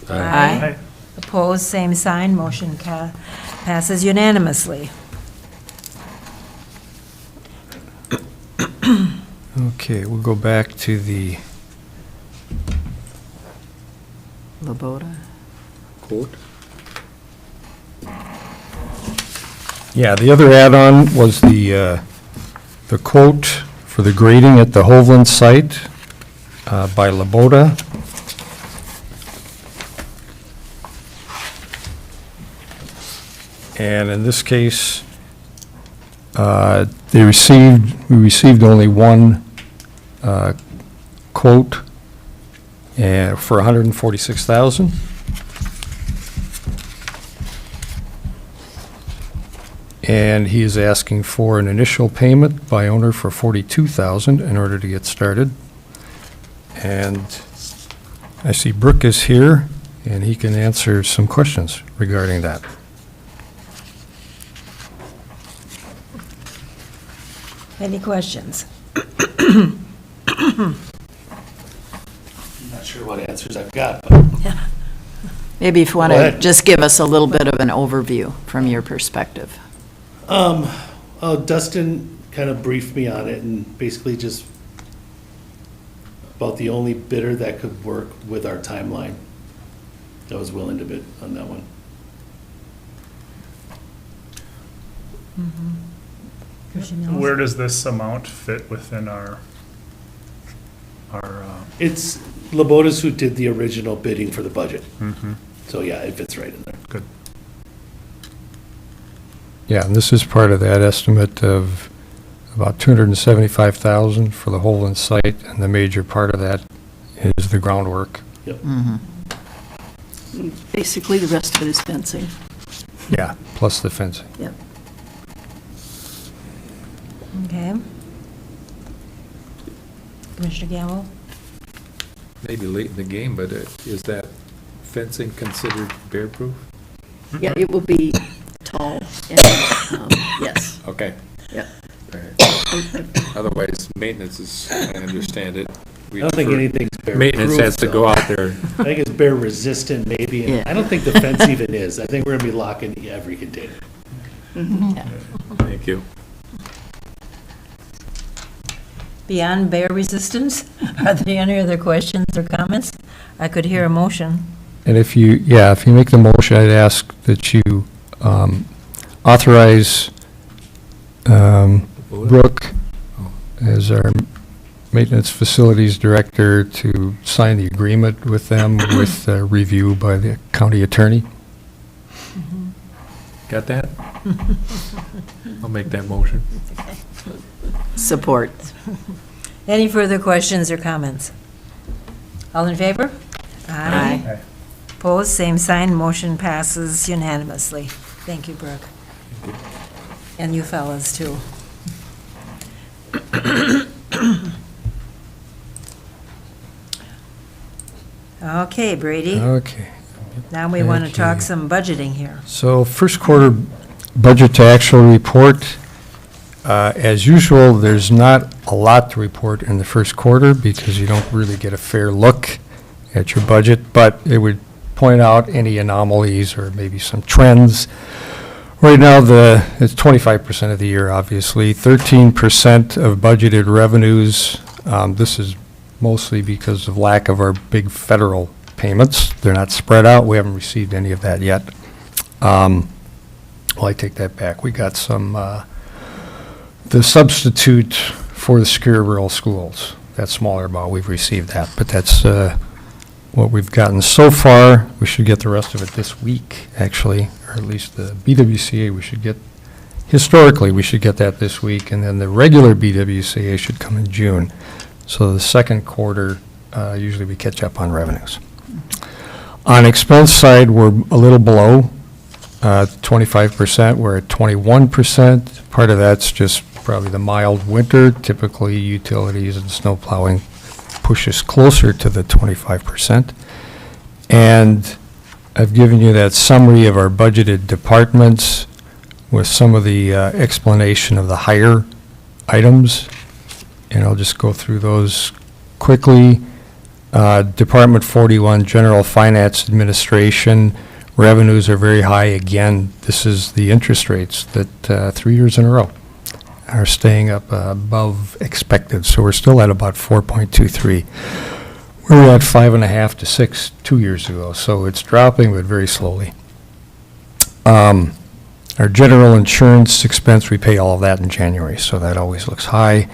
Aye. Opposed, same sign, motion passes unanimously. Okay, we'll go back to the LaBoda. Quote? Yeah, the other add-on was the quote for the grading at the Hovland site by LaBoda. And in this case, we received only one quote for $146,000. And he is asking for an initial payment by owner for $42,000 in order to get started. And I see Brooke is here, and he can answer some questions regarding that. Any questions? I'm not sure what answers I've got, but Maybe if you want Go to ahead. just give us a little bit of an overview from your perspective. Dustin kind of briefed me on it and basically just about the only bidder that could work with our timeline that was willing to bid on that one. Where does this amount fit within our It's LaBoda's who did the original bidding for the budget. mhm. So yeah, it fits right in there. Good. Yeah, and this is part of that estimate of about $275,000 for the Hovland site, and the major part of that is the groundwork. Yep. Basically, the rest of it is fencing. Yeah, plus the fencing. Yep. Okay. Commissioner Gamble? Maybe late in the game, but is that fencing considered bear-proof? Yeah, it will be tall and, yes. Okay. Yep. All right. Otherwise, maintenance is, I understand it. I don't think anything's bear-proof. Maintenance has to go though. out there. I think it's bear resistant maybe, and Yeah. I don't think the fence even is. I think we're gonna be locking every container. Thank you. Beyond bear resistance, are there any other questions or comments? I could hear a motion. And if you make the motion, I'd ask that you authorize Brooke as our maintenance facilities director to sign the agreement with them with review by the county attorney. Got that? I'll make that motion. Support. Any further questions or comments? All in favor? Aye. Opposed, same sign, motion passes unanimously. Thank you, Brooke. And you fellas, too. Okay, Brady, Okay. now we want to Thank talk you. some budgeting here. So first quarter budget to actual report. As usual, there's not a lot to report in the first quarter because you don't really get a fair look at your budget, but it would point out any anomalies or maybe some trends. Right now, it's 25% of the year, obviously, 13% of budgeted revenues. This is mostly because of lack of our big federal payments. They're not spread out. We haven't received any of that yet. Well, I take that back. We got some, the substitute for the secure rural schools, that smaller amount, we've received that, but that's what we've gotten so far. We should get the rest of it this week, actually, or at least the BWCA we should get, historically, we should get that this week, and then the regular BWCA should come in June. So the second quarter, usually we catch up on revenues. On expense side, we're a little below 25%. We're at 21%. Part of that's just probably the mild winter. Typically, utilities and snow plowing push us closer to the 25%. And I've given you that summary of our budgeted departments with some of the explanation of the higher items. And I'll just go through those quickly. Department 41, General Finance Administration, revenues are very high. Again, this is the interest rates that 3 years in a row are staying up above expected. So we're still at about 4.23. We were at 5.5 to 6 2 years ago. So it's dropping, but very slowly. Our general insurance expense, we pay all of that in January, so that always looks high.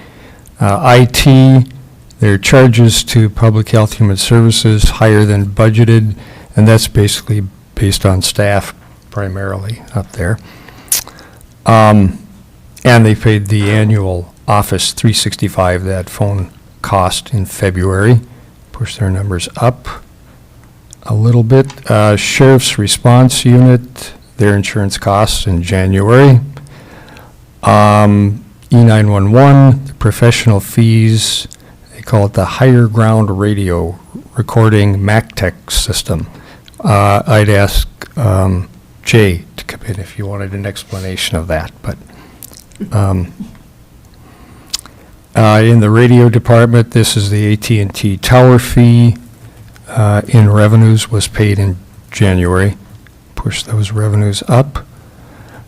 IT, their charges to Public Health Human Services higher than budgeted, and that's basically based on staff primarily up there. And they paid the annual Office 365, that phone cost in February, pushed their numbers up a little bit. Sheriff's Response Unit, their insurance costs in January. E911, the professional fees, they call it the Higher Ground Radio Recording MacTech System. I'd ask Jay to come in if you wanted an explanation of that, but in the radio department, this is the AT&T tower fee in revenues was paid in January. Push those revenues up.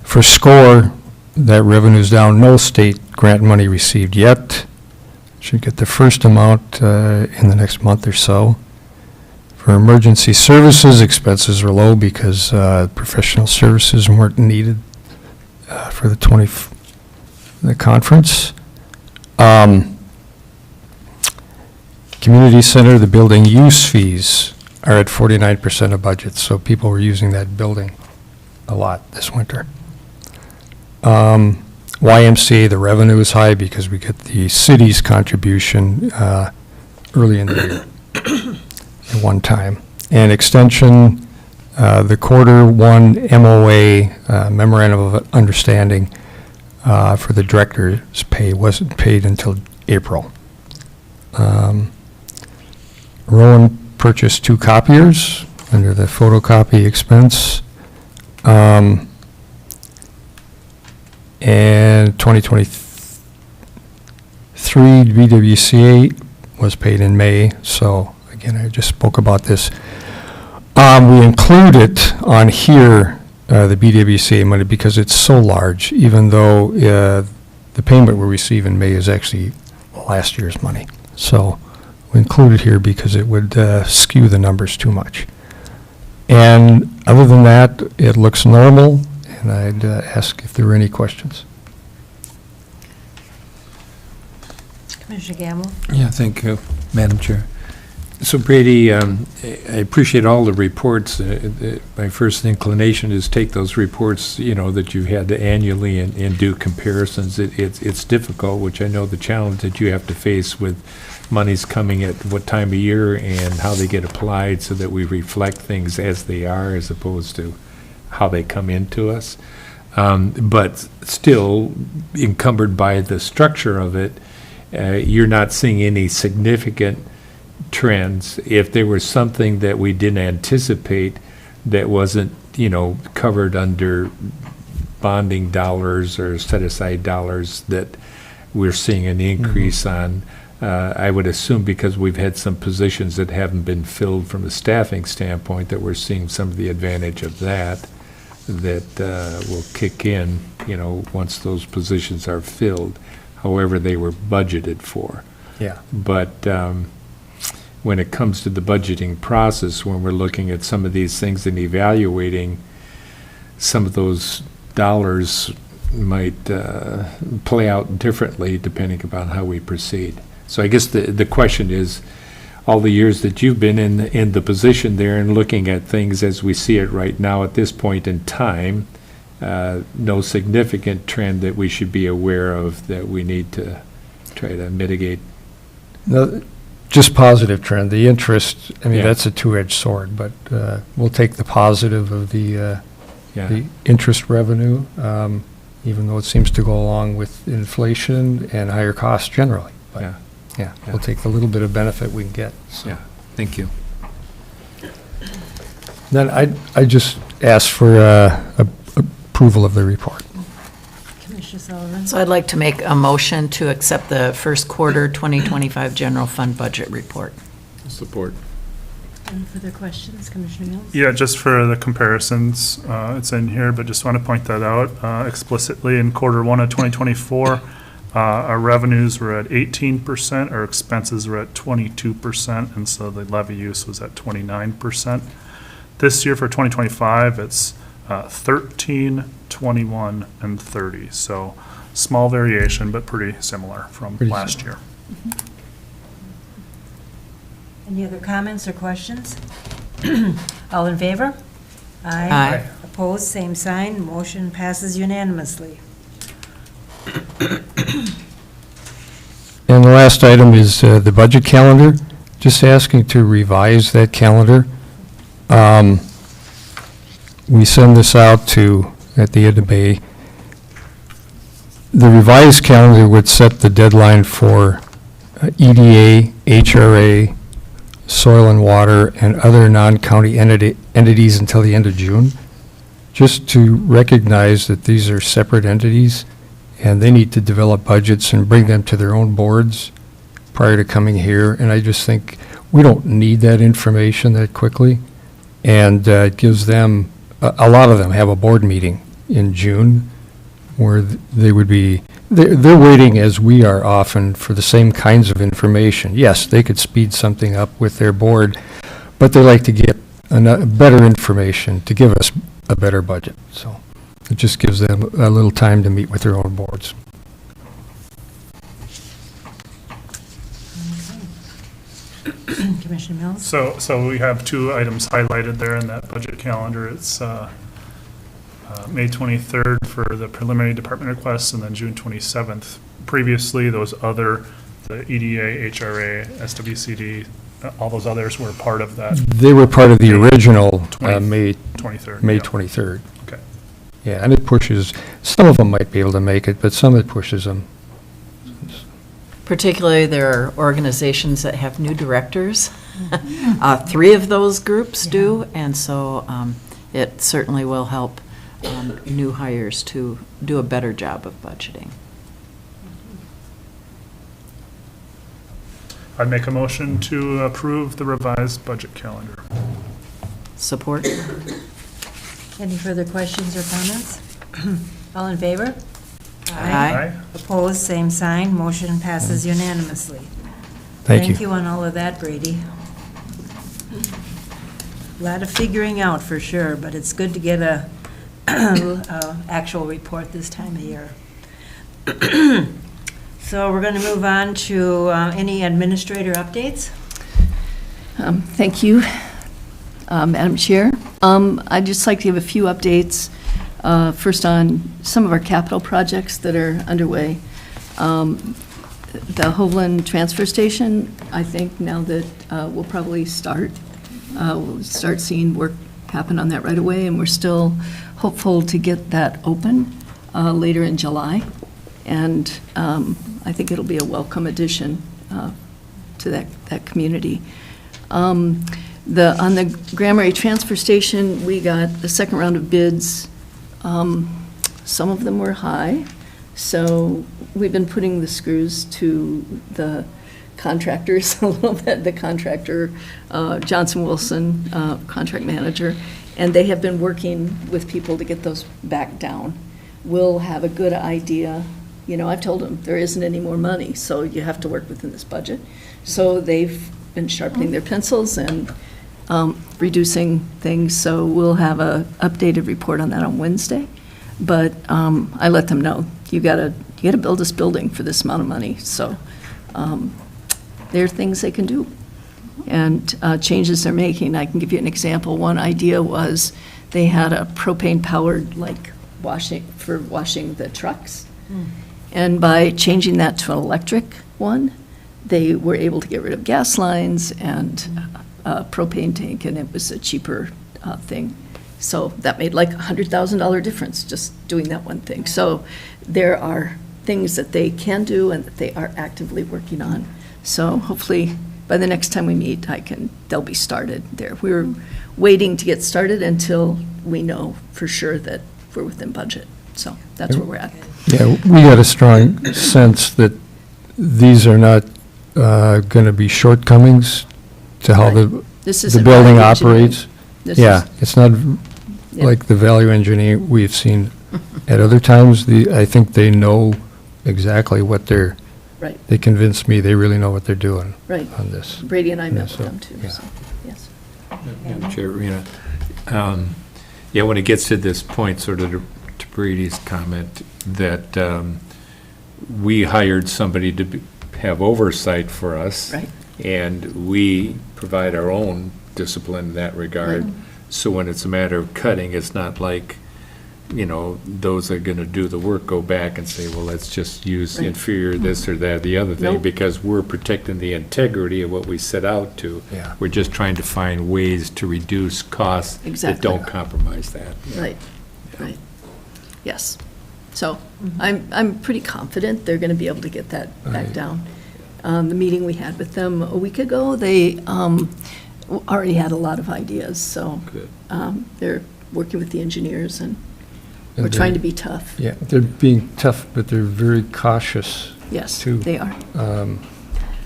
For SCORE, that revenue's down. No state grant money received yet. Should get the first amount in the next month or so. For emergency services, expenses are low because professional services weren't needed for the conference. Community center, the building use fees are at 49% of budget, so people were using that building a lot this winter. YMCA, the revenue is high because we get the city's contribution early in the year at one time. And extension, the quarter one MOA, memorandum of understanding for the director's pay wasn't paid until April. Rowan purchased 2 copiers under the photocopy expense. And 2023 BWCA was paid in May, so again, I just spoke about this. We include it on here, the BWCA money, because it's so large, even though the payment we receive in May is actually last year's money. So we include it here because it would skew the numbers too much. And other than that, it looks normal, and I'd ask if there were any questions. Commissioner Gamble? Yeah, thank you, Madam Chair. So Brady, I appreciate all the reports. My first inclination is take those reports, that you've had to annually and do comparisons. It's difficult, which I know the challenge that you have to face with monies coming at what time of year and how they get applied so that we reflect things as they are as opposed to how they come into us. But still, encumbered by the structure of it, you're not seeing any significant trends. If there was something that we didn't anticipate that wasn't, covered under bonding dollars or set-aside dollars that we're seeing an increase on, I would assume because we've had some positions that haven't been filled from a staffing standpoint that we're seeing some of the advantage of that will kick in, once those positions are filled, however they were budgeted for. Yeah. But when it comes to the budgeting process, when we're looking at some of these things and evaluating, some of those dollars might play out differently depending upon how we proceed. So I guess the question is, all the years that you've been in the position there and looking at things as we see it right now at this point in time, no significant trend that we should be aware of that we need to try to mitigate? No, just positive trend. The interest, I mean, Yeah. that's a two-edged sword, but we'll take the positive of the Yeah. interest revenue, even though it seems to go along with inflation and higher costs generally. But, Yeah. yeah, we'll take the little bit of benefit we can get. So. Yeah, thank you. Then I just ask for approval of the report. Commissioner Sullivan? So I'd like to make a motion to accept the first quarter 2025 general fund budget report. Support. Any further questions, Commissioner Mills? Yeah, just for the comparisons, it's in here, but just want to point that out explicitly. In quarter one of 2024, our revenues were at 18%, our expenses were at 22%, and so the levy use was at 29%. This year for 2025, it's 13, 21, and 30. So small variation, but pretty similar from Pretty last similar. year. Any other comments or questions? All in favor? Aye. Opposed, same sign. Motion passes unanimously. And the last item is the budget calendar. Just asking to revise that calendar. We send this out at the end of May. The revised calendar would set the deadline for EDA, HRA, soil and water, and other non-county entities until the end of June, just to recognize that these are separate entities, and they need to develop budgets and bring them to their own boards prior to coming here. And I just think we don't need that information that quickly, and it gives them, a lot of them have a board meeting in June where they would be, they're waiting as we are often for the same kinds of information. Yes, they could speed something up with their board, but they like to get better information to give us a better budget. So it just gives them a little time to meet with their own boards. Commissioner Mills? So we have two items highlighted there in that budget calendar. It's May 23rd for the preliminary department requests, and then June 27th. Previously, those other, the EDA, HRA, SWCD, all those others were part of that. They were part of the original May 23rd. May yeah. 23rd. Okay. Yeah, and it pushes, some of them might be able to make it, but some it pushes them. Particularly, there are organizations that have new directors. 3 of those groups do, and so it certainly will help new hires to do a better job of budgeting. I'd make a motion to approve the revised budget calendar. Support? Any further questions or comments? All in favor? Aye. Opposed, same sign. Motion passes unanimously. Thank you. Thank you on all of that, Brady. A lot of figuring out for sure, but it's good to get a actual report this time of year. So we're going to move on to any administrator updates. Thank you, Madam Chair. I'd just like to give a few updates. First on some of our capital projects that are underway. The Hovland Transfer Station, I think now that we'll probably we'll start seeing work happen on that right away, and we're still hopeful to get that open later in July. And I think it'll be a welcome addition to that community. On the Grand Marais Transfer Station, we got the second round of bids. Some of them were high, so we've been putting the screws to the contractors a little bit, the contractor, Johnson Wilson, contract manager, and they have been working with people to get those back down. We'll have a good idea. You know, I've told them there isn't any more money, so you have to work within this budget. So they've been sharpening their pencils and reducing things, so we'll have a updated report on that on Wednesday. But I let them know, you gotta build this building for this amount of money, so there are things they can do and changes they're making. I can give you an example. One idea was they had a propane-powered, like, washing the trucks. And by changing that to an electric one, they were able to get rid of gas lines and a propane tank, and it was a cheaper thing. So that made like $100,000 difference just doing that one thing. So there are things that they can do and that they are actively working on. So hopefully by the next time we meet, they'll be started there. We're waiting to get started until we know for sure that we're within budget. So that's where we're at. Yeah, we got a strong sense that these are not going to be shortcomings to how This the isn't building value engineering. operates. This Yeah, is- it's not like the value engineering we've seen at other times. I think they know exactly what they're, Right. they convinced me they really know what they're doing Right. on this. Brady and I met Yeah, with them too, yeah. so, yes. Madam Chair, Rena, yeah, when it gets to this point, sort of to Brady's comment, that we hired somebody to have oversight for us. Right. And we provide our own discipline in that regard. Right. So when it's a matter of cutting, it's not like, those that are going to do the work go back and say, well, let's just use the Right. inferior this or that, the other thing, Nope. because we're protecting the integrity of what we set out to. Yeah. We're just trying to find ways to reduce costs that Exactly. don't compromise that. Right, right. Yes. So I'm pretty confident they're going to be able to get that back Right. down. The meeting we had with them a week ago, they already had a lot of ideas, so Good. they're working with the engineers, and we're And trying they- to be tough. Yeah, they're being tough, but they're very cautious, Yes, too. they are.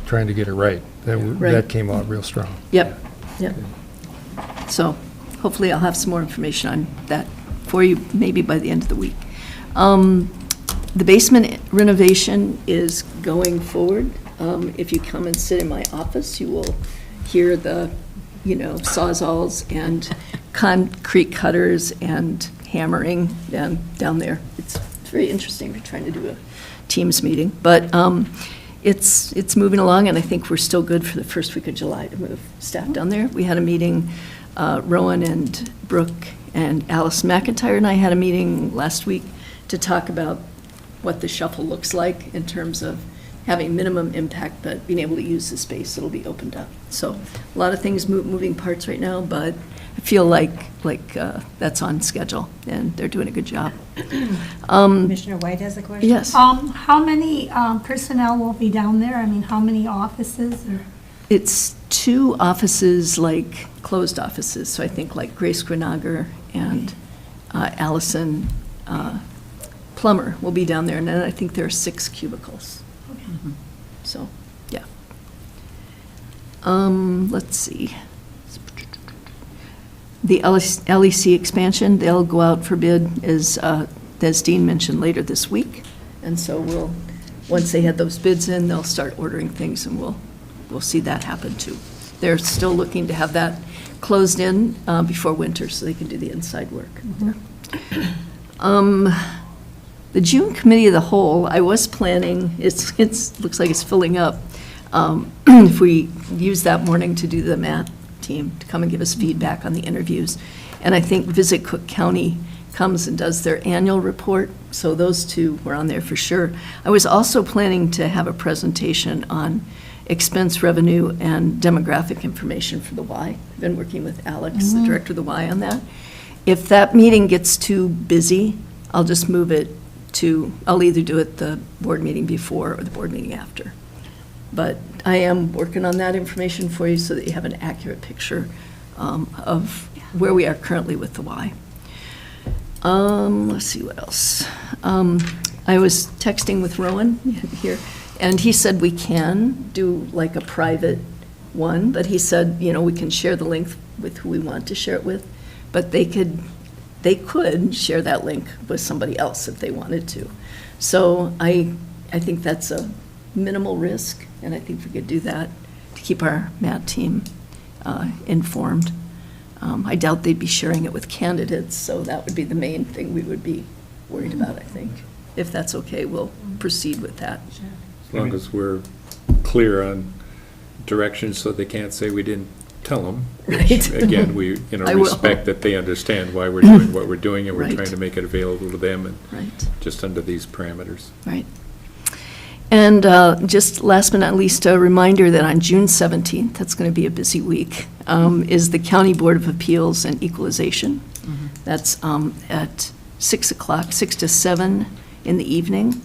Trying to get it right. Right. That came out real strong. Yep, yep. So hopefully I'll have some more information on that for you, maybe by the end of the week. The basement renovation is going forward. If you come and sit in my office, you will hear the, sawzalls and concrete cutters and hammering down there. It's very interesting. We're trying to do a Teams meeting, but it's moving along, and I think we're still good for the first week of July to move staff down there. We had a meeting, Rowan and Brooke and Alice McIntyre and I had a meeting last week to talk about what the shuffle looks like in terms of having minimum impact, but being able to use the space that'll be opened up. So a lot of things, moving parts right now, but I feel like that's on schedule, and they're doing a good job. Commissioner White has a question? Yes. How many personnel will be down there? I mean, how many offices or? It's 2 offices, like closed offices, so I think like Grace Grenager and Allison Plummer will be down there, and then I think there are 6 cubicles. So, yeah. Let's see. The LEC expansion, they'll go out for bid, as Dean mentioned, later this week. And so once they had those bids in, they'll start ordering things, and we'll see that happen too. They're still looking to have that closed in before winter so they can do the inside work. The June Committee of the Whole, I was planning, looks like it's filling up. If we use that morning to do the math team, to come and give us feedback on the interviews. And I think Visit Cook County comes and does their annual report, so those 2 were on there for sure. I was also planning to have a presentation on expense revenue and demographic information for the Y. I've been working with Alex, the director of the Y, on that. If that meeting gets too busy, I'll just move it I'll either do it the board meeting before or the board meeting after. But I am working on that information for you so that you have an accurate picture of where we are currently with the Y. Let's see what else. I was texting with Rowan here, and he said we can do like a private one, but he said, we can share the link with who we want to share it with, but they could share that link with somebody else if they wanted to. So I think that's a minimal risk, and I think we could do that to keep our MAT team informed. I doubt they'd be sharing it with candidates, so that would be the main thing we would be worried about, I think. If that's okay, we'll proceed with that. As long as we're clear on directions so they can't say we didn't tell them. Right. Again, we, I will. respect that they understand why we're doing what we're doing, and we're Right. trying to make it available to them, and Right. just under these parameters. Right. And just last but not least, a reminder that on June 17th, that's going to be a busy week, is the County Board of Appeals and Equalization. That's at 6 o'clock, 6 to 7 in the evening.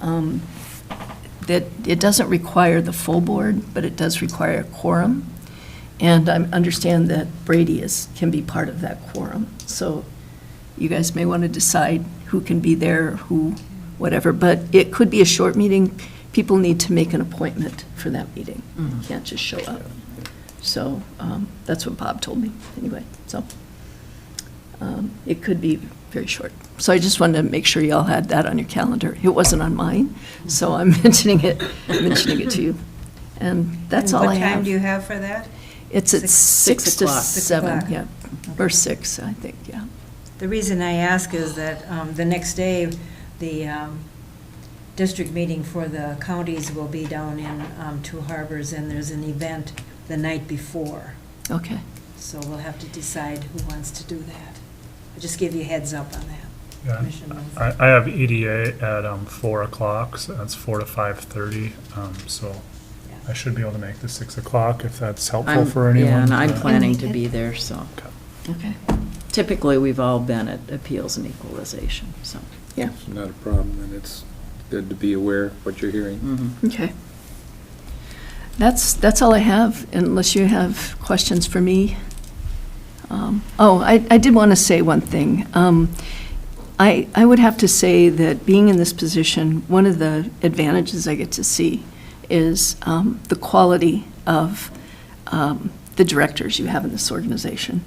That it doesn't require the full board, but it does require a quorum. And I understand that Brady can be part of that quorum. So you guys may want to decide who can be there, who, whatever. But it could be a short meeting. People need to make an appointment for that meeting. You can't just show up. So that's what Bob told me, anyway. So it could be very short. So I just wanted to make sure y'all had that on your calendar. It wasn't on mine, so I'm mentioning it to you. And that's all I have. What time do you have for that? It's at 6 to o'clock. 7, yeah. Or 6, I think, yeah. The reason I ask is that the next day, the district meeting for the counties will be down in Two Harbors, and there's an event the night before. Okay. So we'll have to decide who wants to do that. I'll just give you a heads up on that. Yeah. Commissioner Mills. I have EDA at 4 o'clock, so that's 4 to 5:30, so I should be able to make the 6 o'clock if that's helpful for anyone. Yeah, and I'm planning to be there, so. Okay. Typically, we've all been at Appeals and Equalization, so. Yeah. It's not a problem, and it's good to be aware of what you're hearing. Okay. That's all I have, unless you have questions for me. I did want to say one thing. I would have to say that being in this position, one of the advantages I get to see is the quality of the directors you have in this organization.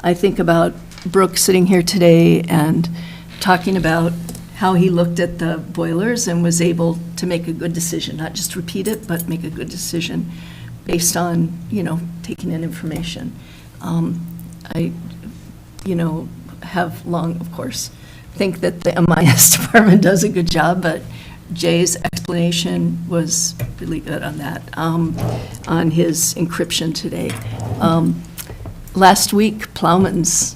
I think about Brooke sitting here today and talking about how he looked at the boilers and was able to make a good decision, not just repeat it, but make a good decision based on, taking in information. I, have long, of course, think that the MIS department does a good job, but Jay's explanation was really good on that, on his encryption today. Last week, Plowman's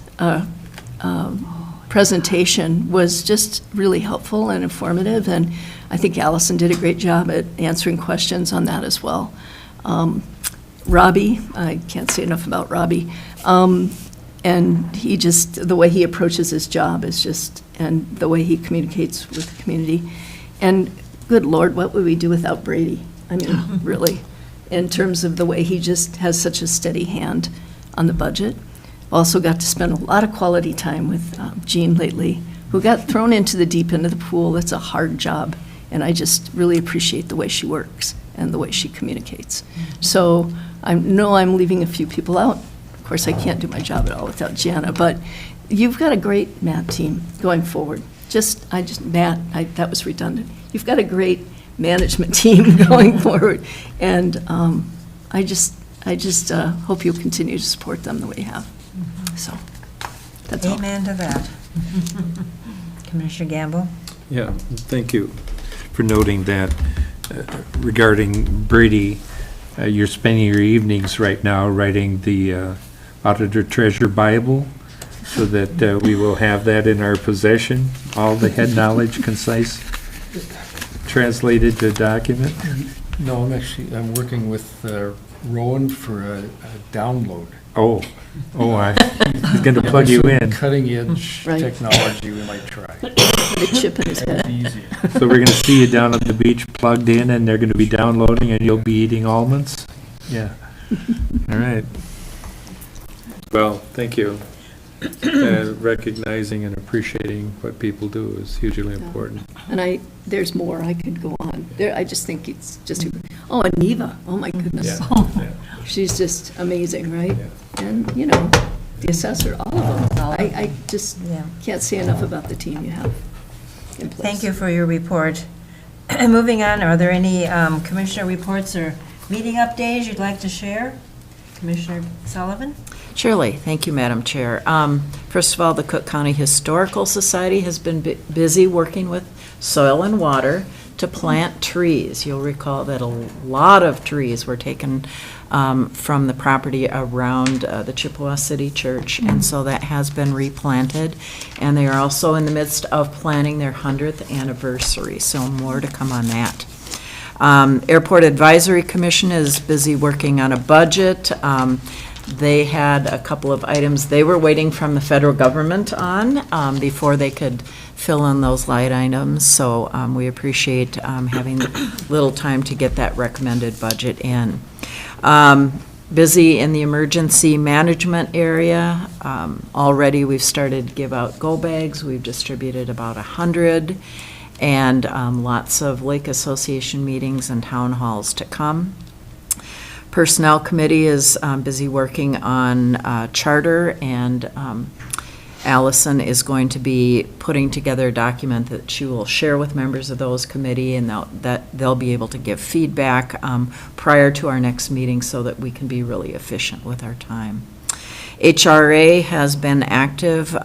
presentation was just really helpful and informative, and I think Allison did a great job at answering questions on that as well. Robbie, I can't say enough about Robbie, and the way he approaches his job is just, and the way he communicates with the community. And good Lord, what would we do without Brady? I mean, really, in terms of the way he just has such a steady hand on the budget. Also got to spend a lot of quality time with Jean lately, who got thrown into the deep end of the pool. It's a hard job, and I just really appreciate the way she works and the way she communicates. So I know I'm leaving a few people out. Of course, I can't do my job at all without Jana, but you've got a great MAT team going forward. That was redundant. You've got a great management team going forward, and I just hope you'll continue to support them the way you have. So, that's all. Amen to that. Commissioner Gamble? Yeah, thank you for noting that. Regarding Brady, you're spending your evenings right now writing the Auditor Treasurer Bible, so that we will have that in our possession, all the head knowledge, concise, translated to a document. No, I'm working with Rowan for a download. He's going to plug you in. Cutting edge Right. technology we might try. The chip in his That would head. be easy. So we're going to see you down at the beach plugged in, and they're going to be downloading, and you'll be eating almonds? Yeah. All right. Well, thank you. Recognizing and appreciating what people do is hugely important. And there's more, I could go on. I just think it's just, and Neva, oh my goodness. Yeah. She's just amazing, right? And, the assessor, all of them. I just can't say enough about the team you have in place. Thank you for your report. Moving on, are there any commissioner reports or meeting updates you'd like to share? Commissioner Sullivan? Surely. Thank you, Madam Chair. First of all, the Cook County Historical Society has been busy working with Soil and Water to plant trees. You'll recall that a lot of trees were taken from the property around the Chippewa City Church, and so that has been replanted. And they are also in the midst of planning their 100th anniversary, so more to come on that. Airport Advisory Commission is busy working on a budget. They had a couple of items they were waiting from the federal government on before they could fill in those line items. So we appreciate having a little time to get that recommended budget in. Busy in the emergency management area. Already we've started to give out go bags. We've distributed about 100, and lots of Lake Association meetings and town halls to come. Personnel Committee is busy working on charter, and Allison is going to be putting together a document that she will share with members of those committee, and they'll be able to give feedback prior to our next meeting so that we can be really efficient with our time. HRA has been active.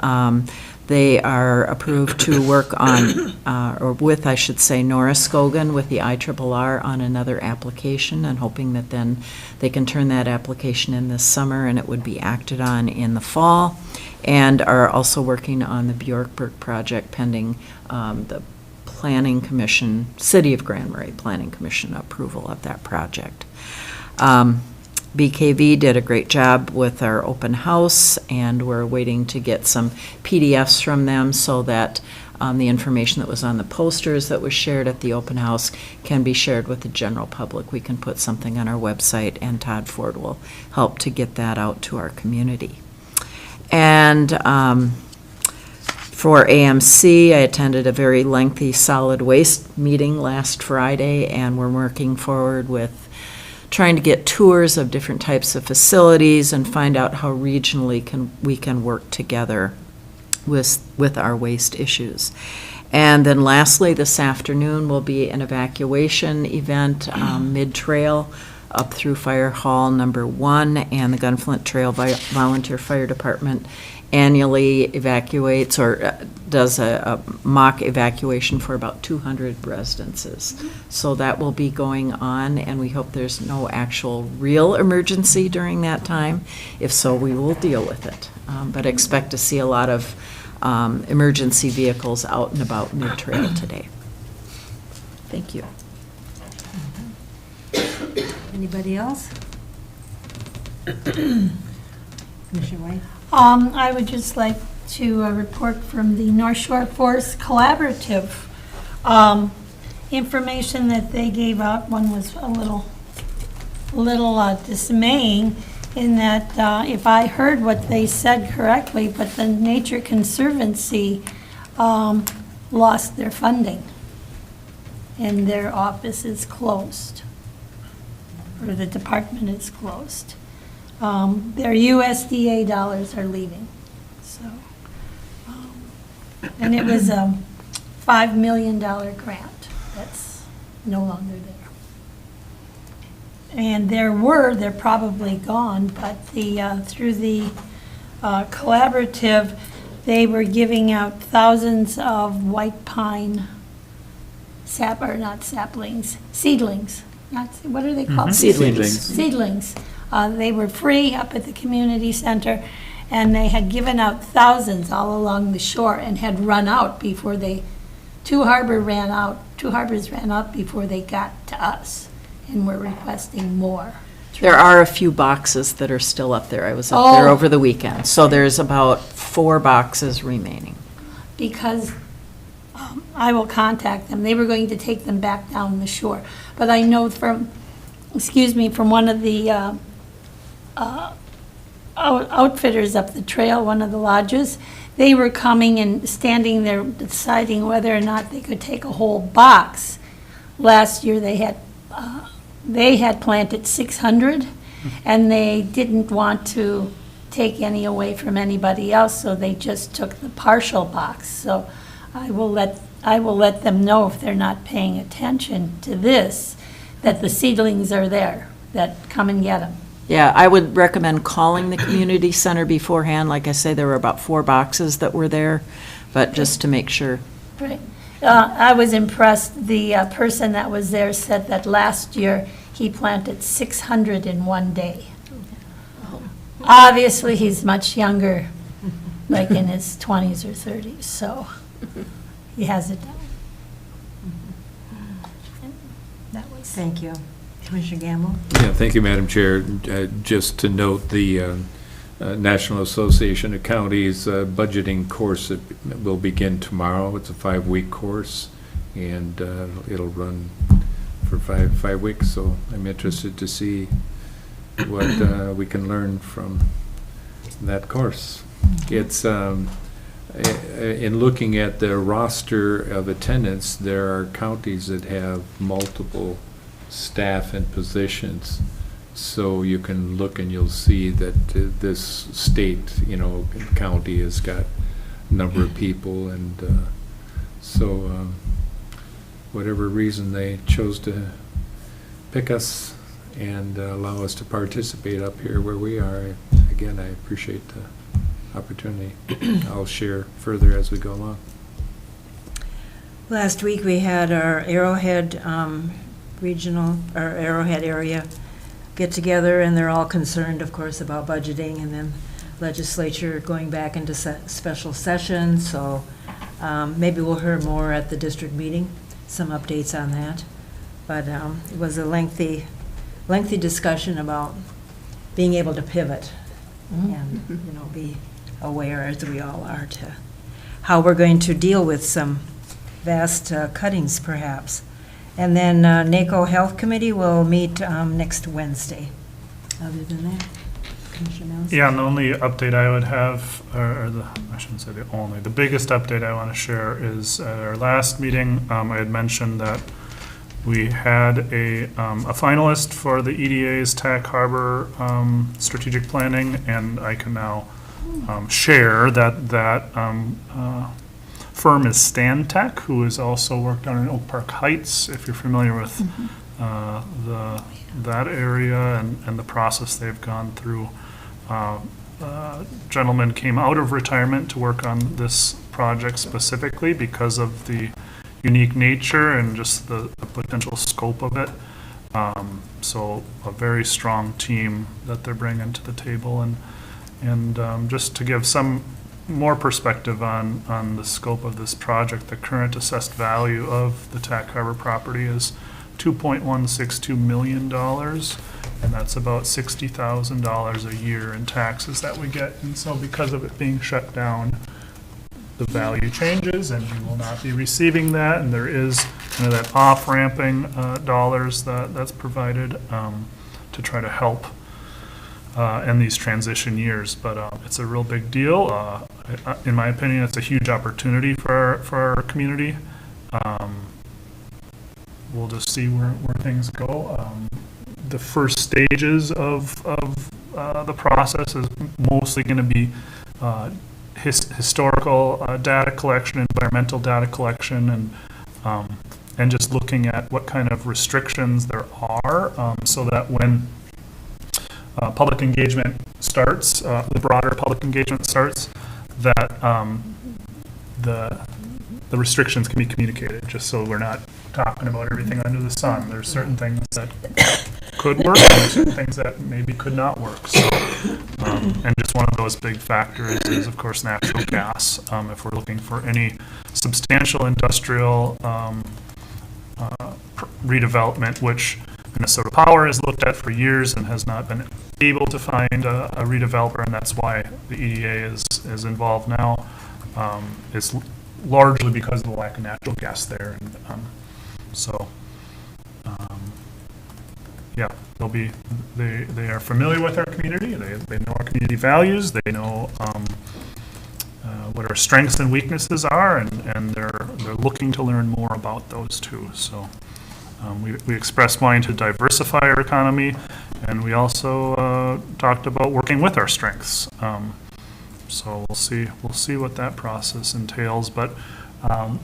They are approved to work on, or with, I should say, Nora Scogan with the IRRR on another application, and hoping that then they can turn that application in this summer and it would be acted on in the fall, and are also working on the Bjorkberg project pending the Planning Commission, City of Grand Marais Planning Commission approval of that project. BKV did a great job with our open house, and we're waiting to get some PDFs from them so that the information that was on the posters that was shared at the open house can be shared with the general public. We can put something on our website, and Todd Ford will help to get that out to our community. And for AMC, I attended a very lengthy solid waste meeting last Friday, and we're working forward with trying to get tours of different types of facilities and find out how regionally we can work together with our waste issues. And then lastly, this afternoon will be an evacuation event, mid-trail up through Fire Hall number 1, and the Gunflint Trail Volunteer Fire Department annually evacuates or does a mock evacuation for about 200 residences. So that will be going on, and we hope there's no actual real emergency during that time. If so, we will deal with it. But expect to see a lot of emergency vehicles out and about mid-trail today. Thank you. Anybody else? Commissioner White? I would just like to report from the North Shore Forest Collaborative. Information that they gave out, one was a little dismaying in that if I heard what they said correctly, but the Nature Conservancy lost their funding and their office is closed, or the department is closed. Their USDA dollars are leaving, so. And it was a $5 million grant that's no longer there. And they're probably gone, but through the collaborative, they were giving out thousands of white pine seedlings. What are they called? Seedlings. They were free up at the community center, and they had given out thousands all along the shore and had run out before two harbors ran out before they got to us, and we're requesting more. There are a few boxes that are still up there. I was up there over the weekend, so there's about 4 boxes remaining. Because I will contact them. They were going to take them back down the shore. But I know from one of the outfitters up the trail, one of the lodges, they were coming and standing there deciding whether or not they could take a whole box. Last year they had planted 600, and they didn't want to take any away from anybody else, so they just took the partial box. So I will let them know, if they're not paying attention to this, that the seedlings are there, that come and get them. Yeah, I would recommend calling the community center beforehand. Like I say, there were about 4 boxes that were there, but just to make sure. Right. I was impressed. The person that was there said that last year he planted 600 in one day. Obviously, he's much younger, like in his 20s or 30s, so he has it done. That was. Thank you. Commissioner Gamble? Yeah, thank you, Madam Chair. Just to note, the National Association of Counties budgeting course that will begin tomorrow. It's a 5-week course, and it'll run for five weeks, so I'm interested to see what we can learn from that course. It's, in looking at the roster of attendance, there are counties that have multiple staff and positions. So you can look and you'll see that this state, county has got a number of people, and so whatever reason they chose to pick us and allow us to participate up here where we are, again, I appreciate the opportunity. I'll share further as we go along. Last week, we had our Arrowhead Arrowhead area get together, and they're all concerned, of course, about budgeting, and then legislature going back into special session, so maybe we'll hear more at the district meeting, some updates on that. But it was a lengthy discussion about being able to pivot and, be aware, as we all are, to how we're going to deal with some vast cuttings, perhaps. And then NACO Health Committee will meet next Wednesday. Other than that, Commissioner Mills? Yeah, and the only update I would have, I shouldn't say the biggest update I want to share is at our last meeting, I had mentioned that we had a finalist for the EDA's TAC Harbor strategic planning, and I can now share that firm is Stantec, who has also worked on in Oak Park Heights, if you're familiar with that area and the process they've gone through. Gentleman came out of retirement to work on this project specifically because of the unique nature and just the potential scope of it. So a very strong team that they're bringing to the table, and just to give some more perspective on the scope of this project, the current assessed value of the TAC Harbor property is $2.162 million, and that's about $60,000 a year in taxes that we get. And so because of it being shut down, the value changes, and you will not be receiving that, and there is kind of that off-ramping dollars that's provided to try to help in these transition years. But it's a real big deal. In my opinion, it's a huge opportunity for our community. We'll just see where things go. The first stages of the process is mostly going to be historical data collection, environmental data collection, and just looking at what kind of restrictions there are, so that when public engagement starts, the broader public engagement starts, that the restrictions can be communicated, just so we're not talking about everything under the sun. There's certain things that could work, and there's certain things that maybe could not work. So, and just one of those big factors is, of course, natural gas. If we're looking for any substantial industrial redevelopment, which Minnesota Power has looked at for years and has not been able to find a redeveloper, and that's why the EDA is involved now. It's largely because of the lack of natural gas there, and yeah, they are familiar with our community. They know our community values. They know what our strengths and weaknesses are, and they're looking to learn more about those too. So we expressed wanting to diversify our economy, and we also talked about working with our strengths. So we'll see what that process entails. But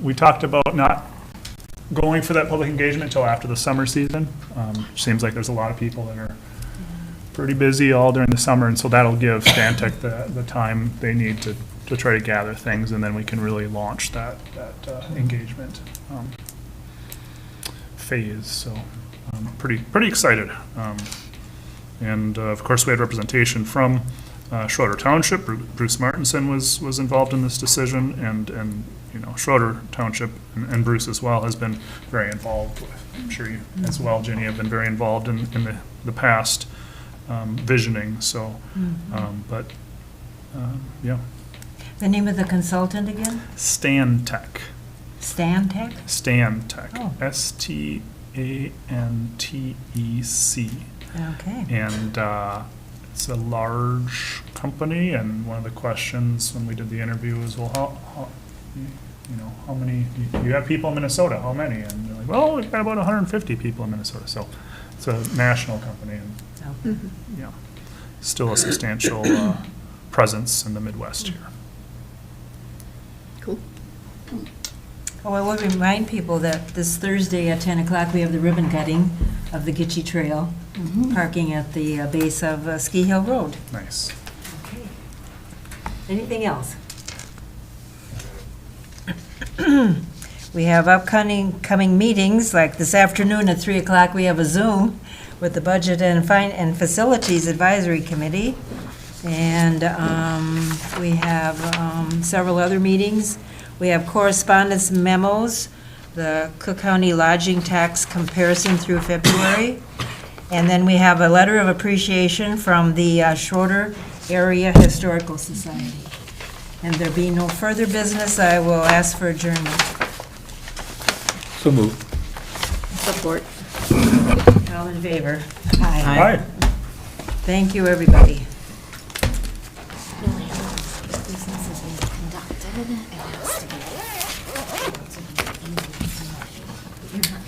we talked about not going for that public engagement until after the summer season. Which seems like there's a lot of people that are pretty busy all during the summer, and so that'll give Stantec the time they need to try to gather things, and then we can really launch that engagement phase. So pretty excited. And of course, we had representation from Schroeder Township. Bruce Martinson was involved in this decision, and you know, Schroeder Township and Bruce as well has been very involved. I'm sure you as well, Jenny, have been very involved in the past visioning, so, yeah. The name of the consultant again? Stantec. Stantec? Stantec. Oh. Stantec. Okay. And it's a large company, and one of the questions when we did the interview was, well, how you know, how many, you have people in Minnesota, how many? And they're like, well, we've got about 150 people in Minnesota, so it's a national company, and, yeah, still a substantial presence in the Midwest here. Cool. Oh, I will remind people that this Thursday at 10 o'clock, we have the ribbon cutting of the Gitche Trail, parking at the base of Ski Hill Road. Nice. Okay. Anything else? We have coming meetings, like this afternoon at 3 o'clock, we have a Zoom with the Budget and Facilities Advisory Committee. And we have several other meetings. We have correspondence memos, the Cook County lodging tax comparison through February. And then we have a letter of appreciation from the Schroeder Area Historical Society. And there be no further business, I will ask for adjournment. So moved. Support. All in favor? Hi. Thank you, everybody. Business is being conducted, it has to be